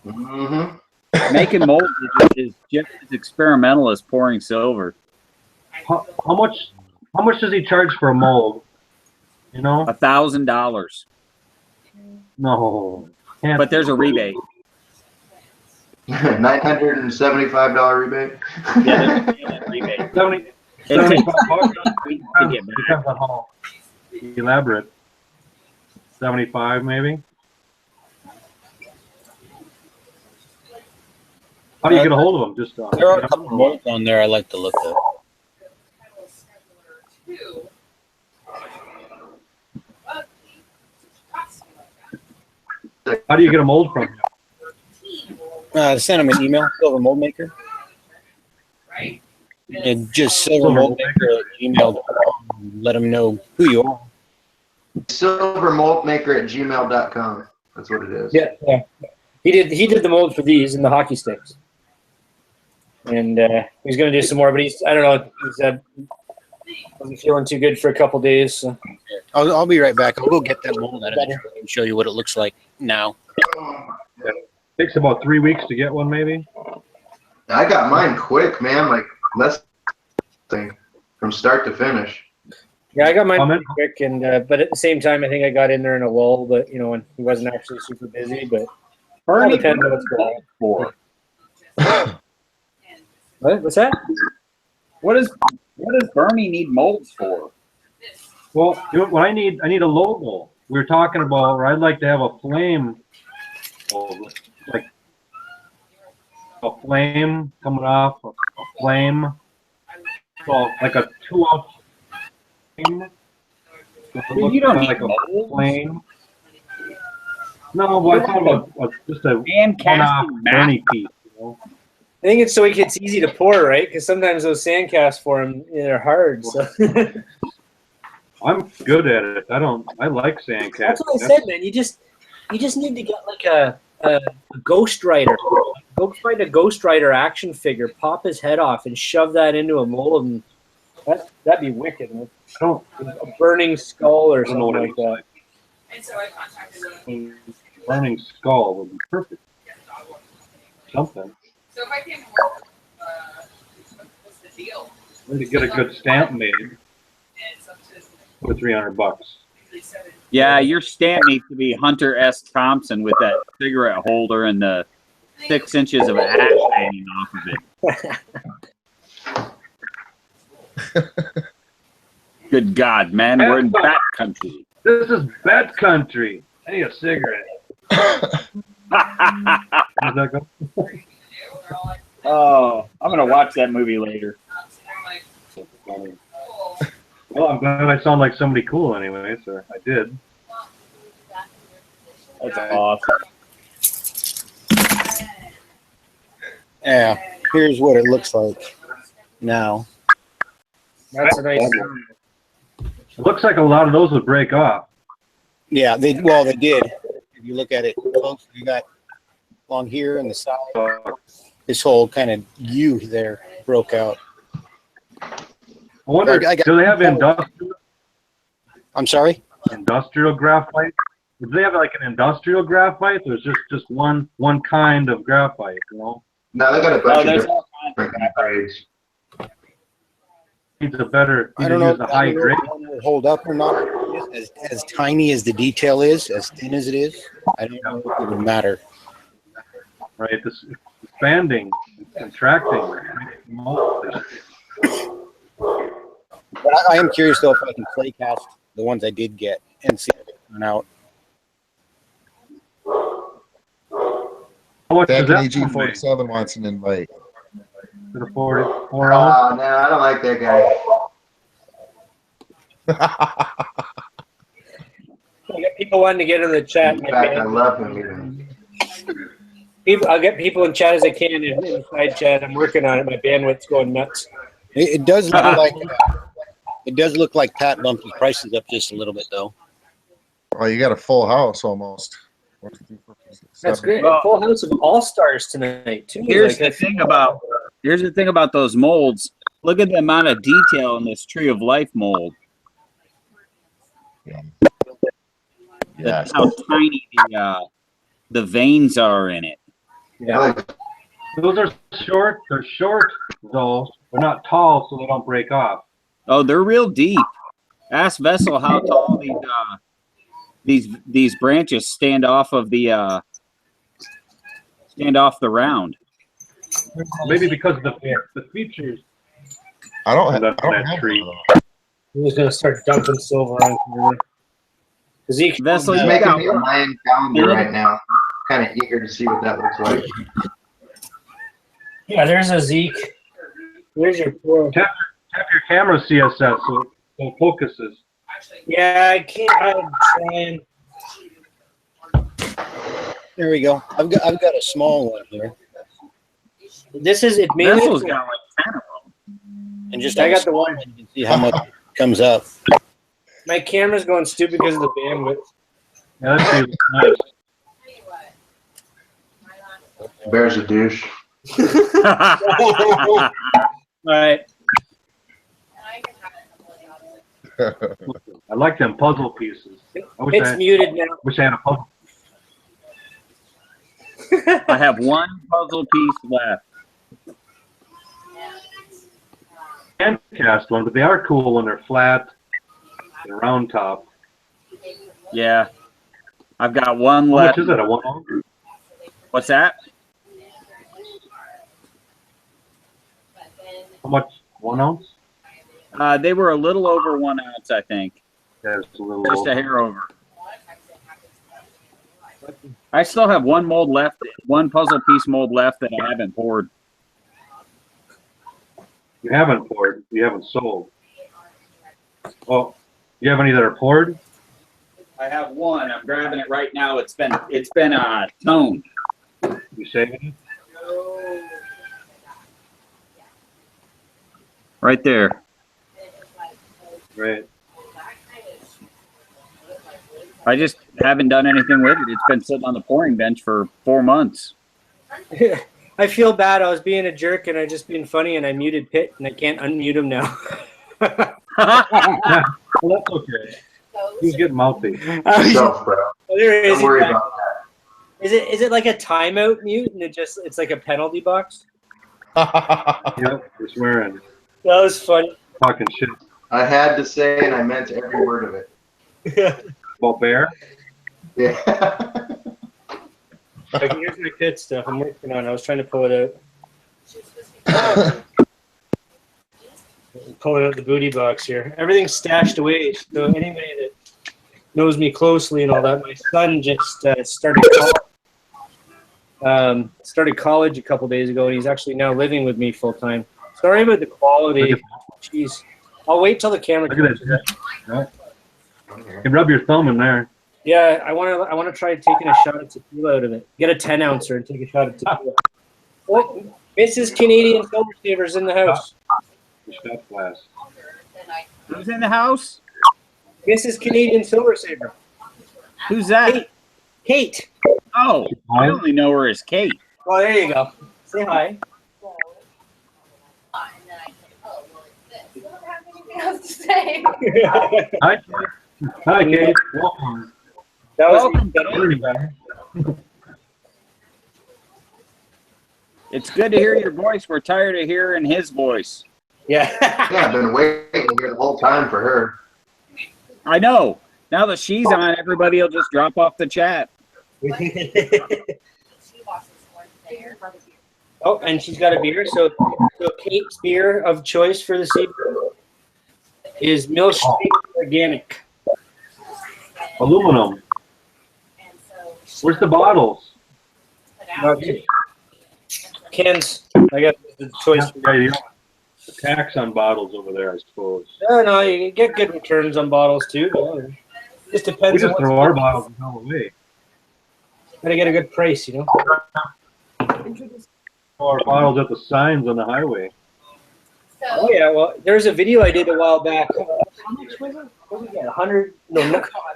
Mm-hmm. Making molds is just as experimental as pouring silver. How much does he charge for a mold? You know? $1,000, No. Can't but there's a rebate. $975 rebate. Yeah, there's a rebate. 75 bucks. To get back. Depends on how elaborate. 75 maybe. How do you get a hold of them? Just There are a couple molds on there I like to look at. how do you get a mold from him? Send them an email, Silver Mold Maker. And just Silver Mold Maker at gmail.com. Let them know who you are. Silvermaltmaker@gmail.com. That's what it is. Yeah, yeah. He did the mold for these and the hockey sticks, and he's going to do some more. But I don't know, wasn't feeling too good for a couple days. So. I'll be right back. I'll go get that mold out of the truck and show you what it looks like now. Takes about 3 weeks to get one, maybe. I got mine quick, man. Like less thing from start to finish. Yeah, I got mine Comment? pretty quick, and but at the same time, I think I got in there in a lull. But when he wasn't actually super busy, but all depends on what's going on. For What's that? what does Bernie need molds for? Well, you know what I need a logo. We were talking about, or I'd like to have a flame, like a flame coming off, a flame. So like a 2-ounce flame. You don't like need a molds. flame. No, but I thought about just a Hand one-off casting Bernie piece. You know? I think it's so it gets easy to pour, right? Because sometimes those sand casts for him, they're hard. So. I'm good at it. I like sand casting. That's what I said, man. You just need to get like a Ghost Rider. Go find a Ghost Rider action figure, pop his head off, and shove that into a mold, and that'd be wicked. Man. A burning skull or I don't know something what it like that. And so I contacted them. Burning skull would be perfect. Something. So if I came home, what's the deal? Way to get a good stamp made And it's up to for $300. Yeah, your stamp needs to be Hunter S. Thompson with that cigarette holder and the 6 inches of ash hanging off of it. Good God, man, we're in bat country. This is bad country. I need a cigarette. How's that go? Oh, I'm gonna watch that movie later. Well, I'm glad I sound like somebody cool anyway, so I did. That's awesome. Yeah, here's what it looks like now. That's a nice. It looks like a lot of those would break off. Yeah, they did. If you look at it close, you got along here and the side. This whole kind of U there broke out. I wonder, I got- do they have industrial I'm sorry? graphite? Do they have like an industrial graphite, or is this just one kind of graphite? You know, No, they got a Oh, bunch there's of all kinds of different grades. needs a better. I don't know, Use a high grade. if one will hold up or not. As tiny as the detail is, as thin as it is, I don't know if it would matter. Right, this expanding, contracting. But I am curious though if I can play cast the ones I did get and see if they turn out How much does Beckett that one weigh? EG47 wants an invite. To the 44 ounce? No, I don't like that guy. I get people wanting to get in the chat. In fact, I love him even. I'll get people in chat as I can in the side chat. I'm working on it. My bandwidth's going nuts. It does look like Pat bumped his prices up just a little bit though. Oh, you got a full house almost. 1, 2, 3, 4, 5, 6, That's 7. great. Well, Full house of all stars tonight too. Here's Like, the thing about those molds. Look at the amount of detail in this Tree of Life mold. Yes. How tiny the veins are in it. yeah. Those are short. They're short, though. They're not tall, so they don't break off. Oh, they're real deep. Ask Vessel how tall these branches stand off of the round. Maybe because of the features. I don't have That one tree. of those. I'm just gonna start dumping silver on here. Zeke, Vessel, He's you making got me a one. Mayan calendar right now. Kind of eager to see what that looks like. yeah, there's a Zeke. There's your poor. Tap your camera CSS so it focuses. Yeah, I can't. I'm trying. There we go. I've got a small one here, This is it. Mainly, Vessel's got like 10 of them. and just I have a got the small one. You can see how much comes up. My camera's going stupid because of the bandwidth. Yeah, that tree looks nice. Bear's a douche. All right. I like them puzzle pieces. I wish It's muted now. I had a puzzle. I have one puzzle piece left. Hand cast one, but they are cool when they're flat and round top. Yeah. I've got one How left. much is it? A 1 ounce? What's that? How much? 1 ounce? They were a little over 1 ounce, I think. Yeah, it's a little Just over. a hair over. I still have one mold left, one puzzle piece mold left that I haven't poured. You haven't poured. You haven't sold. Oh, you have any that are poured? I have one. I'm grabbing it right now. It's been toned. You saving it? Right there. Right. I just haven't done anything with it. It's been sitting on the pouring bench for 4 months. I feel bad. I was being a jerk and I just being funny and I muted Pitt and I can't unmute him now. Well, that's okay. He's getting mouthy. Yourself, bro. There he is. Don't worry about that. Is it like a timeout mute and it's like a penalty box? Yep, you're swearing. That was funny. Talking shit I had to say, and I meant every word of it. about bear. Yeah. Like, here's my Pitt stuff. I'm working on it. I was trying to pull it out. Pull it out the booty box here. Everything's stashed away. So anybody that knows me closely and all that, my son just started college a couple days ago, and he's actually now living with me full time. Sorry about the quality. Jeez. I'll wait till the camera Look at that. Right. You can rub your thumb in there. Yeah, I want to try taking a shot of tequila out of it. Get a 10 ouncer and take a shot of tequila. Oh, Mrs. Canadian Silver Saver's in the house. The shot glass. Who's in the house? Mrs. Canadian Silver Saver. Who's that? Kate. Oh, I only know her as Kate. Well, there you go. Say hi. Else to say. Hi, hi, Kate. Welcome. That was Welcome. It's good to hear your voice. We're tired of hearing his voice. yeah. Yeah, I've been waiting here the whole time for her. I know. Now that she's on, everybody will just drop off the chat. Oh, and she's got a beer. So Kate's beer of choice for this evening is Mill Street Organic. Aluminum. Where's the bottles? Okay. Cans. I got the choice. Yeah, you don't tax on bottles over there, I suppose. No, you get good returns on bottles too. But just We depends on just what's throw our bottles and throw away. gotta get a good price, you know. Throw our bottles at the signs on the highway. Oh yeah, well, there's a video I did a while back. How much was it? What was it? $100? No,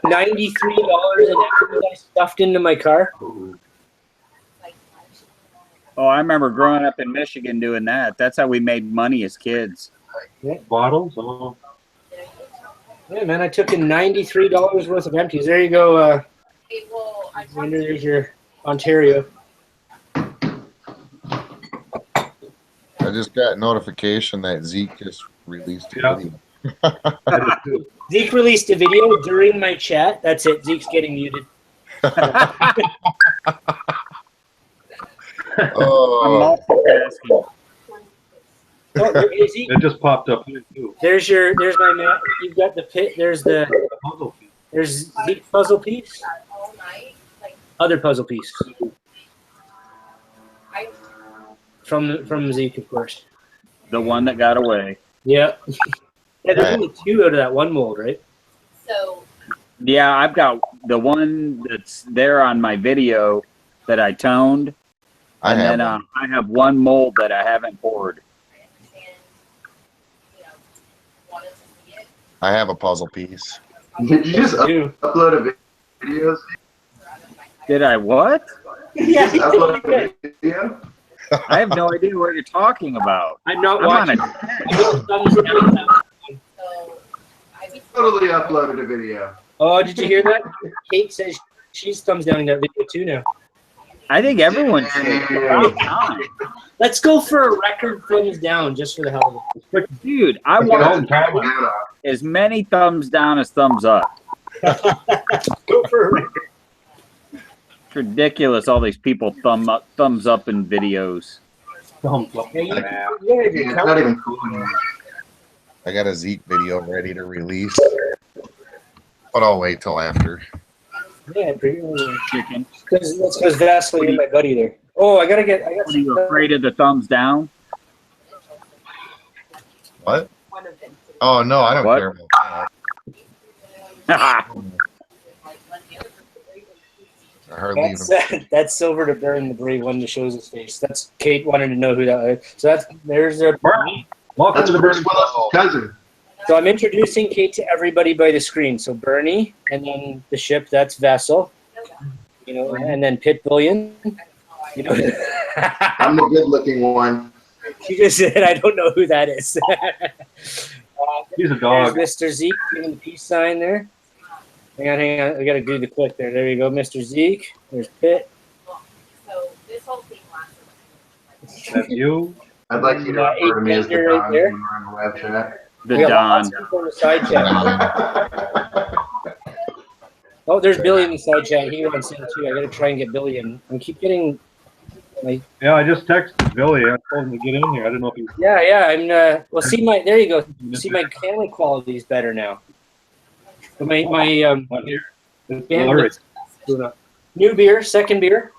$93 an hour I stuffed into my car. Oh, I remember growing up in Michigan doing that. That's how we made money as kids. Bottles? Oh. Yeah, man, I took in $93 worth of empties. There you go. There's your Ontario. I just got notification that Zeke just released a Yeah. video. Zeke released a video during my chat. That's it. Zeke's getting muted. Oh, multitasking. Oh, hey, Zeke, It just popped up here too. there's my map. You've got the pit. There's Puzzle piece. there's Zeke's puzzle piece. Other puzzle piece. From Zeke, of course. The one that got away. Yeah. Yeah, there's Right. only 2 out of that one mold, right? So Yeah, I've got the one that's there on my video that I toned. I And have then one. I have one mold that I haven't poured. I understand, wanted to see it. I have a puzzle piece. Did you just Two. upload a video? Did I what? Yeah, Just upload a video? I have no idea what you're talking about. I'm not I'm on watching. a So I be Totally uploaded a video. Oh, did you hear that? Kate says she's thumbs down that video too now. I think everyone should. About time. Let's go for a record thumbs down just for the hell of it. Dude, I Don't want time it. as many thumbs down as thumbs up. Go for a record. It's ridiculous, all these people thumbs up in videos. Thumbs up. Yeah, you- Man. yeah, Yeah, you it's count- not even cool anymore. I got a Zeke video ready to release, but I'll wait till after. Yeah, Chicken. because that's because Vaseline and my buddy there. Oh, I got What are you afraid of the thumbs down? What? Oh no, I don't What? care about that. I hardly even. That's Silver to Burn, the brave one that shows his face. That's Kate wanted to know who that was. So there's their. Bernie. Welcome That's to the Bruce Bernie. Willis' cousin. So I'm introducing Kate to everybody by the screen. So Bernie, and then the ship, that's Vessel, you know, and then Pit Bullion. You know, I'm the good-looking one. she just said, I don't know who that is. He's a dog. There's Mr. Zeke giving the peace sign there. Hang on. We got to do the click there. There you go, Mr. Zeke. There's Pit. So this whole thing lasted. That's you. I'd like you to refer to me as the Right dog there. when we're on the web chat. The We got lots Don. of people in the side chat. Oh, there's Billy in the side chat. He wants in too. I got to try and get Billy in. I keep getting. Yeah, I just texted Billy. I told him to get in here. I don't know if he's. Yeah. I'm. Well, see my. There you go. See my camera quality is better now. But my Not here. It's bandwidth. blurry. New beer, second beer.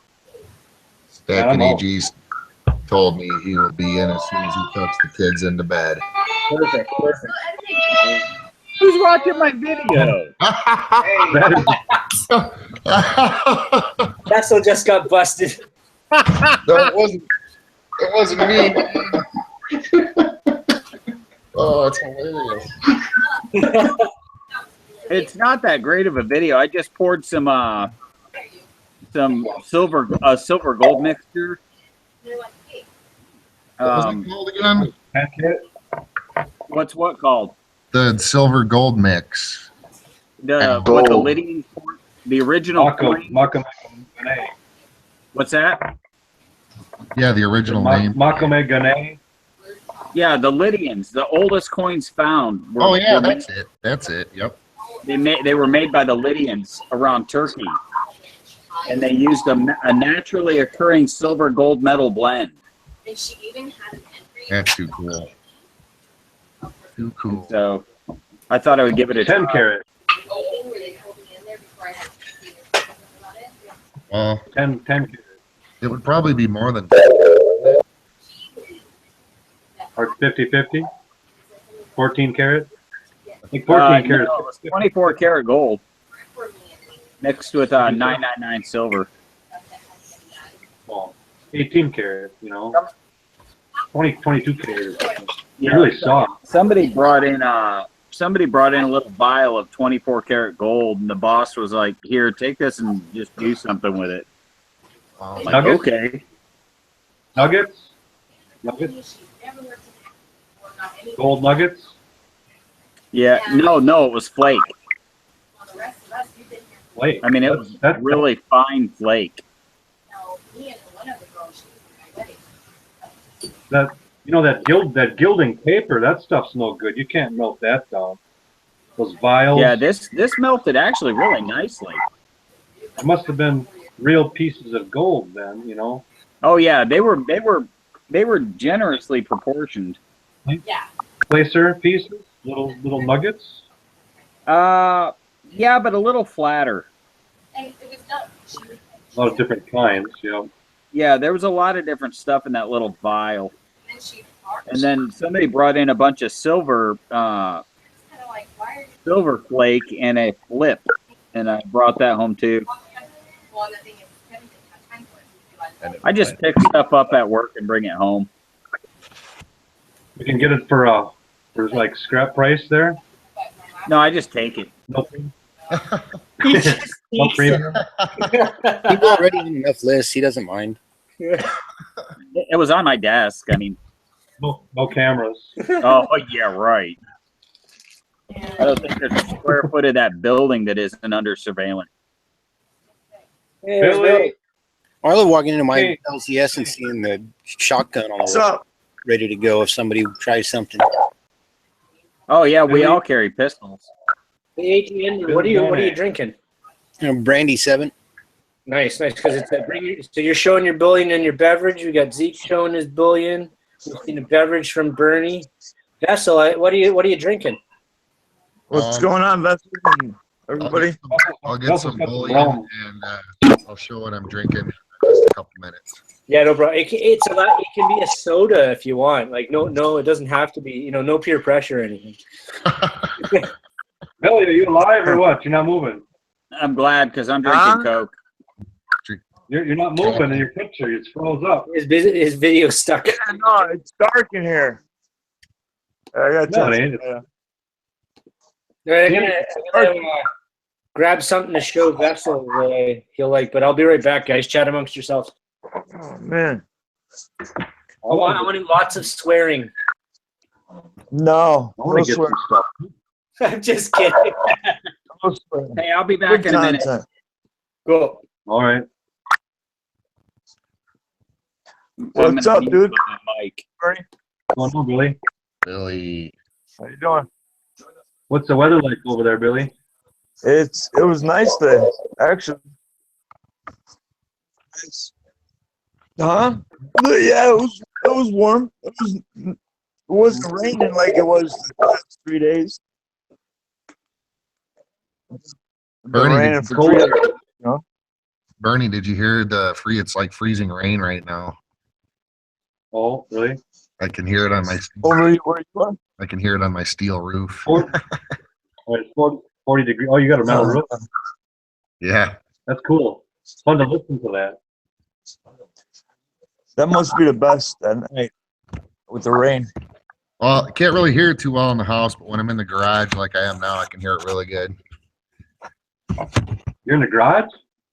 Stacking EG's told me he will be in as soon as he tucks the kids into bed. Perfect. Who's watching my video? That is Vessel just got busted. No, it wasn't me. Oh, it's hilarious. It's not that great of a video. I just poured some silver gold mixture. They're like, hey, What was Um, it called again? packet. what's what called? The silver gold mix. The And what the gold. Lydian, the original coin. Makame What's that? Yeah, the original name. Gane. Yeah, the Lydians, the oldest coins found. Oh yeah, were that's it. That's it. Yep. They were made by the Lydians around Turkey, and they used a naturally occurring silver gold metal blend. and she even had an entry. That's too cool. Too cool. So I thought I would give it a 10 try. carat. Where they pulled me in there before I had to see about it. Well, 10 carat. It would probably be more than. Or 50-50? 14 karat? I think 14 karat. No, it was 24 karat gold mixed with 999 silver. Well, 18 karat, you know. 22 karat. Yeah. Really soft. Somebody brought in a little vial of 24 karat gold, and the boss was like, "Here, take this and just do something with it." I'm like, Nuggets? okay. Nuggets? Nuggets? Gold nuggets? Yeah, no, it was flake. Wait. I mean, it was really fine flake. That, you know, that gilding paper, that stuff's no good. You can't melt that down. Those vials. Yeah, this melted actually really nicely. It must have been real pieces of gold then, you know. Oh yeah, they were generously proportioned. Yeah. Placer pieces, little nuggets. Yeah, but a little flatter. A lot of different kinds, you know. Yeah, there was a lot of different stuff in that little vial. And then somebody brought in a bunch of silver flake and a flip, and I brought that home too. I just pick stuff up at work and bring it home. You can get it for like scrap price there. No, I just take it. No premium. He's already on enough lists. He doesn't mind. It was on my desk. I mean, No cameras. oh yeah, right. I don't think there's a square foot of that building that isn't under surveillance. Billy. I love walking into my Hey. LCS and seeing the shotgun all What's up? ready to go if somebody tries something. Oh yeah, we all carry pistols. Hey, ATN, what are you drinking? Brandy 7. Nice, because it's so you're showing your bullion and your beverage. We got Zeke showing his bullion. We've seen a beverage from Bernie. Vessel, what are you drinking? What's going on, Vessel? Everybody? I'll get some bullion and I'll show what I'm drinking in just a couple minutes. Yeah, no, bro. It's a lot. It can be a soda if you want. Like, no, it doesn't have to be. No peer pressure or anything. Billy, are you alive or what? You're not moving. I'm glad because I'm drinking Coke. You're not moving in your picture. It's froze up. His video's stuck. Yeah, no, it's dark in here. I got No, it ain't. All right, I'm gonna grab something to show Vessel he'll like, but I'll be right back, guys. Chat amongst yourselves. Oh, man. I want lots of swearing. No. I want to get swear. some stuff. I'm just kidding. No swearing. Hey, I'll be back Good in a minute. content. Go. All right. What's up, dude? Mike. Bernie? What's going on, Billy? Billy. How you doing? What's the weather like over there, Billy? It was nice today, actually. Huh? Yeah, it was warm. It wasn't raining like it was the last 3 days. It's been Bernie, raining did for 3 days. Bernie, did you hear it's like freezing rain right now? Oh, really? I can hear it on my Where you from? I can hear it on my steel roof. 40 degrees. Oh, you got a metal roof. Yeah. That's cool. It's fun to listen to that. That must be the best at night with the rain. Well, I can't really hear it too well in the house, but when I'm in the garage like I am now, I can hear it really good. You're in the garage?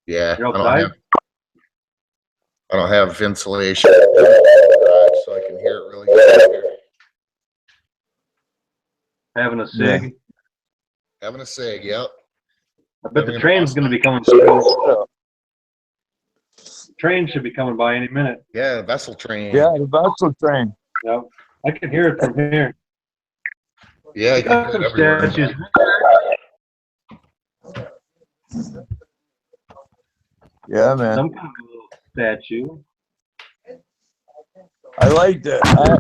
Yeah. You're outside? I don't have insulation in the garage, so I can hear it really good. Having a cig? Having a cig, yep. I bet the train's going to be coming soon. Train should be coming by any minute. Yeah, vessel train. Yeah, the vessel train. Yep. I can hear it from here. Yeah, you can Got hear some it everywhere. statues. Yeah, man. Some kind of little statue. I like that.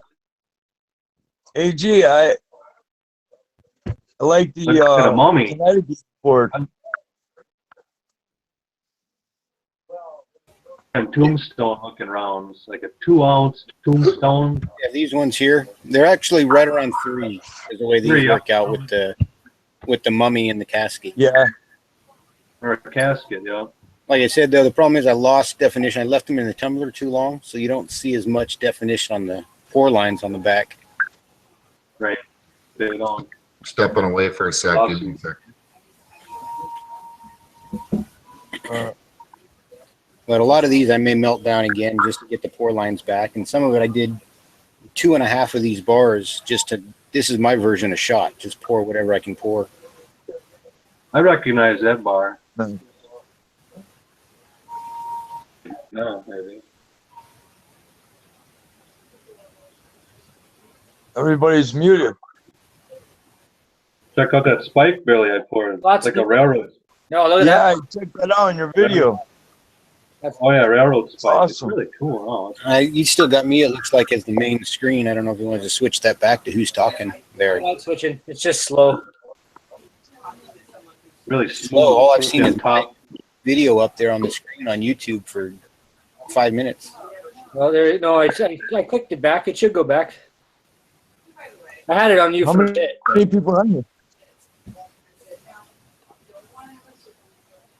AG, I like the Looks like a mummy. Connecticut board. tombstone looking rounds, like a 2-ounce tombstone. Yeah, these ones here, they're actually right around 3 is the way these 3, yeah. work out with the mummy and the casket. Yeah. Or a casket, yeah. Like I said, though, the problem is I lost definition. I left them in the tumbler too long, so you don't see as much definition on the pour lines on the back. Right. They don't. Stepping away for a second. But a lot of these I may melt down again just to get the pour lines back. And some of it I did 2.5 of these bars just to, this is my version of shot. Just pour whatever I can pour. I recognize that bar. Nice. No, maybe. Everybody's muted. Check out that spike barely I poured. Lots It's like of a railroad. No, look at Yeah, that. I checked that out in your video. Oh yeah, railroad spike. Awesome. It's really cool. Huh? You still got me, it looks like, as the main screen. I don't know if you wanted to switch that back to who's talking there. Not switching. It's just slow. Really Slow. All I've seen Yeah, is my video up there on the screen on YouTube for 5 minutes. Well, there. No, I clicked it back. It should go back. I had it on you How for a many bit. people are here?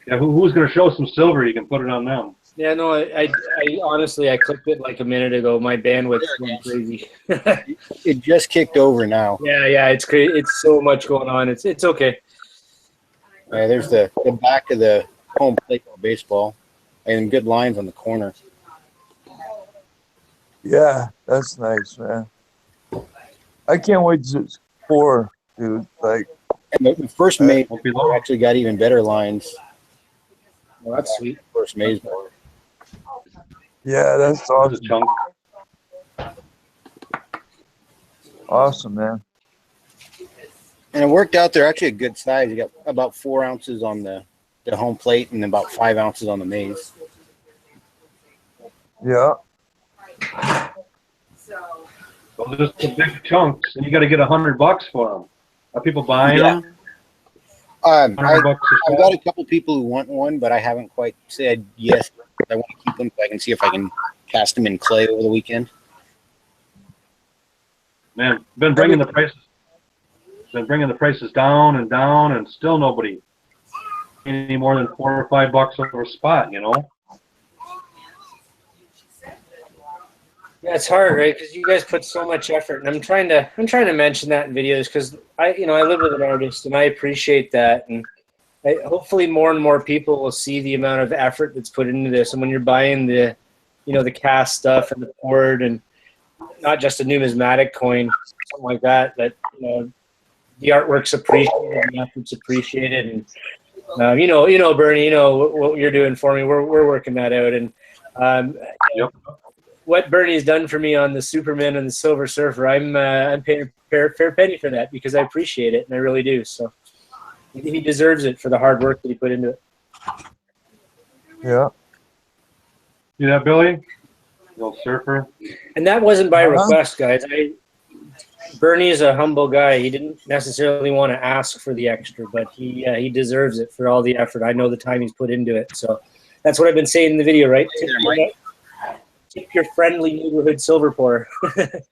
Yeah, who's going to show some silver? You can put it on them. Yeah, no, I honestly, I clicked it like a minute ago. My bandwidth's going crazy. It just kicked over now. Yeah, it's crazy. It's so much going on. It's okay. There's the back of the home plate for baseball and good lines on the corner. Yeah, that's nice, man. I can't wait to pour, dude. Like, And the first maze Won't be long. actually got even better lines. Well, that's sweet. First maze board. yeah, that's There's a awesome. chunk. Awesome, man. And it worked out. They're actually a good size. You got about 4 ounces on the home plate and about 5 ounces on the maze. Yeah. Those are just the big chunks, and you got to get $100 for them. Are people buying Yeah. them? I've $100 a got shot? a couple people who want one, but I haven't quite said yes. I want to keep them so I can see if I can cast them in clay over the weekend. Man, been bringing the prices down and down, and still nobody any more than $4 or $5 over a spot. You know. Yeah, it's hard, right? Because you guys put so much effort, and I'm trying to mention that in videos because I live with an artist, and I appreciate that, and hopefully more and more people will see the amount of effort that's put into this. And when you're buying the cast stuff and the poured, and not just a numismatic coin, something like that, the artwork's appreciated, the effort's appreciated, and Bernie, what you're doing for me. We're working that out, and Yep. what Bernie's done for me on the Superman and the Silver Surfer, I'm paying a fair penny for that because I appreciate it, and I really do. So he deserves it for the hard work that he put into it. Yeah. See that, Billy? The old surfer. And that wasn't by Uh-huh. request, guys. Bernie's a humble guy. He didn't necessarily want to ask for the extra, but he deserves it for all the effort. I know the time he's put into it. So that's what I've been saying in the video, right? Hey there, Mike. Tip your friendly neighborhood silver pourer. It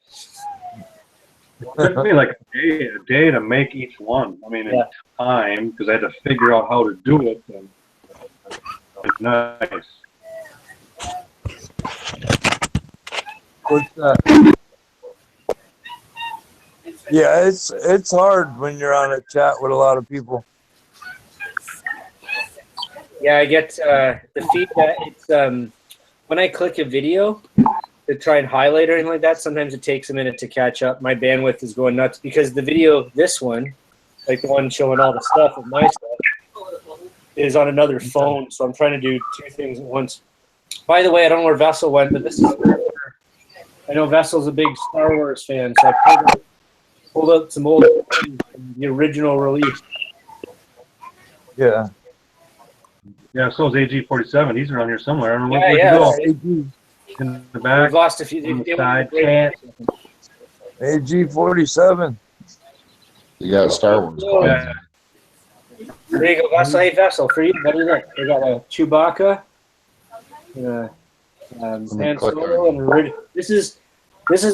took me like a day to make each one. I mean, in Yeah. time, because I had to figure out how to do it. And it's nice. What's that? Yeah, it's hard when you're on a chat with a lot of people. Yeah, I get the feedback. It's when I click a video to try and highlight or anything like that, sometimes it takes a minute to catch up. My bandwidth is going nuts because the video, this one, like the one showing all the stuff of my stuff, is on another phone. So I'm trying to do 2 things at once. By the way, I don't know where Vessel went, but this is I know Vessel's a big Star Wars fan, so I pulled out some old from the original release. Yeah. Yeah, so is AG47. He's around here somewhere. I don't know Yeah, where'd yeah. you go. In the back. We've lost a few. on the they side, went chat. AG47. You got Star Wars. Yeah. There you go, Vessel. Hey, Vessel, for you, what do you think? We got a Chewbacca, Han Solo, and this is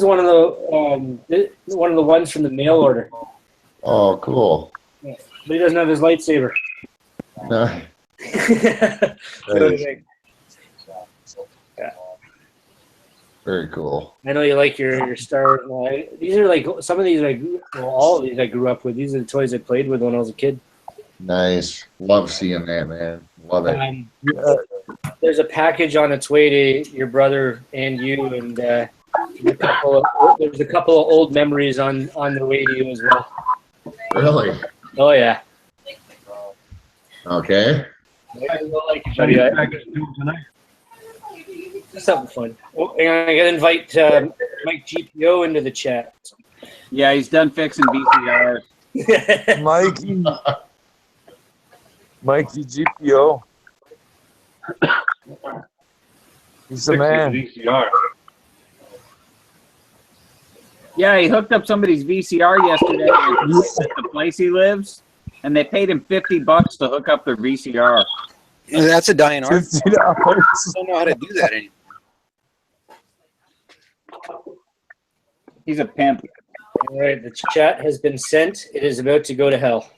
one of the ones from the mail order. Oh, cool. Yeah. But he doesn't have his lightsaber. No. Yeah. Very cool. I know you like your Star Wars. These are like some of these all of these I grew up with. These are the toys I played with when I was a kid. Nice. Love seeing that, man. Love it. There's a package on its way to your brother and you, and there's a couple of old memories on the way to you as well. Really? Oh yeah. Okay. Something fun. Oh, and I gotta invite Mike GPO into the chat. Yeah, he's done fixing VCR. Mikey GPO. He's the man. VCR. Yeah, he hooked up somebody's VCR yesterday at the place he lives, and they paid him $50 to hook up their VCR. That's a dying art. $50. I don't know how to do that anymore. He's a pimp. All right, the chat has been sent. It is about to go to hell.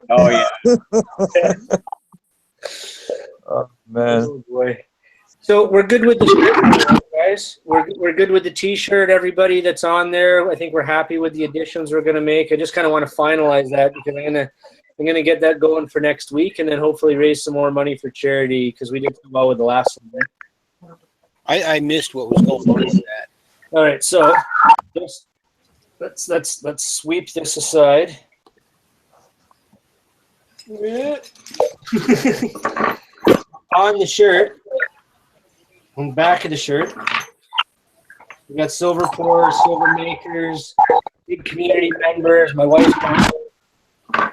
Oh yeah. Oh man. Oh boy. So we're good with the shirt, guys. We're good with the T-shirt. Everybody that's on there, I think we're happy with the additions we're going to make. I just kind of want to finalize that because I'm gonna get that going for next week, and then hopefully raise some more money for charity because we did so well with the last one. Right? I missed what was going on with that. All right, so let's sweep this aside. On the shirt, on the back of the shirt, we got silver pours, silver makers, big community members, my wife's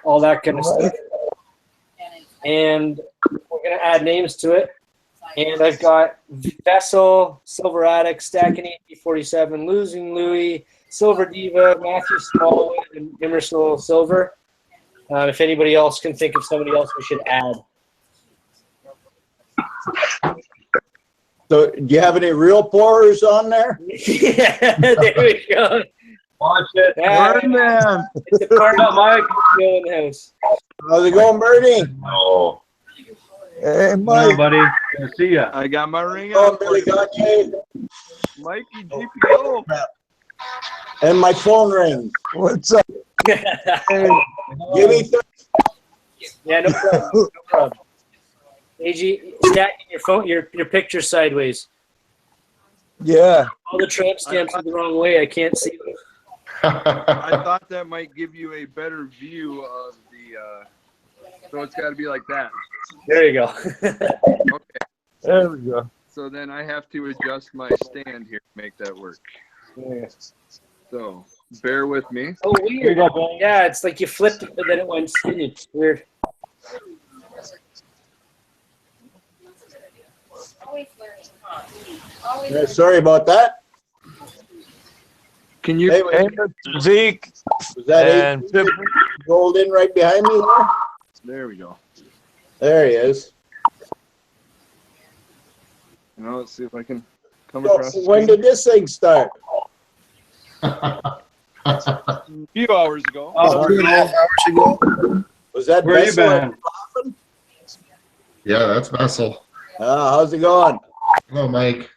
all that kind of stuff. And we're gonna add names to it. And I've got Vessel, Silver Attic, Stacking 47, Losing Louie, Silver Diva, Matthew Smallwood, and Emerson Silver. If anybody else can think of somebody else we should add. So, do you have any real pourers on there? Yeah, there we go. Watch it. Man. It's a part of Mike in the house. How's it going, Bernie? Oh, Hey, Hello, Mike. buddy. Good to see ya. I got my ring Oh, on. Billy Gagne. Mikey GPO. And my phone rings. What's up? Give me 30. Yeah, no problem. No problem. AG, stacking your phone, your picture sideways. Yeah. All the tramp stamps are the wrong way. I can't see them. I thought that might give you a better view of the. So it's got to be like that. There you go. Okay. There we go. So then I have to adjust my stand here to make that work. So bear with me. Oh, weird. Yeah, it's like you flipped it, but then it went straight. It's weird. Yeah, sorry about that. Can you? Hey, Zeke. Was that And 8 rolled in right behind me there? There we go. There he is. Now let's see if I can come So, across. the when screen. did this thing start? A few hours ago. Oh, 2.5 hours ago. Was that where you Vessel? been? yeah, that's Vessel. How's it going? Hello, Mike.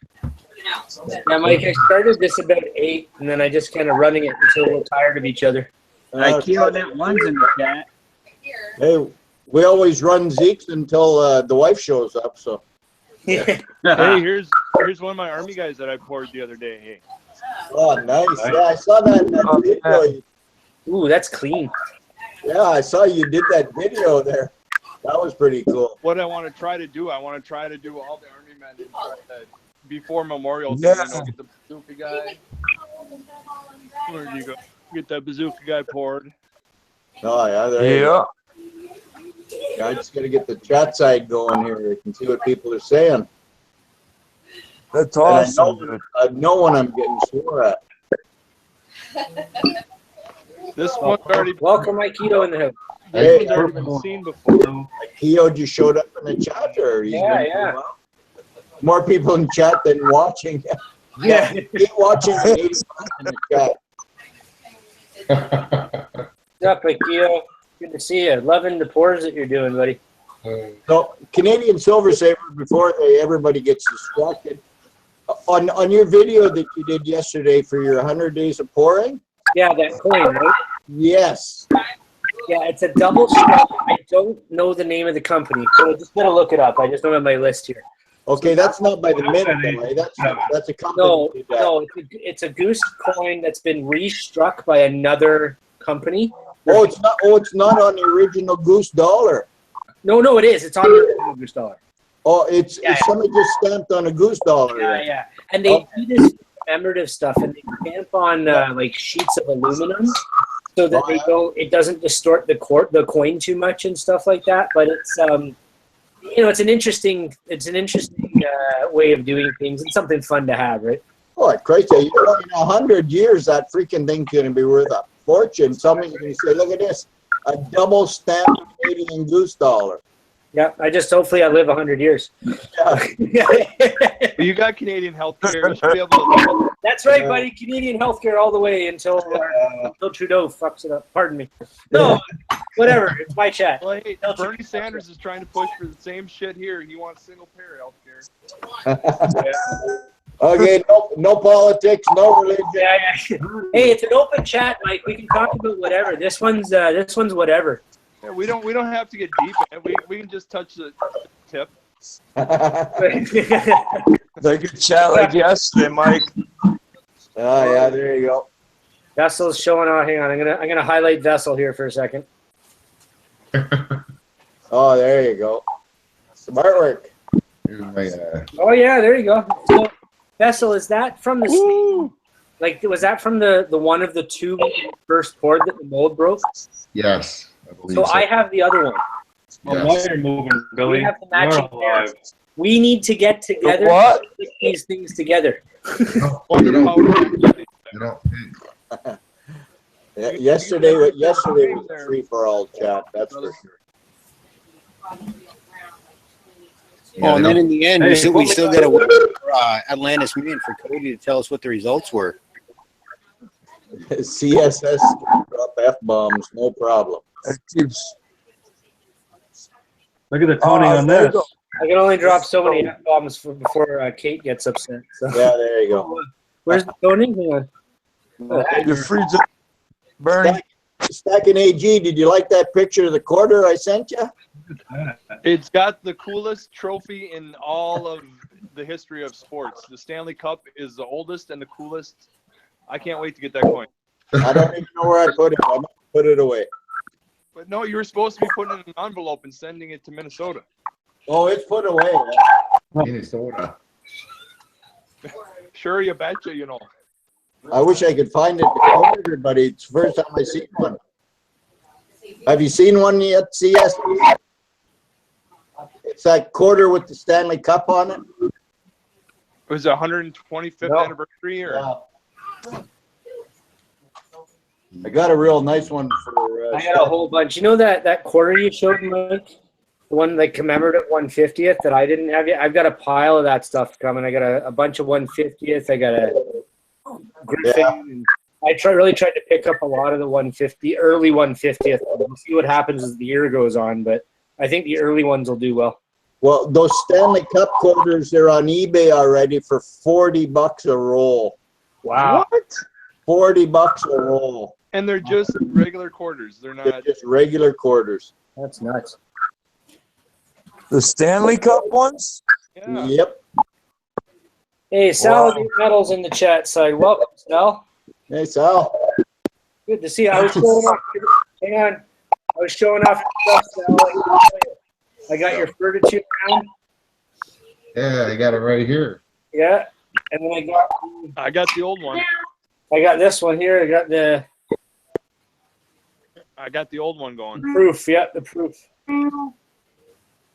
Yeah, Mike, I started this about 8, and then I just kind of running it until we're tired of each other. Ikea that one's in the chat. Hey, we always run Zeke's until the wife shows up. So Hey, here's one of my army guys that I poured the other day. Hey. oh, nice. Yeah, I saw that in that video. Ooh, that's clean. Yeah, I saw you did that video there. That was pretty cool. What I want to try to do, I want to try to do all the army men and try to, before Memorial Day, Yeah. you know, get the bazooka guy. Where do you go? Get that bazooka guy poured. Oh yeah, there you go. Yeah, I just got to get the chat side going here. I can see what people are saying. That's And awesome. I know when I'm getting swore at. This one's already, Welcome, Aikido in the house. this one's already been seen before. Keo just showed up in the chat, or he's Yeah, been yeah. through, huh? more people in chat than watching. Yeah. Keep watching in the chat. What's up, Akio? Good to see you. Loving the pours that you're doing, buddy. So Canadian Silver Saver, before everybody gets distracted, on your video that you did yesterday for your 100 days of pouring. Yeah, that coin, right? Yes. Yeah, it's a double struck. I don't know the name of the company, so I just gotta look it up. I just don't have my list here. Okay, that's not by the minute, though, eh? That's a company. No, that did that. no, it's a goose coin that's been restruck by another company. Oh, it's not. Oh, it's not on the original Goose dollar. No, it is. It's on the original Goose dollar. Oh, it's somebody just stamped on a Goose dollar. Yeah, then. yeah. And they do this commemorative stuff, and they stamp on like sheets of aluminum so that they don't. It doesn't distort the coin too much and stuff like that. But it's it's an interesting way of doing things and something fun to have, right? Oh, Christ! In 100 years, that freaking thing's going to be worth a fortune. Somebody's going to say, "Look at this, a double stamped Canadian Goose dollar." Yeah, hopefully I live 100 years. Yeah. But you got Canadian healthcare. You should be able to. That's right, buddy. Canadian healthcare all the way until Trudeau fucks it up. Pardon me. No, whatever. It's my chat. Well, hey, Bernie Sanders is trying to push for the same shit here. He wants single payer healthcare. Okay, no politics, no religion. Yeah. Hey, it's an open chat, Mike. We can talk about whatever. This one's whatever. Yeah, we don't have to get deep in it. We can just touch the tip. They could chat like yesterday, Mike. Oh yeah, there you go. Vessel's showing off. Hang on, I'm gonna highlight Vessel here for a second. Oh, there you go. Smart work. Here's my, Oh yeah, there you go. So, Vessel, is that from the same, like was that from the one of the two first poured that the mold broke? yes, I believe So so. I have the other one. Well, while you're moving, Billy, We have the you're matching alive. pairs. We need to get together What? and put these things together. You don't think. Yeah, yesterday was a free for all chat. That's for sure. Oh, and then in the end, Hey, we still got to wait for Atlantis Mint for Cody to tell us what the results were. CSS drop F-bombs, no problem. It keeps. Look at the toning on there you this. go. I can only drop so many F-bombs before Kate gets upset. So. Yeah, there you go. Where's the toning? Hang on. You're freezing. Bernie. Stacking AG, did you like that picture of the quarter I sent you? It's got the coolest trophy in all of the history of sports. The Stanley Cup is the oldest and the coolest. I can't wait to get that coin. I don't even know where I put it. I might put it away. But no, you were supposed to be putting it in an envelope and sending it to Minnesota. Oh, it's put away. Minnesota. Sure, you betcha, you know. I wish I could find it before everybody. It's the first time I've seen one. Have you seen one yet, CS? It's that quarter with the Stanley Cup on it. It was 125th No. anniversary, or Yeah. I got a real nice one for. I got a whole bunch. You know that quarter you showed, Mike? The one that commemorative 150th that I didn't have yet? I've got a pile of that stuff coming. I got a bunch of 150th. I got a Griffin. Yeah. And I really tried to pick up a lot of the 150, early 150th. We'll see what happens as the year goes on, but I think the early ones will do well. Well, those Stanley Cup quarters, they're on eBay already for $40 a roll. Wow. what? $40 a roll. And they're just regular quarters. They're They're not. just regular quarters. That's nuts. The Stanley Cup ones? Yeah. Yep. Hey, Sal, Wow. Metals in the chat side. Welcome, Sal. Hey, Sal. Good to see you. I was showing off. Hang on. I was showing off your stuff, Sal. I got your Fortitude round. Yeah, I got it right here. Yeah. And then I got the old one. I got this one here. I got the old one going. proof. Yeah, the proof.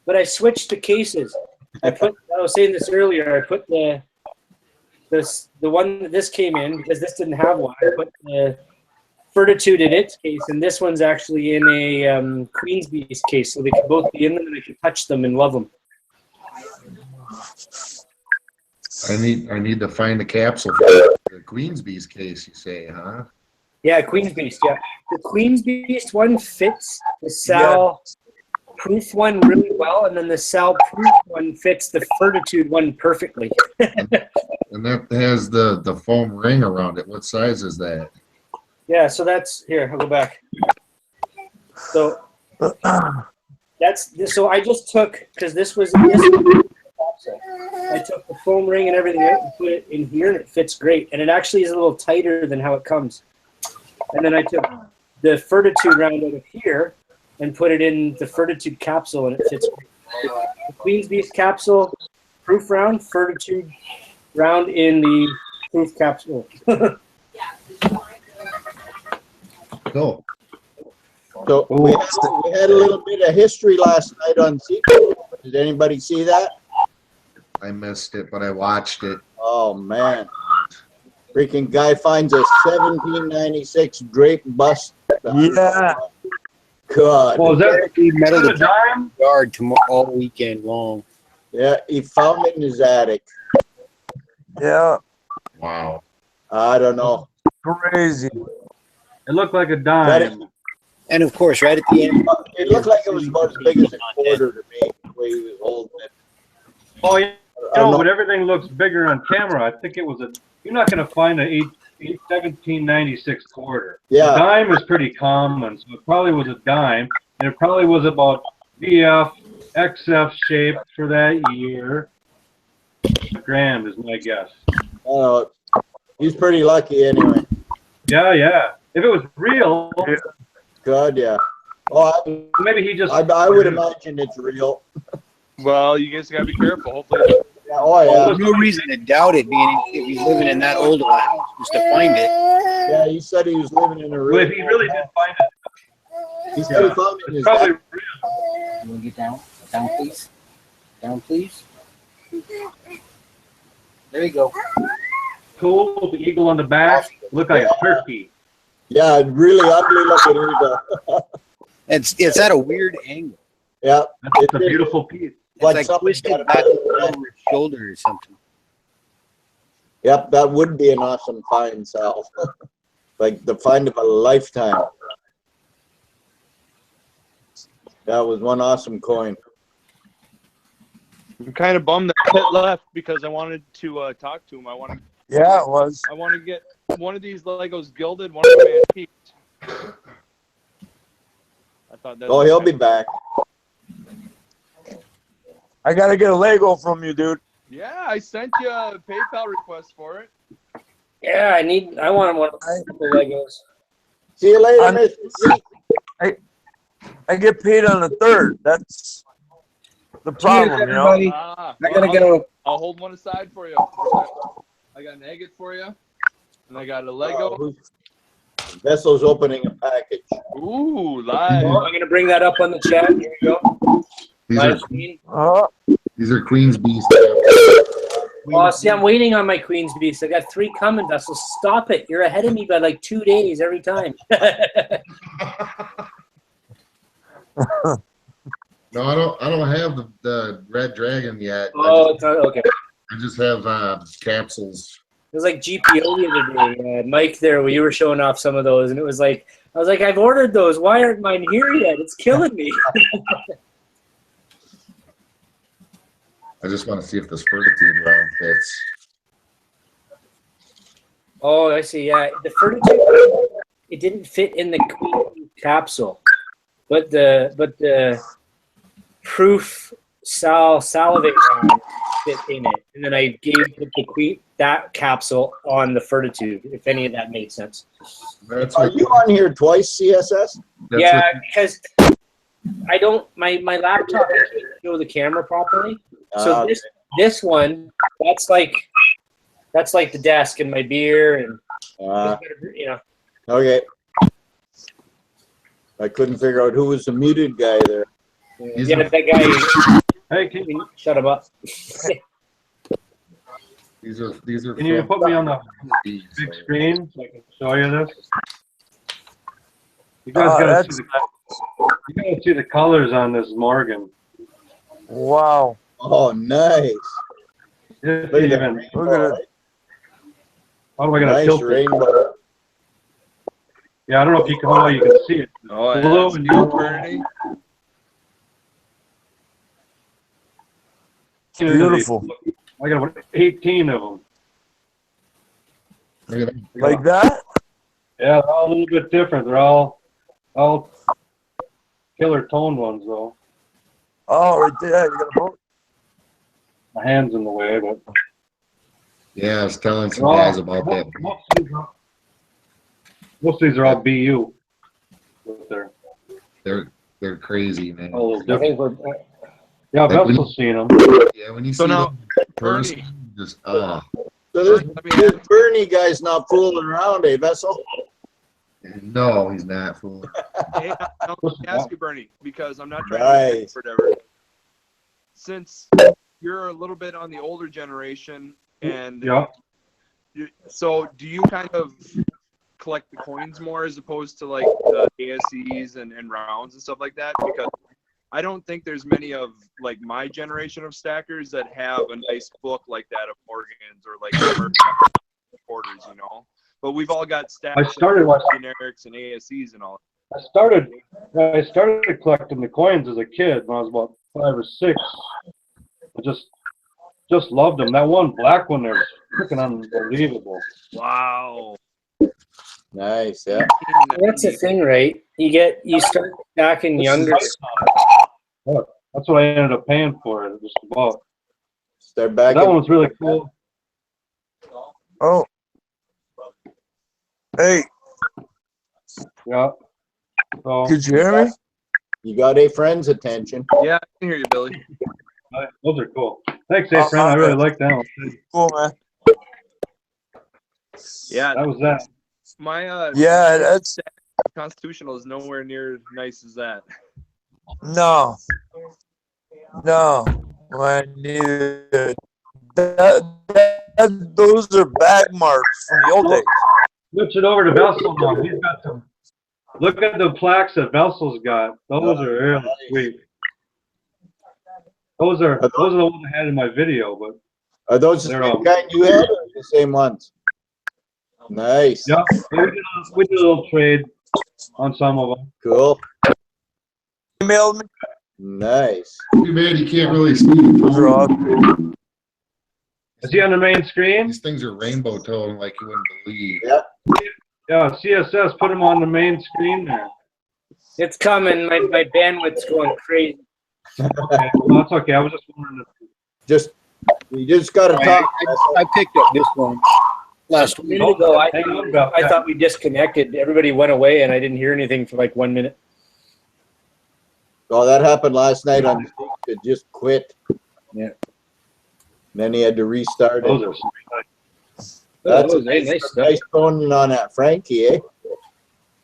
But I switched the cases. I was saying this earlier. I put the one that this came in because this didn't have one. I put the Fortitude in its case, and this one's actually in a Queen's Beast case, so they can both be in them and I can touch them and love them. I need to find the capsule for the Queen's Beast case, you say, huh? Yeah, Queen's Beast. Yeah, the Queen's Beast one fits the Sal Proof one really well, and then the Sal Proof one fits the Fortitude one perfectly. And that has the foam ring around it. What size is that? Yeah, so that's here. I'll go back. So so I just took, because this was I took the foam ring and everything out and put it in here, and it fits great. And it actually is a little tighter than how it comes. And then I took the Fortitude round out of here and put it in the Fortitude capsule, and it fits great. The Queen's Beast capsule, proof round, Fortitude round in the proof capsule. Cool. So we had a little bit of history last night on Sequel. Did anybody see that? I missed it, but I watched it. Oh man. Freaking guy finds a 1796 drape bust. Yeah. God. Well, is that metal a dime? yard tomorrow all weekend long. Yeah, he found it in his attic. Yeah. Wow. I don't know. Crazy. It looked like a That dime. And of course, right at the end, It looked like it was about as big as a quarter to me, the way he was holding it. Oh, yeah. I don't No, know. but everything looks bigger on camera. I think it was you're not going to find a 1796 quarter. Yeah. A dime is pretty common, so it probably was a dime, and it probably was about VF, XF shape for that year. A gram is my guess. He's pretty lucky anyway. Yeah, yeah. If it was real, God, yeah. Oh, maybe he just. I would imagine it's real. Well, you guys gotta be careful. Hopefully, Yeah, oh, yeah. there's no reason to doubt it, being if he's living in that old of a house just to find it. Yeah, he said he was living in a Well, if he really did find it, He said he found it in it's his probably attic. real. You want to get down? Down, please. Down, please. There you go. Cool, the eagle on the back, look like a turkey. Yeah, really ugly looking eagle. It's at a weird angle. Yeah. That's a beautiful piece. It's Like like somebody's twisted got back a- over his shoulder or something. Yep, that would be an awesome find, Sal. Like the find of a lifetime. That was one awesome coin. I'm kind of bummed that Pitt left because I wanted to talk to him. I want Yeah, it was. to get one of these Legos gilded, one of them antiqued. I thought that. Oh, he'll be back. I gotta get a Lego from you, dude. Yeah, I sent you a PayPal request for it. Yeah, I want one of the Legos. See you later, I'm- Mr. Z. I get paid on the 3rd. That's the problem, you know. everybody. Ah, I gotta go. I'll hold one aside for you. I got an agate for you, and I got a Lego. Vessel's opening a package. Ooh, live. I'm gonna bring that up on the chat. Here we go. These are Live stream. these are Queen's Beast. Oh, see, I'm waiting on my Queen's Beast. I got 3 coming, Vessel. Stop it. You're ahead of me by like 2 days every time. No, I don't have the Red Dragon yet. Oh, it's not, okay. I just have capsules. It was like GPO the other day. Mike there, where you were showing off some of those, and it was like, I was like, I've ordered those. Why aren't mine here yet? It's killing me. I just want to see if this Fortitude round fits. Oh, I see. Yeah, the Fortitude, it didn't fit in the Queen capsule, but the proof salivate round fit in it, and then I gave the Queen that capsule on the Fortitude. If any of that made sense. That's Are what, you on here twice, CSS? that's Yeah, what- because I don't my laptop can't show the camera properly. So this one, that's like the desk and my beer and you know. Okay. I couldn't figure out who was the muted guy there. These Yeah, are- that guy. Hey, can Shut him up. these are. you from put me on the Beast. big screen so I can show you this? You guys gotta That's see you gotta see the colors on this Morgan. wow. Oh, nice. If Look at even. that. Look at it. How do I gotta Nice tilt it? rainbow. Yeah, I don't know if you can, how well you can see it. Oh, yeah, Blue that's and cute, yellow. Bernie. It's beautiful. I got about 18 of them. Look at that. Like that? Yeah, they're all a little bit different. They're all killer toned ones though. Oh, right there. You got a boat. My hand's in the way, but Yeah, I was telling some guys about that. most of these are all BU. But They're crazy, man. all a little I think different. we're. Yeah, I've Like when- also seen them. Yeah, when you So see now, them in person, just So this Bernie guy's not fooling around, eh, Vessel? no, he's not fooling. Hey, now, let me ask you, Bernie, because I'm not trying Nice. to be whatever. Since you're a little bit on the older generation, and Yeah. so do you kind of collect the coins more as opposed to like the ASCs and rounds and stuff like that? Because I don't think there's many of like my generation of stackers that have a nice book like that of Morgan's or like quarters, you know. But we've all got stacks I started of watching. generics and ASCs and all. I started collecting the coins as a kid when I was about 5 or 6. I just loved them. That one black one there was freaking unbelievable. Wow. Nice, yeah. That's the thing, right? You start stacking younger. That's what I ended up paying for it, just about. Start back. That one was really cool. Oh. Hey, Yeah. So could you hear me? You got a friend's attention. Yeah, I can hear you, Billy. those are cool. Thanks, hey friend. I really like that one. Cool, man. Yeah, That was that. my Yeah, that's constitutional is nowhere near as nice as that. no, man, neither. Those are bag marks from the old days. Switch it over to Vessel now. He's got some. Look at the plaques that Vessel's got. Those are really sweet. Those are the ones I had in my video, but Are those the they're same kind you had or the same ones? Nice. yeah. We did a little trade on some of them. Cool. Emailed me. Nice. Too bad you can't really see. Those are awesome. Is he on the main screen? These things are rainbow tone like you wouldn't believe. Yeah. Yeah, CSS, put him on the main screen there. It's coming. My bandwidth's going crazy. Okay, well, that's okay. I was just wondering if You just got to talk. I picked up this one last A week. minute ago, hang on about I that. thought we disconnected. Everybody went away, and I didn't hear anything for like 1 minute. Oh, that happened last night on the thing. It just quit. Yeah. Then he had to restart Those it. are sweet. That's Oh, nice stuff. nice tone on that Frankie, eh?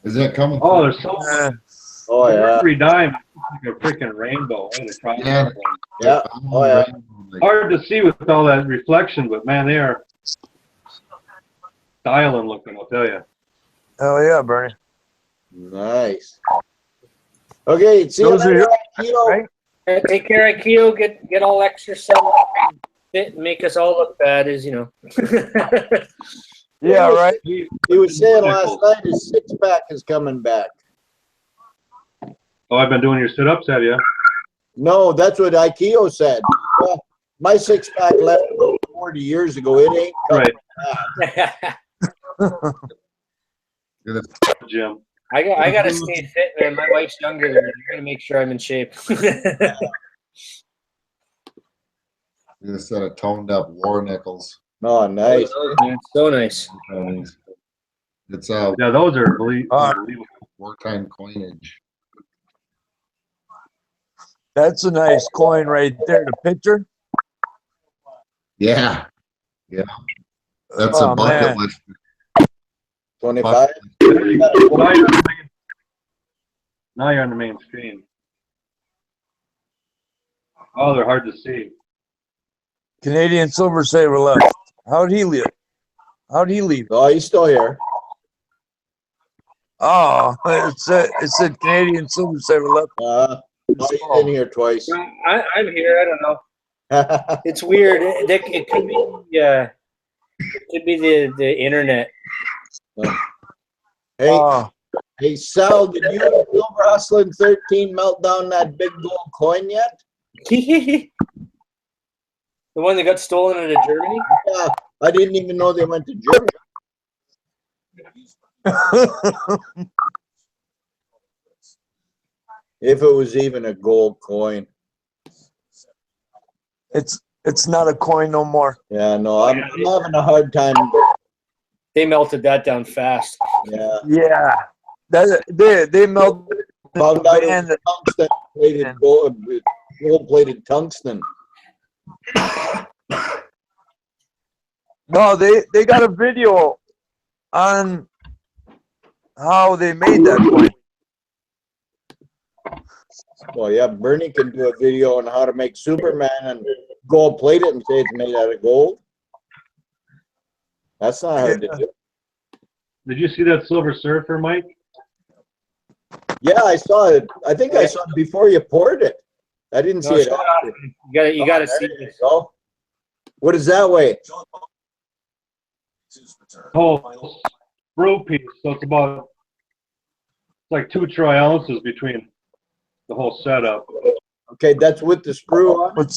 Is that coming? Oh, there's so Yeah. Oh, yeah. every dime like a freaking rainbow. What a problem. Yeah. Yeah. Oh, yeah. Hard to see with all that reflection, but man, they are styling looking, I'll tell you. Hell yeah, Bernie. Nice. Okay, see you Those are later, your- Keto. right? Take care, IQ. Get all extra stuff. Fit and make us all look bad, as you know. Yeah, right. He was saying last night his six-pack is coming back. Oh, I've been doing your sit-ups, have you? No, that's what Ikeo said. Well, my six-pack left about 40 years ago. It ain't coming Right, back. Jim. I gotta stay fit, man. My wife's younger than me. I'm gonna make sure I'm in shape. You're a set of toned up war nickels. Oh, nice. So nice. It's Yeah, those are unbelievable. wartime coinage. That's a nice coin right there. The picture. Yeah. Yeah. That's Oh, a bucket man. list. 25? Now you're on the main screen. Oh, they're hard to see. Canadian Silver Saver left. How'd he leave? Oh, he's still here. Oh, it said Canadian Silver Saver left. He's in here twice. I'm here. I don't know. It's weird. It could be the internet. Hey, hey, Sal, did you and Silver Hustling 13 melt down that big gold coin yet? The one that got stolen out of Germany? Yeah, I didn't even know they went to Germany. If it was even a gold coin. It's not a coin no more. Yeah, no, I'm having a hard time. They melted that down fast. Yeah. Yeah. They melted Found out it was tungsten plated gold plated tungsten. No, they got a video on how they made that coin. Well, yeah, Bernie can do a video on how to make Superman and gold plate it and say it's made out of gold. That's not hard to do. Did you see that Silver Surfer, Mike? Yeah, I saw it. I think I saw it before you poured it. I didn't see it after. You gotta see it. Oh, what does that weigh? Oh, brew piece. So it's like 2 troy ounces between the whole setup. Okay, that's with the sprue on.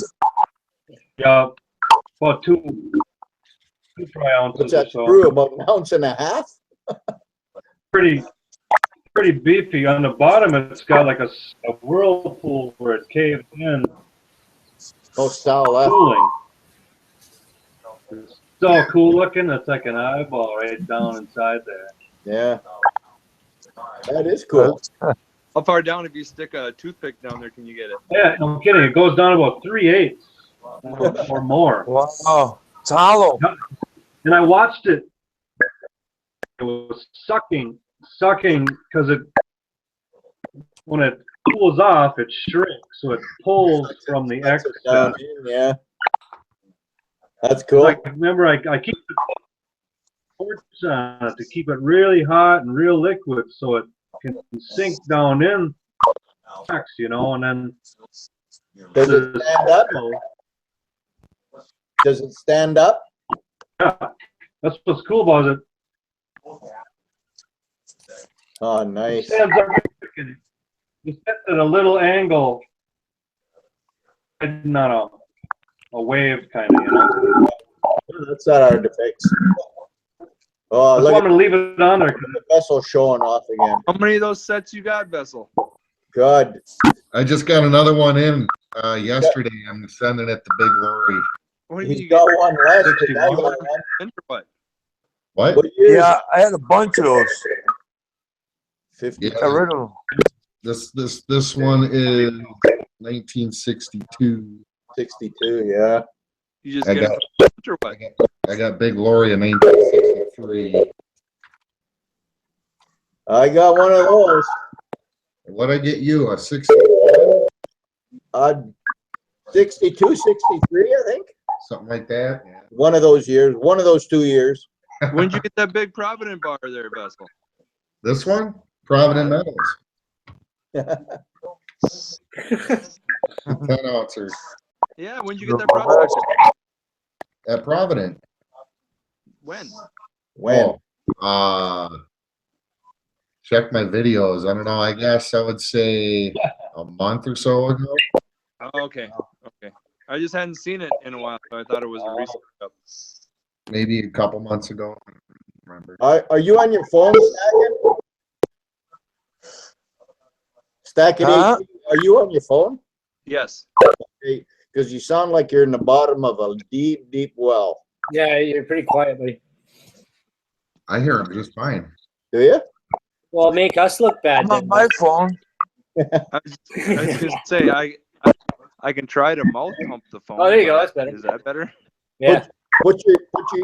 Yeah, about 2 troy ounces. What's that or so. sprue? About 1.5 ounces? Pretty beefy. On the bottom, it's got like a whirlpool where it caved in. Oh, Sal left. Cooling. It's so cool looking. It's like an eyeball right down inside there. Yeah, that is cool. How far down, if you stick a toothpick down there, can you get it? Yeah, no kidding. It goes down about 3/8 or more. Wow, it's hollow. And I watched it. It was sucking because when it cools off, it shrinks, so it pulls from the excess. Down in, yeah, that's cool. Like, remember, I keep the torch on it to keep it really hot and real liquid, so it can sink down in, you know, and then. Does it stand up? Does it stand up? Yeah, that's what's cool about it. Oh, nice. It stands up. You set at a little angle, not a wave kind of, you know. That's not hard to fix. Oh, That's look why at I'm gonna leave it on there. the vessel showing off again. How many of those sets you got, Vessel? Good. I just got another one in yesterday. I'm sending it to Big Lori. What do you mean He's you got one less. 'cause I 61. got one. in for what? What? What year is Yeah, I had a bunch of those. it? 50. Yeah. Got rid of them. This one is 1962. 62, yeah. You just I get got- it for or what? I got Big Lori in 1963. I got one of those. What'd I get you? A 61? 62, 63, I think. Something like that. Yeah. One of those years. One of those 2 years. When'd you get that big Provident bar there, Vessel? This one? Provident Metals. 10 ounces. Yeah, when'd you get that Provident? At Provident. When? When? Check my videos. I don't know. I guess I would say a month or so ago. Oh, okay. Okay. I just hadn't seen it in a while, so I thought it was a recent up. Maybe a couple months ago. I don't remember. Are you on your phone, Stack it? Huh? Are you on your phone? Yes. Because you sound like you're in the bottom of a deep, deep well. Yeah, you're pretty quiet, buddy. I hear him just fine. Do you? Well, make us look bad. I'm on then. my phone. I was just say I can try to mouth pump the phone. Oh, there you go. but That's better. Is that better? Yeah, Put your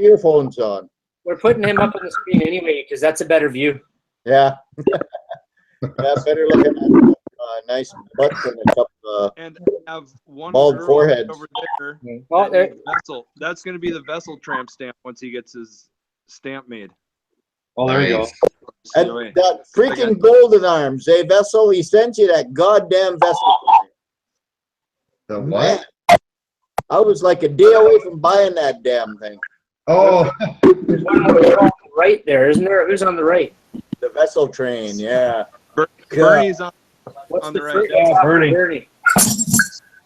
earphones on. we're putting him up on the screen anyway because that's a better view. Yeah. Yeah, better look at that nice butt and a couple And I have one Bald girl foreheads. over there. Oh, there. Vessel. That's going to be the Vessel tramp stamp once he gets his stamp made. Oh, there you go. Nice. and COA. that freaking golden arms, eh, Vessel? He sent you that goddamn vessel. The what? I was like a day away from buying that damn thing. Oh, There's one on the right there, isn't there? Who's on the right? The vessel train, yeah. Bernie's on What's on the the right. first? Yeah, Bernie. Bernie.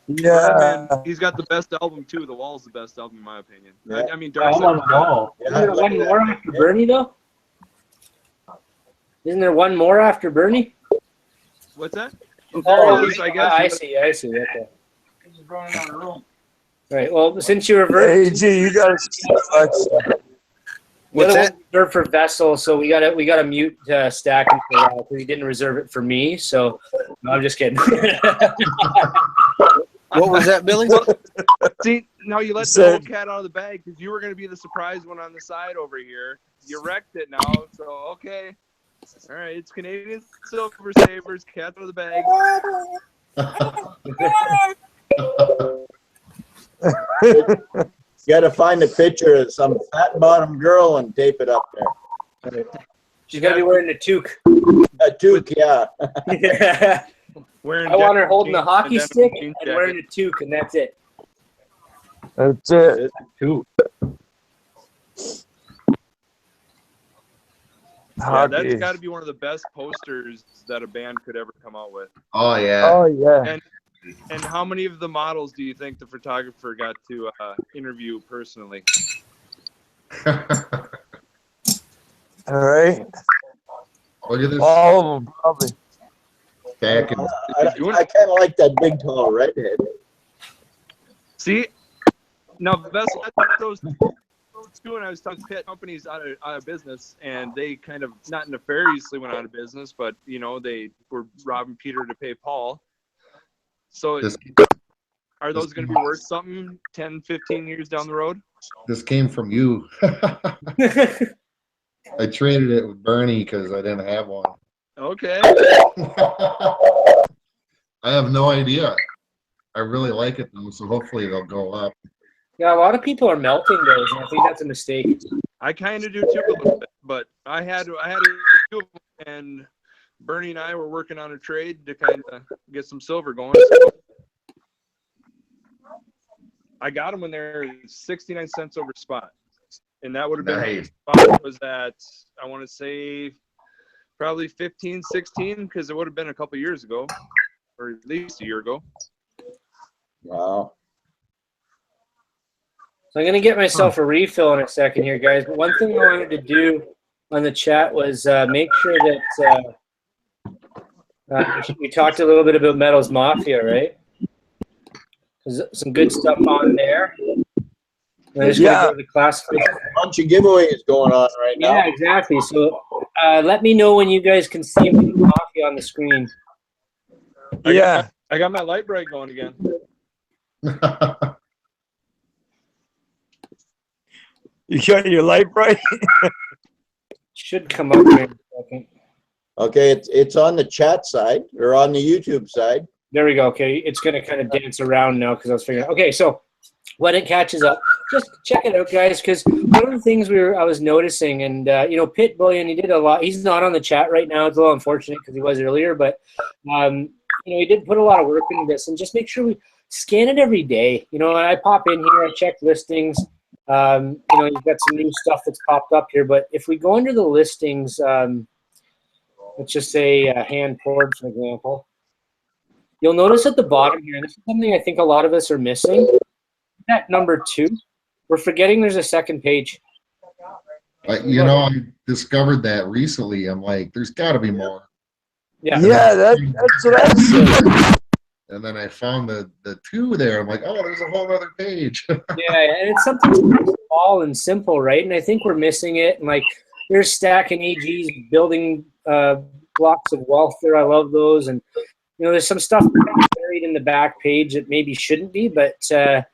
Yeah. Man, he's got the best album too. The Wall's the best album in my opinion. Yeah. I mean, Dark I'm on the wall. Isn't there one more after Bernie though? Isn't there one more after Bernie? What's that? Oh, Yes, I guess. I see. Okay. Right. Well, since you revert, Hey, G, you got to What's that? reserved for Vessel, so we gotta mute stacking for a while because he didn't reserve it for me. So no, I'm just kidding. What was that, Billy? See, now you let the Said- old cat out of the bag because you were going to be the surprise one on the side over here. You wrecked it now, so okay. All right, it's Canadian Silver Sabers, cat out of the bag. You got to find a picture of some fat bottom girl and tape it up there. She's gotta be wearing a toque. A toque, yeah. Yeah. Wearing I want her holding a jeans hockey and then a stick jeans and jacket. wearing a toque, and that's it. That's it. Two. Yeah, that's Hockey. got to be one of the best posters that a band could ever come out with. oh yeah. Oh, yeah. And how many of the models do you think the photographer got to interview personally? All right. Look at this All of them, probably. stack. I kind of like that big tall redhead. See, now Vessel, those two, and I was talking pet companies out of business, and they kind of not nefariously went out of business, but you know they were robbing Peter to pay Paul. So This, are those going to be worth something 10, 15 years down the road? this came from you. I traded it with Bernie because I didn't have one. Okay. I have no idea. I really like it though, so hopefully they'll go up. Yeah, a lot of people are melting those, and I think that's a mistake. I kind of do too a little bit, but I had a few of them, and Bernie and I were working on a trade to kind of get some silver going. So I got them when they're 69 cents over spot, and that would have been Nice. spot was at, I want to say probably 15, 16, because it would have been a couple years ago, or at least a year ago. Wow. So I'm gonna get myself a refill in a second here, guys. But one thing I wanted to do on the chat was make sure that we talked a little bit about Metals Mafia, right? There's some good stuff on there. I'm just gonna go to the classified. A bunch of giveaways going on right now. Yeah, exactly. So let me know when you guys can see Mafia on the screen. Yeah. I got my light bright going again. You got your light bright? Should come up here in a second. Okay, it's on the chat side or on the YouTube side. There we go. Okay, it's going to kind of dance around now because I was figuring. Okay, so when it catches up, just check it out, guys. Because one of the things I was noticing, and you know, Pit Bullion, he did a lot. He's not on the chat right now. It's a little unfortunate because he was earlier, but you know, he did put a lot of work into this. And just make sure we scan it every day. You know, and I pop in here, I check listings. You know, you've got some new stuff that's popped up here. But if we go under the listings, let's just say hand poured, for example. You'll notice at the bottom here, and this is something I think a lot of us are missing. At number 2, we're forgetting there's a second page. You know, I discovered that recently. I'm like, there's got to be more. Yeah. Yeah, that's what I said. And then I found the 2 there. I'm like, oh, there's a whole other page. Yeah, and it's something small and simple, right? And I think we're missing it. And like, there's stacking AGs, building blocks of wealth there. I love those. And you know, there's some stuff buried in the back page that maybe shouldn't be, but you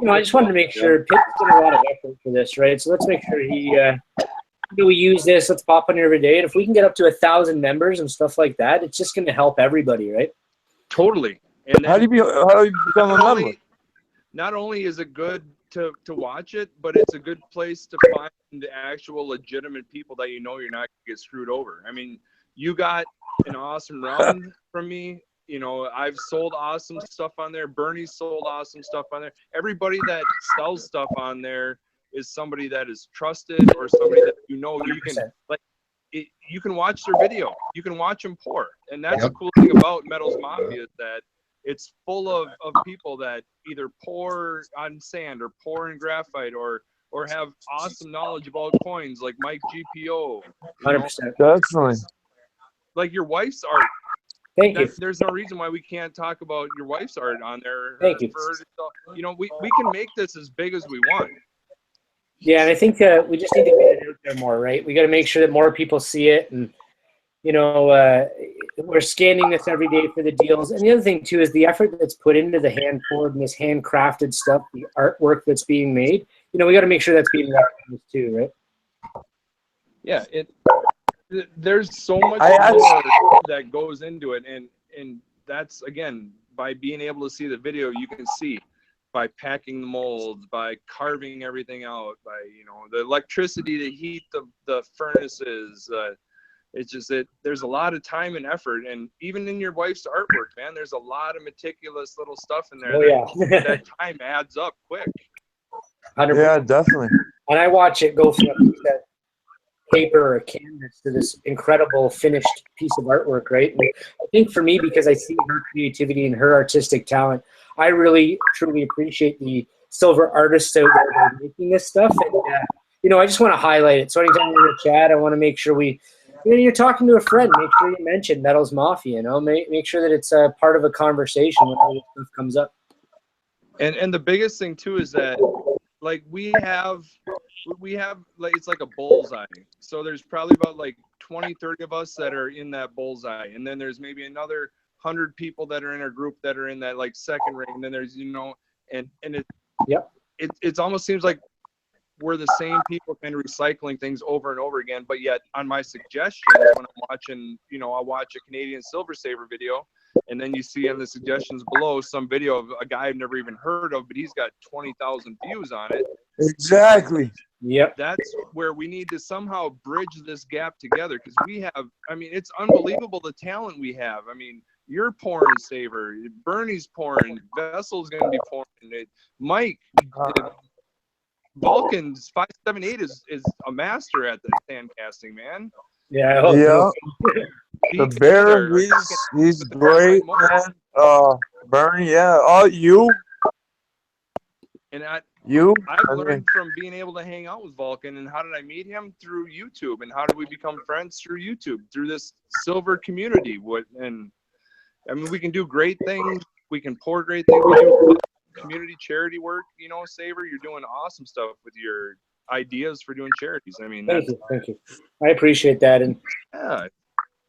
know, I just wanted to make sure Pitt's did a lot of effort for this, right? So let's make sure we use this. Let's pop on here every day, and if we can get up to 1,000 members and stuff like that, it's just going to help everybody, right? Totally. And How do you become a member? Not only is it good to watch it, but it's a good place to find actual legitimate people that you know you're not going to get screwed over. I mean, you got an awesome round from me you know, I've sold awesome stuff on there. Bernie's sold awesome stuff on there. Everybody that sells stuff on there is somebody that is trusted or somebody that you know you can like. You can watch their video. You can watch them pour, and that's the cool thing about Metals Mafia is that it's full of people that either pour on sand or pour in graphite or have awesome knowledge about coins, like Mike GPO. 100%. Definitely. Like your wife's art. Thank you. There's no reason why we can't talk about your wife's art on there. Thank you. You know, we can make this as big as we want. Yeah, and I think we just need to get it out there more, right? We got to make sure that more people see it, and you know, we're scanning this every day for the deals. And the other thing too is the effort that's put into the hand poured and this handcrafted stuff, the artwork that's being made. You know, we got to make sure that's being recognized too, right? Yeah, there's so much more that goes into it, and that's again by being able to see the video, you can see. By packing the molds, by carving everything out, by, you know, the electricity to heat the furnaces. It's just that there's a lot of time and effort, and even in your wife's artwork, man, there's a lot of meticulous little stuff in there. Oh, yeah. That time adds up quick. 100%. Yeah, definitely. And I watch it go from that paper or canvas to this incredible finished piece of artwork, right? And I think for me, because I see her creativity and her artistic talent, I really truly appreciate the silver artists out there that are making this stuff. And, you know, I just want to highlight it. So anytime we're in a chat, I want to make sure you know, you're talking to a friend, make sure you mention Metals Mafia, you know, make sure that it's a part of a conversation when all this stuff comes up. And the biggest thing too is that, like, we have like, it's like a bullseye. So there's probably about like 20, 30 of us that are in that bullseye. And then there's maybe another 100 people that are in our group that are in that like second ring. And then there's, you know, and it almost seems like we're the same people kind of recycling things over and over again. But yet on my suggestions, when I'm watching, you know, I'll watch a Canadian Silver Saver video, and then you see in the suggestions below some video of a guy I've never even heard of, but he's got 20,000 views on it. Exactly. Yep. That's where we need to somehow bridge this gap together, because we have, I mean, it's unbelievable the talent we have. I mean, you're pouring Saver, Bernie's pouring, Vessel's going to be pouring, Mike, Vulcan's 578 is a master at the sand casting, man. Yeah. I hope so. The bear, he's great, man. Bernie, yeah. Oh, you. And I've I learned mean, from being able to hang out with Vulcan. And how did I meet him? Through YouTube. And how did we become friends? Through YouTube, through this silver community. And I mean, we can do great things. We can pour great things. We do community charity work. You know, Saver, you're doing awesome stuff with your ideas for doing charities. I mean, thank you. I appreciate that. And yeah.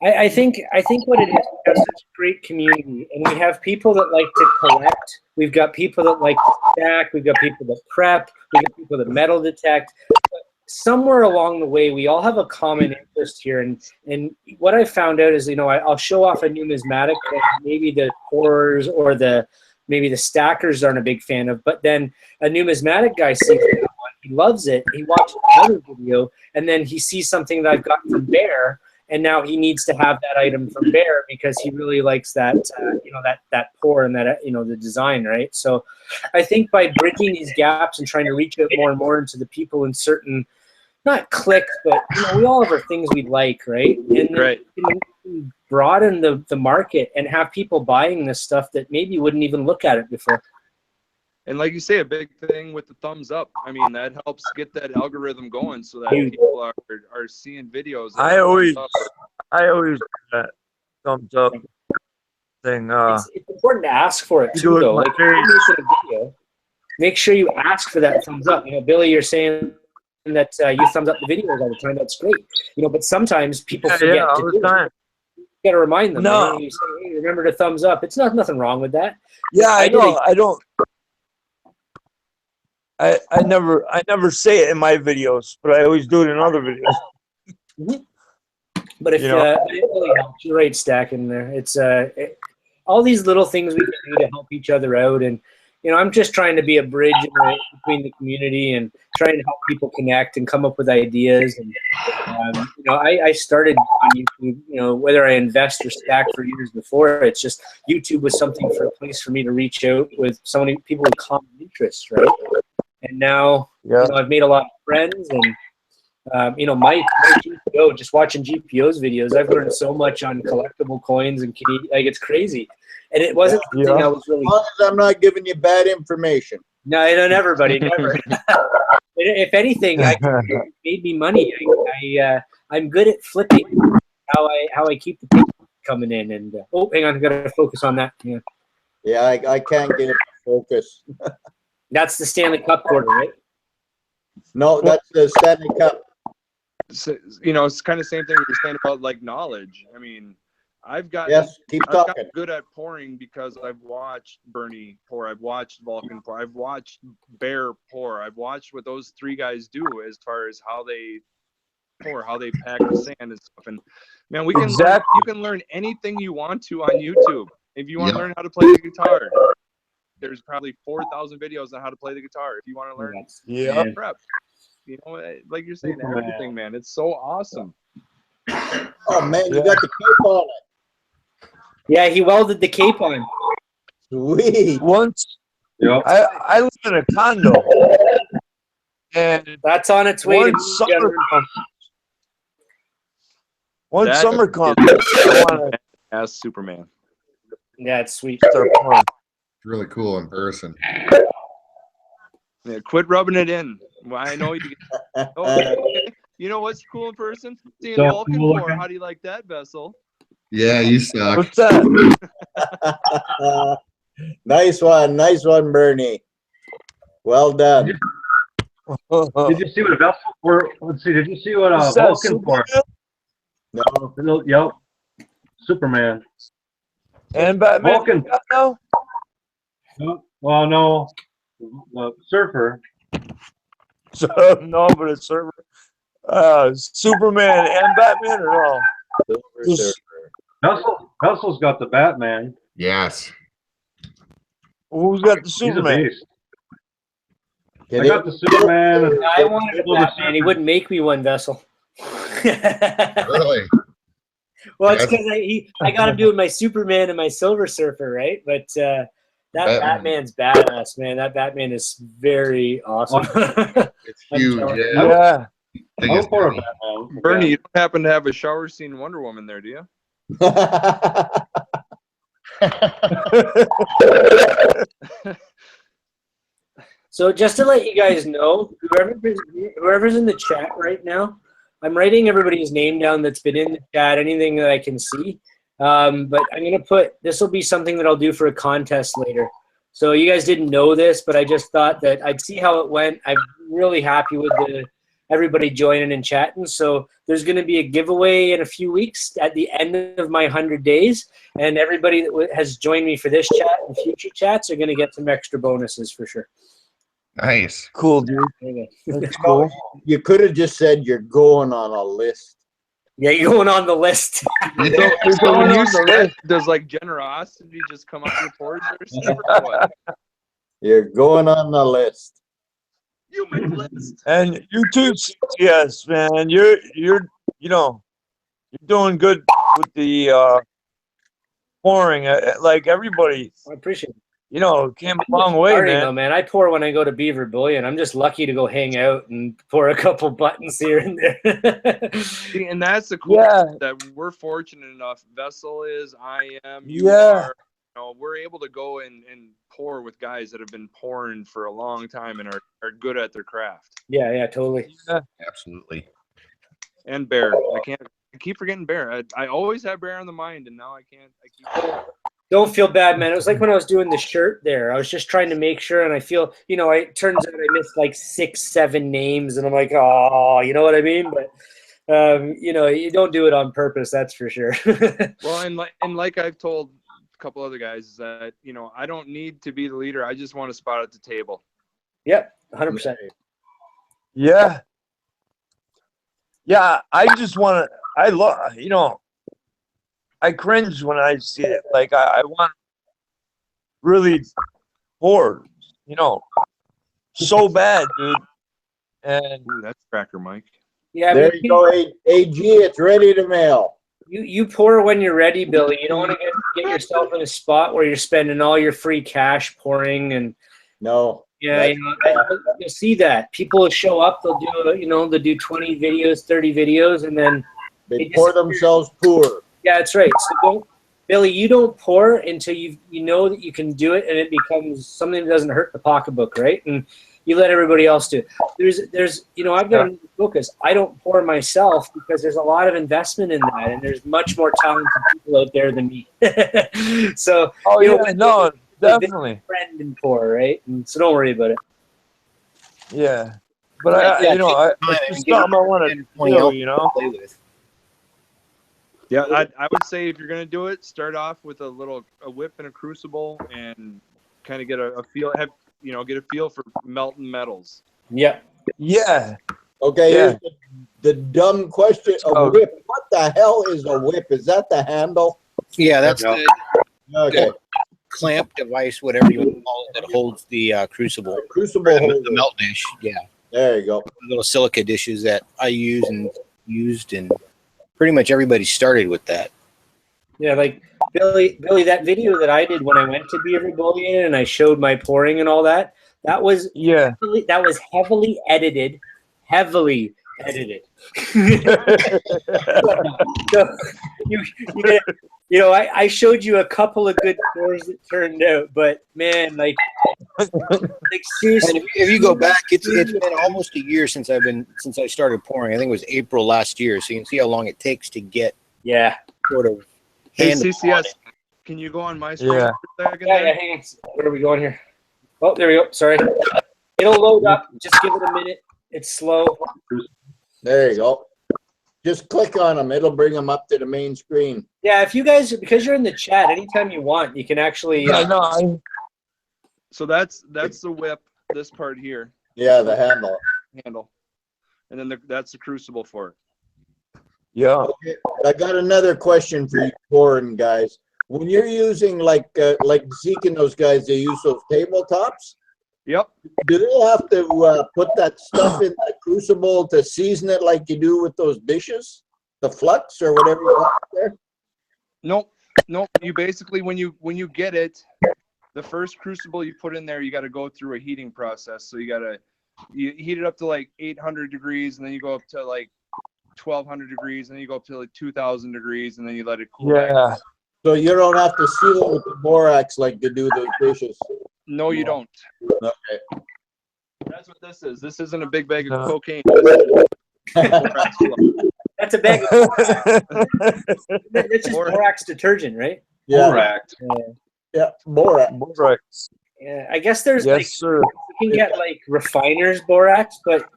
I think what it is, we have such a great community, and we have people that like to collect. We've got people that like to stack. We've got people that prep. We've got people that metal detect. But somewhere along the way, we all have a common interest here. And what I found out is, you know, I'll show off a numismatic that maybe the pourers or maybe the stackers aren't a big fan of, but then a numismatic guy sees that one, he loves it. He watches another video, and then he sees something that I've gotten from Bear. And now he needs to have that item from Bear because he really likes that, you know, that pour and that, you know, the design, right? So I think by bridging these gaps and trying to reach out more and more into the people in certain, not clicks, but, you know, we all have our things we like, right? And right. We can broaden the market and have people buying this stuff that maybe wouldn't even look at it before. And like you say, a big thing with the thumbs up. I mean, that helps get that algorithm going so that people are seeing videos. I always do that thumbs up thing. It's important to ask for it too, though. Like, if you're making a video, make sure you ask for that thumbs up. You know, Billy, you're saying that you thumbs up the videos all the time. That's great. You know, but sometimes people forget to do it. You got to remind them. No. You know, you say, hey, remember to thumbs up. It's nothing wrong with that. Yeah, I know. I never say it in my videos, but I always do it in other videos. But if it really helps, you're right, Stack in there. It's all these little things we can do to help each other out, and I'm just trying to be a bridge between the community and trying to help people connect and come up with ideas. And I started on YouTube. Whether I invest or stack for years before, it's just YouTube was something for a place for me to reach out with so many people with common interests, right? And now I've made a lot of friends, and my GPO, just watching GPO's videos, I've learned so much on collectible coins and like it's crazy. And it wasn't something I was really. As long as I'm not giving you bad information. No, everybody, never. If anything, it made me money. I'm good at flipping how I keep the people coming in. And hang on, I gotta focus on that. Yeah, I can't get it to focus. That's the Stanley Cup quarter, right? No, that's the Stanley Cup. So, it's kind of the same thing you're saying about like knowledge. I mean, I've gotten good at pouring because I've watched Bernie pour, I've watched Vulcan pour, I've watched Bear pour, I've watched what those three guys do as far as how they pour, how they pack the sand and stuff. And man, you can learn anything you want to on YouTube. If you want to learn how to play the guitar, there's probably 4,000 videos on how to play the guitar. If you want to learn prep, like you're saying, everything, man, it's so awesome. Oh man, you got the cape on it. Yeah, he welded the cape on. Sweet. Once, I live in a condo, and that's on its way. Summer comes. I want to ask Superman. Yeah, it's sweet. It's really cool in person. Yeah, quit rubbing it in. Well, I know you. You know what's cool in person? Seeing Vulcan pour. How do you like that, Vessel? Yeah, you suck. What's that? Nice one, Bernie. Well done. Did you see what Vessel or let's see? Did you see what Vulcan for? No. Yep. Superman. And Batman. Vulcan. No. Well, no. The surfer. So no, but a surfer. Superman and Batman, or no? Vessel's got the Batman. Yes. Who's got the Superman? He's a beast. I got the Superman. I wanted a Batman. He wouldn't make me one, Vessel. Really? Well, it's because I got him doing my Superman and my Silver Surfer, right? But that Batman's badass, man. That Batman is very awesome. It's huge. Yeah. Bernie, you don't happen to have a shower scene Wonder Woman there, do you? So just to let you guys know, whoever's in the chat right now, I'm writing everybody's name down that's been in the chat, anything that I can see. But I'm going to this will be something that I'll do for a contest later. So you guys didn't know this, but I just thought that I'd see how it went. I'm really happy with everybody joining and chatting. So there's going to be a giveaway in a few weeks at the end of my 100 days. And everybody that has joined me for this chat and future chats are going to get some extra bonuses for sure. Nice. Cool, dude. That's cool. You could have just said you're going on a list. Yeah, you're going on the list. So when you say, does like generosity just come up your board or something? Or what? You're going on the list. You make a list. And you too, yes, man. You're doing good with the pouring. Like everybody. I appreciate it. Came a long way, man. I pour when I go to Beaver Bullion. I'm just lucky to go hang out and pour a couple buttons here and there. See, and that's the cool thing that we're fortunate enough. Vessel is, I am, you are. We're able to go and pour with guys that have been pouring for a long time and are good at their craft. Yeah, totally. Yeah. Absolutely. And Bear. I keep forgetting Bear. I always have Bear on the mind, and now I can't. Don't feel bad, man. It was like when I was doing the shirt there. I was just trying to make sure, and I feel, it turns out I missed like 6-7 names, and I'm like, oh, you know what I mean? But, you don't do it on purpose, that's for sure. Well, and like I've told a couple other guys, is that, I don't need to be the leader. I just want a spot at the table. Yep, 100%. Yeah. Yeah, I just want to, I love, I cringe when I see it. Like I want really pour you know, so bad, dude. And Ooh, that's Cracker Mike. Yeah, There you go, AG. It's ready to mail. You pour when you're ready, Billy. You don't want to get yourself in a spot where you're spending all your free cash pouring and No. yeah, you know, you'll see that people will show up. They'll do they'll do 20 videos, 30 videos, and then They pour themselves poor. yeah, that's right. So don't, Billy, you don't pour until you know that you can do it, and it becomes something that doesn't hurt the pocketbook, right? And you let everybody else do it. There's I've got to focus. I don't pour myself because there's a lot of investment in that, and there's much more talented people out there than me. So definitely friend and pour, right? And so don't worry about it. yeah. But it's just something I want to do, you know. Yeah, I would say if you're gonna do it, start off with a whip and a crucible, and kind of get a feel. Get a feel for melting metals. Yeah. Yeah. Okay, here's the dumb question. A whip. What the hell is a whip? Is that the handle? Yeah, that's Okay. the clamp device, whatever you want to call it, that holds the crucible. Crucible holder. The melt dish. Yeah. There you go. Little silica dishes that I use and used, and pretty much everybody started with that. Yeah, like Billy, that video that I did when I went to Beaver Bullion and I showed my pouring and all that, that was heavily edited. So I showed you a couple of good pours that turned out, but man, like seriously, And if you go back, it's been almost a year since I started pouring. I think it was April last year, so you can see how long it takes to get sort of. Hey, CCS, can you go on my screen for a second? Yeah, hang on. Where are we going here? Oh, there we go. Sorry. It'll load up. Just give it a minute. It's slow. There you go. Just click on them. It'll bring them up to the main screen. Yeah, if you guys, because you're in the chat, anytime you want, you can actually. So that's the whip. This part here. Yeah, the handle. And then that's the crucible for it. Yeah. Okay. I got another question for you pouring guys. When you're using like Zeke and those guys, they use those tabletops. Yep. Do they have to put that stuff in the crucible to season it like you do with those dishes, the flux or whatever you got there? Nope. You basically when you get it, the first crucible you put in there, you got to go through a heating process. So you heat it up to like 800 degrees, and then you go up to like 1200 degrees, and then you go up to like 2000 degrees, and then you let it cool. Yeah. So you don't have to seal it with the borax like you do those dishes. No, you don't. Okay. That's what this is. This isn't a big bag of No. cocaine. That's a bag of It's just borax detergent, right? Yeah. Correct. Yeah. Borax. Borax. Yeah, I guess there's Yes, sir. you can get like refiners borax, but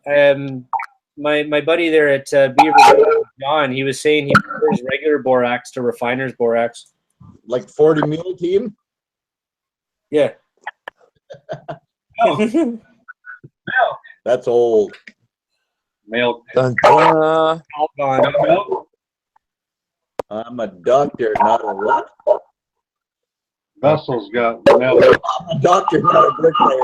my buddy there at Beaver, John, he was saying he prefers regular borax to refiners borax. Like 40 mule team? Yeah. That's old. Milk. Dun, dun. All gone. Milk. I'm a doctor, not a what? Russell's got milk. I'm a doctor, not a bricklayer.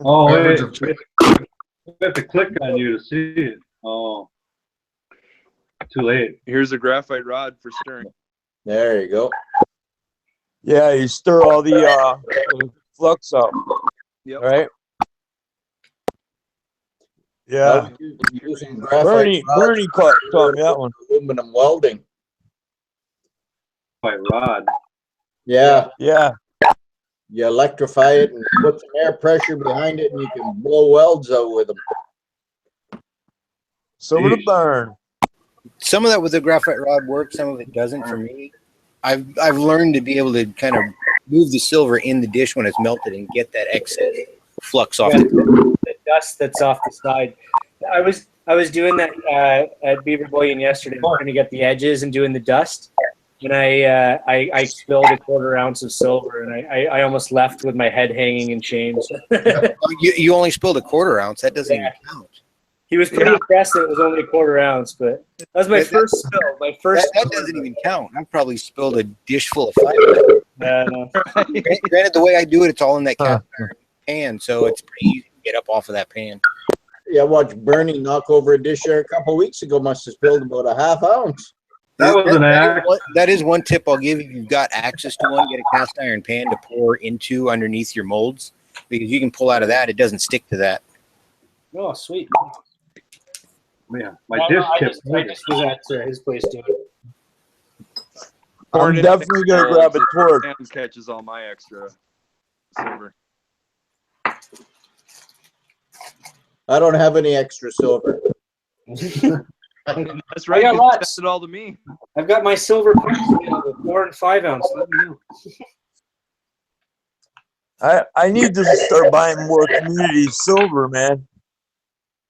Oh, wait. Beverage of choice. We have to click on you to see it. Oh. Too late. Here's a graphite rod for stirring. There you go. Yeah, you stir all the flux up. Yep. Right? Yeah. Using graphite Bernie taught me that one. aluminum welding. By rod. Yeah. Yeah. You electrify it and put some air pressure behind it, and you can blow welds out with them. Silver to burn. Some of that with the graphite rod works, some of it doesn't for me. I've learned to be able to kind of move the silver in the dish when it's melted and get that excess flux off. The dust that's off the side. I was doing that at Beaver Bullion yesterday, trying to get the edges and doing the dust. And I spilled a 1/4 ounce of silver, and I almost left with my head hanging in chains. You only spilled a 1/4 ounce. That doesn't even count. He was pretty impressed that it was only a quarter ounce, but that was my first spill. My first. That doesn't even count. I probably spilled a dish full of 5. No. Granted, the way I do it, it's all in that cast iron pan, so it's pretty easy to get up off of that pan. Yeah, I watched Bernie knock over a dish there a couple of weeks ago. Must have spilled about a half ounce. That was an act. That is one tip I'll give you. If you've got access to one, get a cast iron pan to pour into underneath your molds, because you can pull out of that. It doesn't stick to that. Oh, sweet. Yeah, my dish tip. I just was at his place doing it. I'm definitely gonna grab a torch. And catches all my extra silver. I don't have any extra silver. That's right. I got You lots. sent it all to me. I've got my silver cups, the 4 and 5 ounce. Let me know. I need to start buying more community silver, man.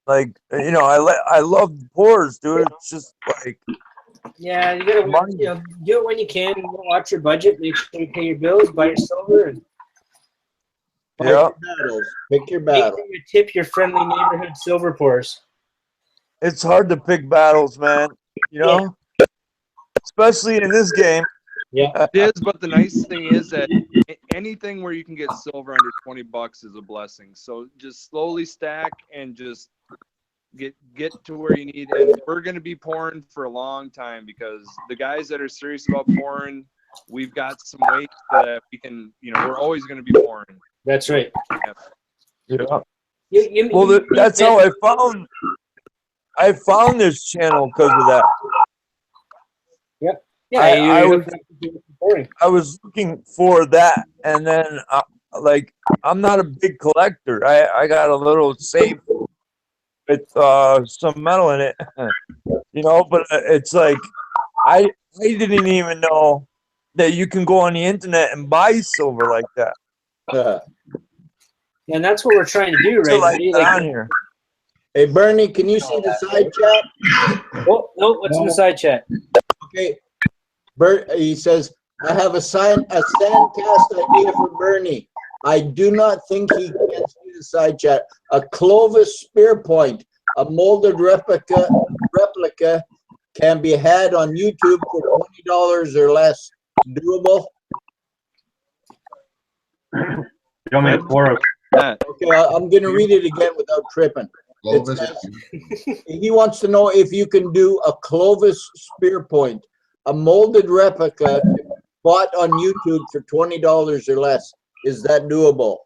Like, you know, I love pours, dude. It's just like, Yeah, you gotta do it when you can. Watch your budget. Make sure you pay your bills. Buy your silver, and yeah, Pick your make battle. sure you tip your friendly neighborhood silver pours. it's hard to pick battles, man. You know, especially in this game. Yeah, It is, but the nice thing is that anything where you can get silver under $20 is a blessing. So just slowly stack and just get to where you need. And we're going to be pouring for a long time, because the guys that are serious about pouring, we've got some weight that we can, we're always going to be pouring. that's right. Yeah. You, Well, that's how I found this channel, because of that. Yeah, I was looking for that, and then like, I'm not a big collector. I got a little safe with some metal in it, but it's like I didn't even know that you can go on the internet and buy silver like that. and that's what we're trying to do, Till right? I buddy? got Like, on here. Hey, Bernie, can you see the side chat? oh no, what's in the side chat? Okay. Bert, he says, I have a sandcast idea for Bernie. I do not think he can see the side chat. A Clovis spear point, a molded replica can be had on YouTube for $20 or less. Doable? You want me to pour a Okay, I'm going to read it again without tripping. Clovis. He wants to know if you can do a Clovis spear point, a molded replica bought on YouTube for $20 or less. Is that doable?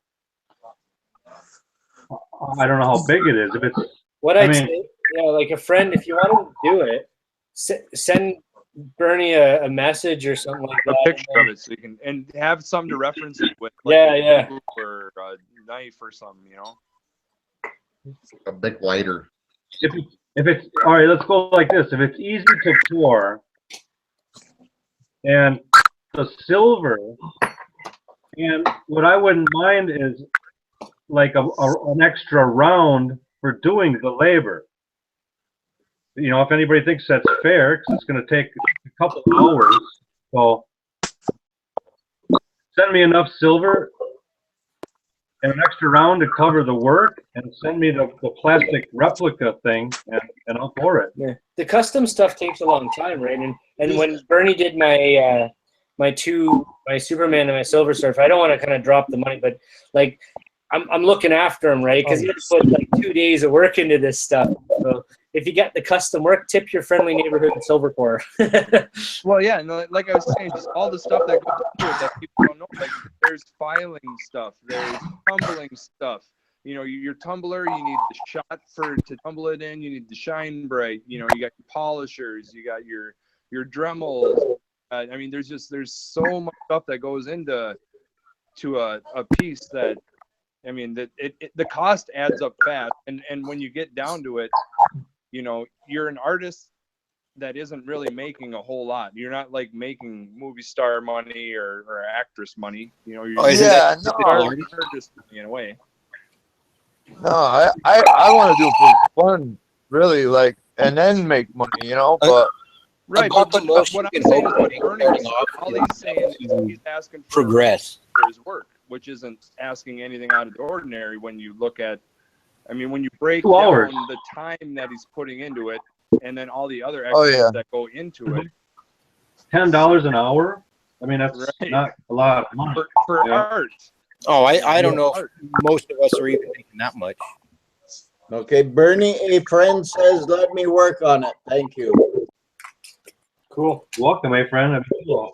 I don't know how big it is. If it's, What I'd say, like a friend, if you want to do it, send Bernie a message or something like that. A picture of it so you can, and have something to reference it with. Like Yeah. Or a knife or something, A bit lighter. if it's all right, let's go like this. If it's easy to pour, and the silver, and what I wouldn't mind is like an extra round for doing the labor. If anybody thinks that's fair, because it's going to take a couple hours, so send me enough silver and an extra round to cover the work, and send me the plastic replica thing, and I'll pour it. Yeah. The custom stuff takes a long time, right? And when Bernie did my my Superman and my Silver Surf, I don't want to kind of drop the money, but like I'm looking after him, right? Because he had to put like 2 days of work into this stuff. So if you get the custom work, tip your friendly neighborhood silver pourer. Well, yeah, no, like I was saying, just all the stuff that goes into it that people don't know. Like there's filing stuff, there's tumbling stuff. Your tumbler, you need the shot to tumble it in. You need the shine bright. You got your polishers, you got your Dremels. I mean, there's so much stuff that goes into a piece that, I mean, that the cost adds up fast. And when you get down to it, you're an artist that isn't really making a whole lot. You're not like making movie star money or actress money. You're artist money in a way. No, I want to do it for fun, really, like, and then make money, but. Right, but what I'm saying is what Bernie's, all he's saying is he's asking for progress for his work, which isn't asking anything out of the ordinary when you look at, I mean, when you break 2 down hours. the time that he's putting into it, and then all the other Oh, extras yeah. that go into it, $10 an hour. I mean, that's Right. not a lot of money. for Yeah. art. Oh, I don't know if Art. most of us are even making that much. Okay, Bernie, a friend says, let me work on it. Thank you. Cool. Welcome, my friend. That'd be cool.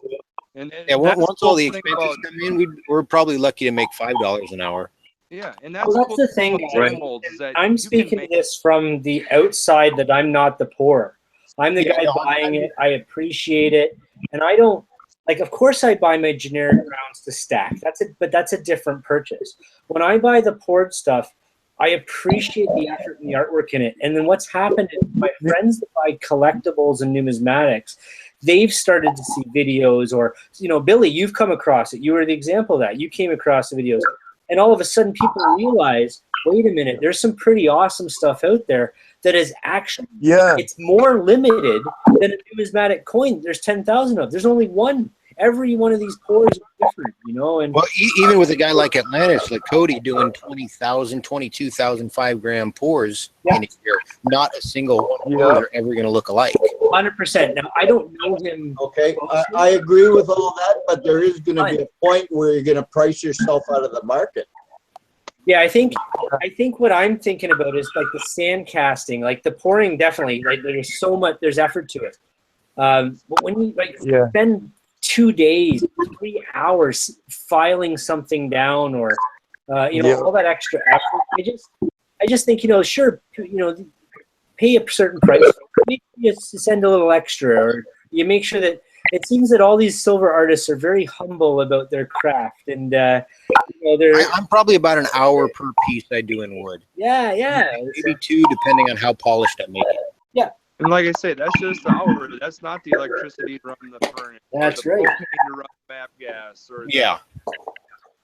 And Yeah, that's once all the cool thing expenses about- come in, we're probably lucky to make $5 an hour. Yeah, and that's, Well, that's cool the thing, about guys. tin molds is that I'm you speaking can to make this from the outside that I'm not the pourer. I'm the Yeah, guy no, buying it. I appreciate it. And I don't like, of course I buy my generic rounds to stack. But that's a different purchase. When I buy the poured stuff, I appreciate the effort and the artwork in it. And then what's happened is my friends that buy collectibles and numismatics, they've started to see videos, or, you know, Billy, you've come across it. You were the example of that. You came across the videos. And all of a sudden people realize, wait a minute, there's some pretty awesome stuff out there that is actually, Yeah. it's more limited than a numismatic coin. There's 10,000 of. There's only one. Every one of these pours is different, you know. And Well, even with a guy like Atlantis, like Cody, doing 20,000, 22,000 5-gram pours in a year, not a single one of those are ever going to look alike. 100%. Now, I don't know him. Okay, I agree with all that, but there is going to be a point where you're going to price yourself out of the market. Yeah, I think what I'm thinking about is like the sand casting, like the pouring. Definitely, like there's so much, there's effort to it. But when you spend 2 days, 3 hours filing something down, or all that extra effort, I just think, you know, sure, you know, pay a certain price, maybe you send a little extra, or you make sure that it seems that all these silver artists are very humble about their craft, and I'm probably about an hour per piece I do in wood. Yeah. Maybe 2, depending on how polished I make it. Yeah. And like I say, that's just the hour. That's not the electricity to run the furnace. That's or the right. propane to run the MAP gas, or Yeah. the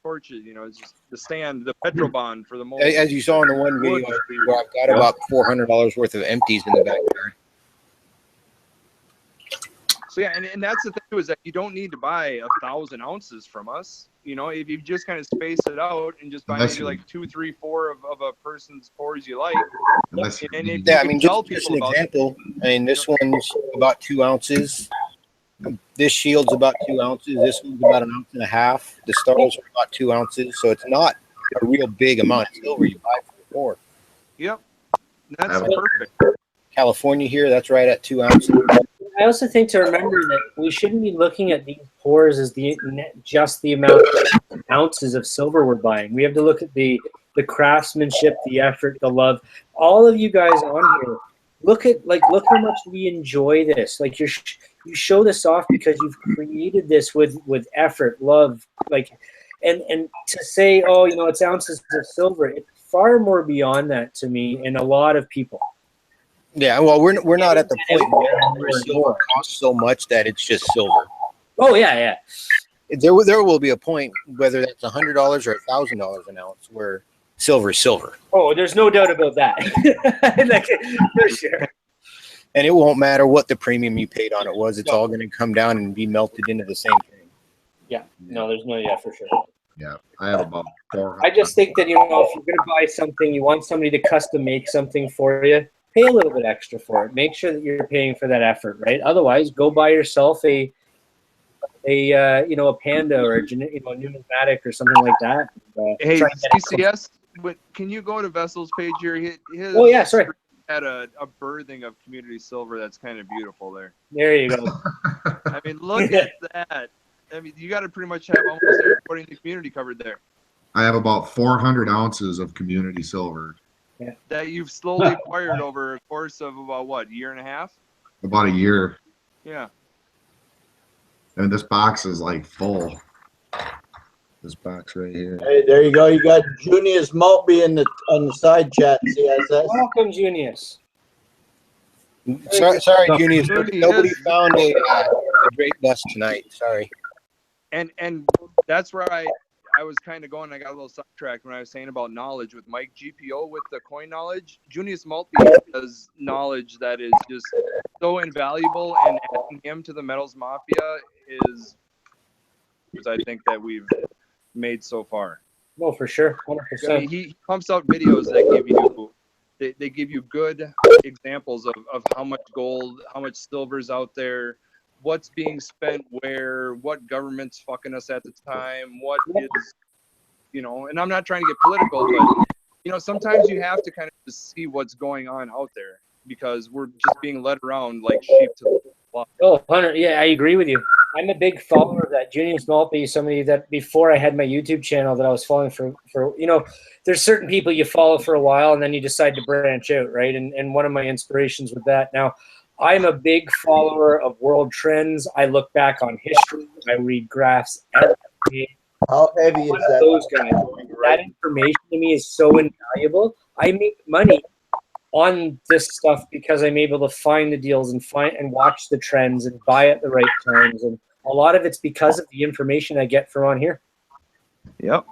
torches. You know, it's just the stand, the Petrobond for the mold. As you saw in the one video, where I've got about $400 worth of empties in the backyard. So yeah, and that's the thing too, is that you don't need to buy 1,000 ounces from us. You know, if you just kind of space it out and just buy Unless maybe you- like 2, 3, 4 of a person's pours you like. Unless you And if need- you Yeah, I can mean, tell just people an about example. I mean, this one's about 2 ounces. This shield's about 2 ounces. This one's about 1.5 ounces. The stars are about 2 ounces. So it's not a real big amount of silver you buy for the pour. Yep, that's Have perfect. California here, that's right at 2 ounces. I also think to remember that we shouldn't be looking at these pours as just the amount of ounces of silver we're buying. We have to look at the craftsmanship, the effort, the love. All of you guys on here, look how much we enjoy this. Like you show this off because you've created this with effort, love, and to say, oh, you know, it's ounces of silver. It's far more beyond that to me and a lot of people. Yeah, well, we're not at the point where silver costs so much that it's just silver. Oh yeah. There will be a point, whether that's $100 or $1,000 an ounce, where silver is silver. Oh, there's no doubt about that. For sure. And it won't matter what the premium you paid on it was. It's all going to come down and be melted into the same thing. Yeah. No, there's no for sure. Yeah, I have about 400. I just think that, you know, if you're going to buy something, you want somebody to custom make something for you, pay a little bit extra for it. Make sure that you're paying for that effort, right? Otherwise, go buy yourself a Panda or a numismatic or something like that. Hey, Try and get it. CCS, can you go to Vessel's page here? His Oh, yeah, sorry. Had a birthing of community silver that's kind of beautiful there. There you go. I mean, look at that. I mean, you got to pretty much have almost everybody in the community covered there. I have about 400 ounces of community silver. That you've slowly acquired over a course of about what, year and a half? About a year. Yeah. I mean, this box is like full. This box right here. Hey, there you go. You got Junius Maltby on the side chat, CSS. Welcome, Junius. Sorry, Junius. Really Nobody is. found a great bust tonight. Sorry. And that's where I was kind of going. I got a little sidetracked when I was saying about knowledge with Mike GPO with the coin knowledge. Junius Maltby has knowledge that is just so invaluable, and adding him to the Metals Mafia is I think that we've made so far. No, for sure, I 100%. mean, he pumps out videos that give you they give you good examples of how much gold, how much silver's out there, what's being spent where, what government's fucking us at the time, what is, you know, and I'm not trying to get political, but, you know, sometimes you have to kind of just see what's going on out there because we're just being led around like sheep to the flock. Oh, 100. Yeah, I agree with you. I'm a big follower of that. Junius Maltby, somebody that before I had my YouTube channel that I was following for, you know, there's certain people you follow for a while and then you decide to branch out, right? And one of my inspirations with that. Now, I'm a big follower of world trends. I look back on history. I read graphs every day. How heavy is that? Those guys. That information to me is so invaluable. I make money on this stuff because I'm able to find the deals and watch the trends and buy at the right times, and a lot of it's because of the information I get from on here. Yep,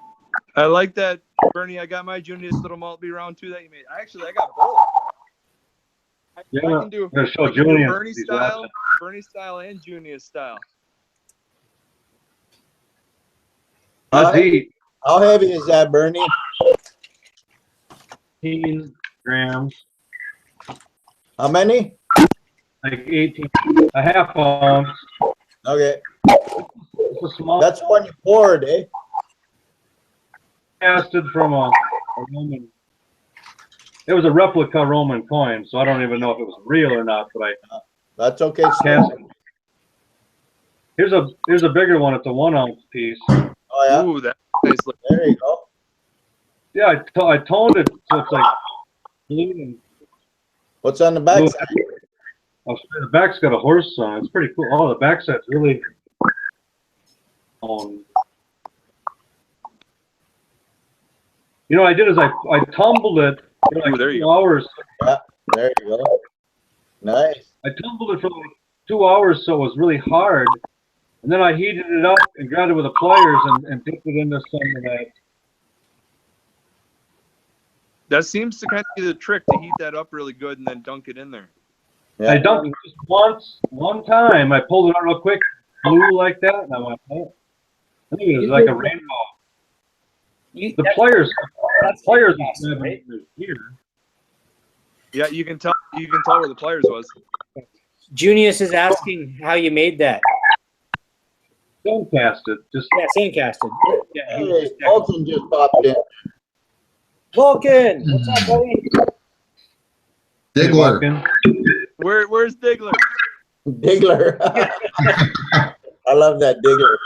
I like that, Bernie. I got my Junius Little Maltby round 2 that you made. I got both. I can do Bernie style, and Junius style. How heavy is that, Bernie? 18 grams. How many? Like 18, a half ounce. Okay. It's a small. That's one you poured, eh? Casted from a Roman. It was a replica Roman coin, so I don't even know if it was real or not. But that's okay. Casted. Here's a bigger one. It's a 1 ounce piece. Oh yeah. Ooh, that's nice. There you go. Yeah, I toned it so it's like blue and. What's on the back? Oh, the back's got a horse on it. It's pretty cool. Oh, the back set's really. You know, what I did is I tumbled it for like 2 hours. Yeah, there you go. Nice. I tumbled it for like 2 hours, so it was really hard. And then I heated it up and grabbed it with the pliers and dipped it into some of that. That seems to kind of be the trick, to heat that up really good and then dunk it in there. Yeah. I dunked it just one time. I pulled it out real quick, blew like that, and I went, oh. I think it was like a rainbow. The pliers right? here. Yeah, you can tell where the pliers was. Junius is asking how you made that. Stone casted, just sand casted. Yeah, Hey, Fulton just popped in. Vulcan, what's up, buddy? Diggler. Where's Diggler? Diggler. I love that Diggler.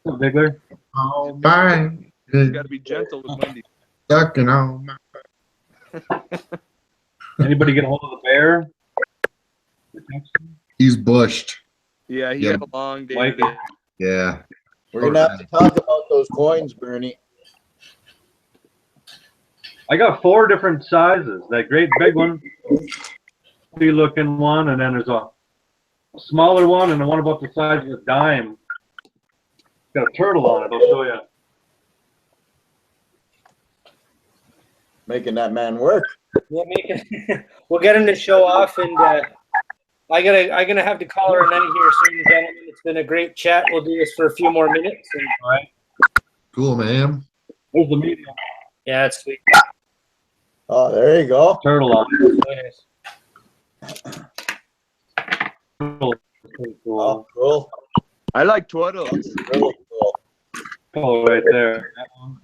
Diggler. Oh, fine. You got to be gentle with Wendy. Sucking on my. Anybody get a hold of the bear? He's bushed. Yeah, he had a long day Mike. today. Yeah. We're gonna have to talk about those coins, Bernie. I got 4 different sizes. That great big one, looking one, and then there's a smaller one, and the one about the size of a dime. It's got a turtle on it. I'll show you. Making that man work. We'll get him to show off, and I'm gonna have to call her an end here soon, gentlemen. It's been a great chat. We'll do this for a few more minutes. And, All right. Cool, man. There's the medium yeah, it's sweet. Oh, there you go. turtle on it. Nice. Turtle is pretty cool. Oh, cool. I like turtles. Really cool. Oh, right there. That one.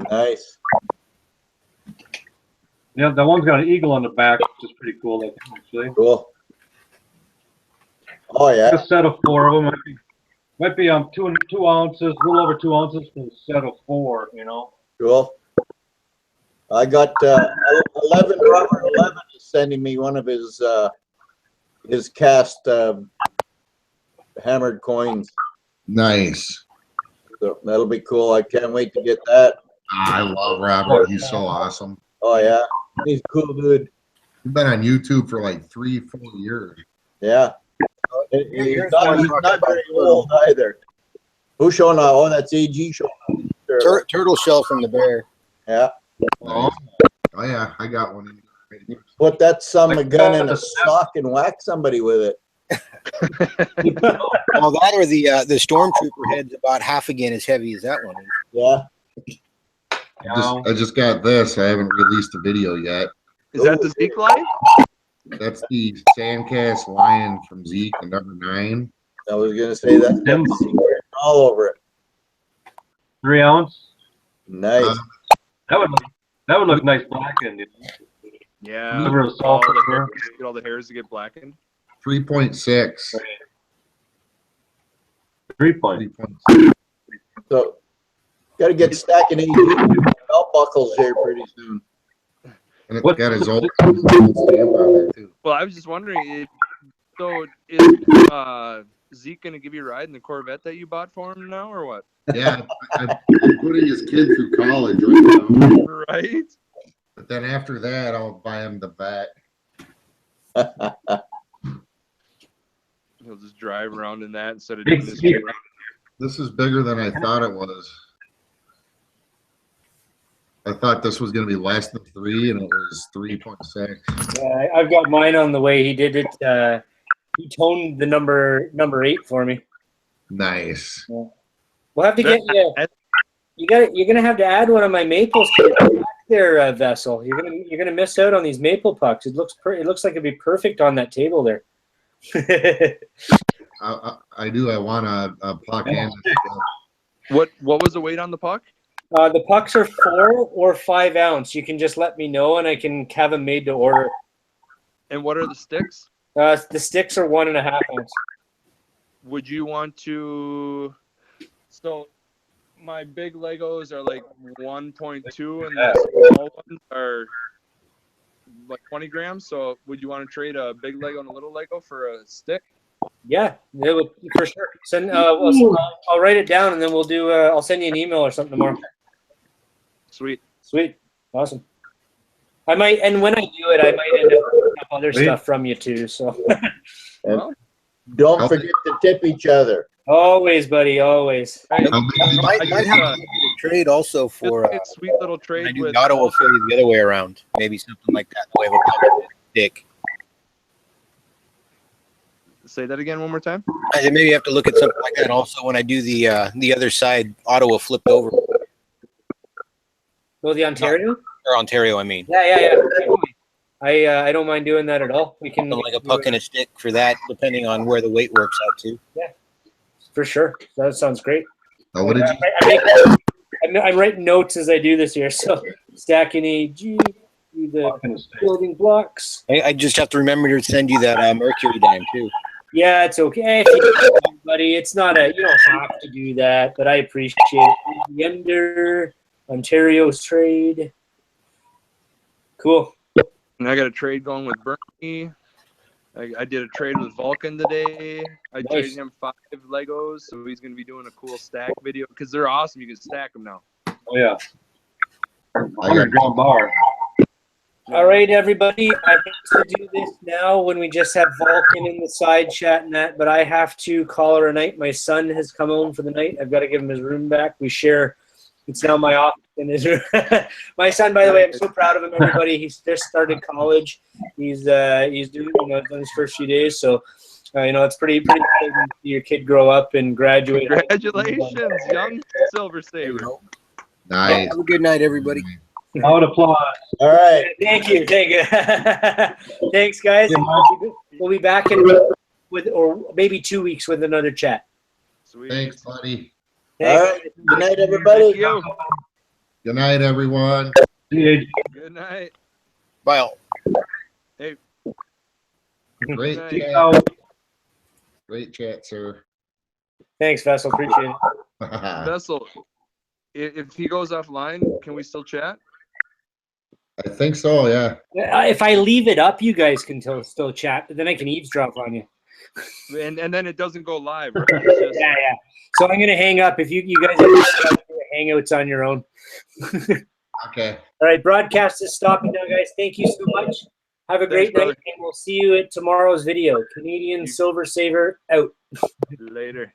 Nice. Yeah, that one's got an eagle on the back, which is pretty cool. Actually, Cool. Oh yeah. a set of 4 of them might be 2 ounces, a little over 2 ounces for a set of 4. You know. Cool. I got 11. Robert 11 is sending me one of his cast hammered coins. Nice. So that'll be cool. I can't wait to get that. I love Robert. He's so awesome. Oh yeah, he's a cool dude. He's been on YouTube for like 3-4 years. Yeah. He's not very old either. Who's showing up? Oh, that's AG showing up. Turtle shell from the bear. Yeah. Oh yeah, I got one. Put that son of a gun in a sock and whack somebody with it. Well, that or the stormtrooper head's about half again as heavy as that one is. Yeah. I just got this. I haven't released a video yet. Is that the Zeke line? That's the Sandcast Lion from Zeke, the number 9. I was gonna say that's got secret all over it. 3 ounce. Nice. That would look nice blackened. Yeah. Liver of salt pepper. Get all the hairs to get blackened. 3.6. 3.6. So, got to get stacking AG belt buckles here pretty soon. And it's got his old stamp on there too. Well, I was just wondering, is Zeke going to give you a ride in the Corvette that you bought for him now, or what? Yeah, I'm putting his kid through college right now. Right? But then after that, I'll buy him the bat. He'll just drive around in that instead of doing this. This is bigger than I thought it was. I thought this was going to be less than 3, and it was 3.6. Yeah, I've got mine on the way. He did it. He toned the number 8 for me. Nice. Yeah. We'll have to get you. You're gonna have to add one of my maples to there, Vessel. You're gonna miss out on these maple pucks. It looks like it'd be perfect on that table there. I do. I want a puck and What was the weight on the puck? The pucks are 4 or 5 ounce. You can just let me know, and I can have them made to order. And what are the sticks? The sticks are 1.5 ounce. Would you want to? So, my big Legos are like 1.2, and the small ones are like 20 grams. So, would you want to trade a big Lego and a little Lego for a stick? Yeah, for sure. I'll write it down, and then we'll do. I'll send you an email or something tomorrow. Sweet, awesome. I might, and when I do it, I might end up picking up other stuff from you too. So, well, don't forget to tip each other. Always, buddy, always. Hey, might have to trade also for sweet little trade with Otto will show you the other way around. Maybe something like that. The way we'll stick. Say that again one more time. I said maybe you have to look at something like that also when I do the other side. Ottawa flipped over. Oh, the Ontario? Or Ontario, I mean. Yeah. I don't mind doing that at all. We can like a puck and a stick for that, depending on where the weight works out to. Yeah, for sure. That sounds great. What did you? I'm writing notes as I do this here. So stacking AG, the building blocks. I just have to remember to send you that Mercury dime too. Yeah, it's okay, if you do, buddy. It's not you don't have to do that, but I appreciate it. The Ender, Ontario's trade. Cool. And I got a trade going with Bernie. I did a trade with Vulcan today. I traded him 5 Legos, so he's going to be doing a cool stack video because they're awesome. You can stack them now. Oh yeah. 100-gram bar. All right, everybody. I have to do this now when we just have Vulcan in the side chat and that, but I have to call her a night. My son has come home for the night. I've got to give him his room back. We share. It's now my office in his room. My son, by the way, I'm so proud of him, everybody. He's just started college. He's doing, done his first few days. So, it's pretty exciting to see your kid grow up and graduate. Congratulations, young Silver Saber. Nice. Have a good night, everybody. Loud applause. All right. Thank you. Thanks, guys. We'll be back or maybe 2 weeks with another chat. Sweet. Thanks, buddy. All right. Good night, everybody. Good night, everyone. Good night. Bye all. Hey. Great Good chat. night. Great chat, sir. Thanks, Vessel. Appreciate it. Vessel, if he goes offline, can we still chat? I think so, yeah. If I leave it up, you guys can still chat, but then I can eavesdrop on you. And then it doesn't go live, right? Yeah. So I'm gonna hang up. If you guys have hangouts on your own. Okay. All right, broadcast is stopping now, guys. Thank you so much. Have a great night, and we'll see you at tomorrow's video. Canadian Silver Saver out. Later.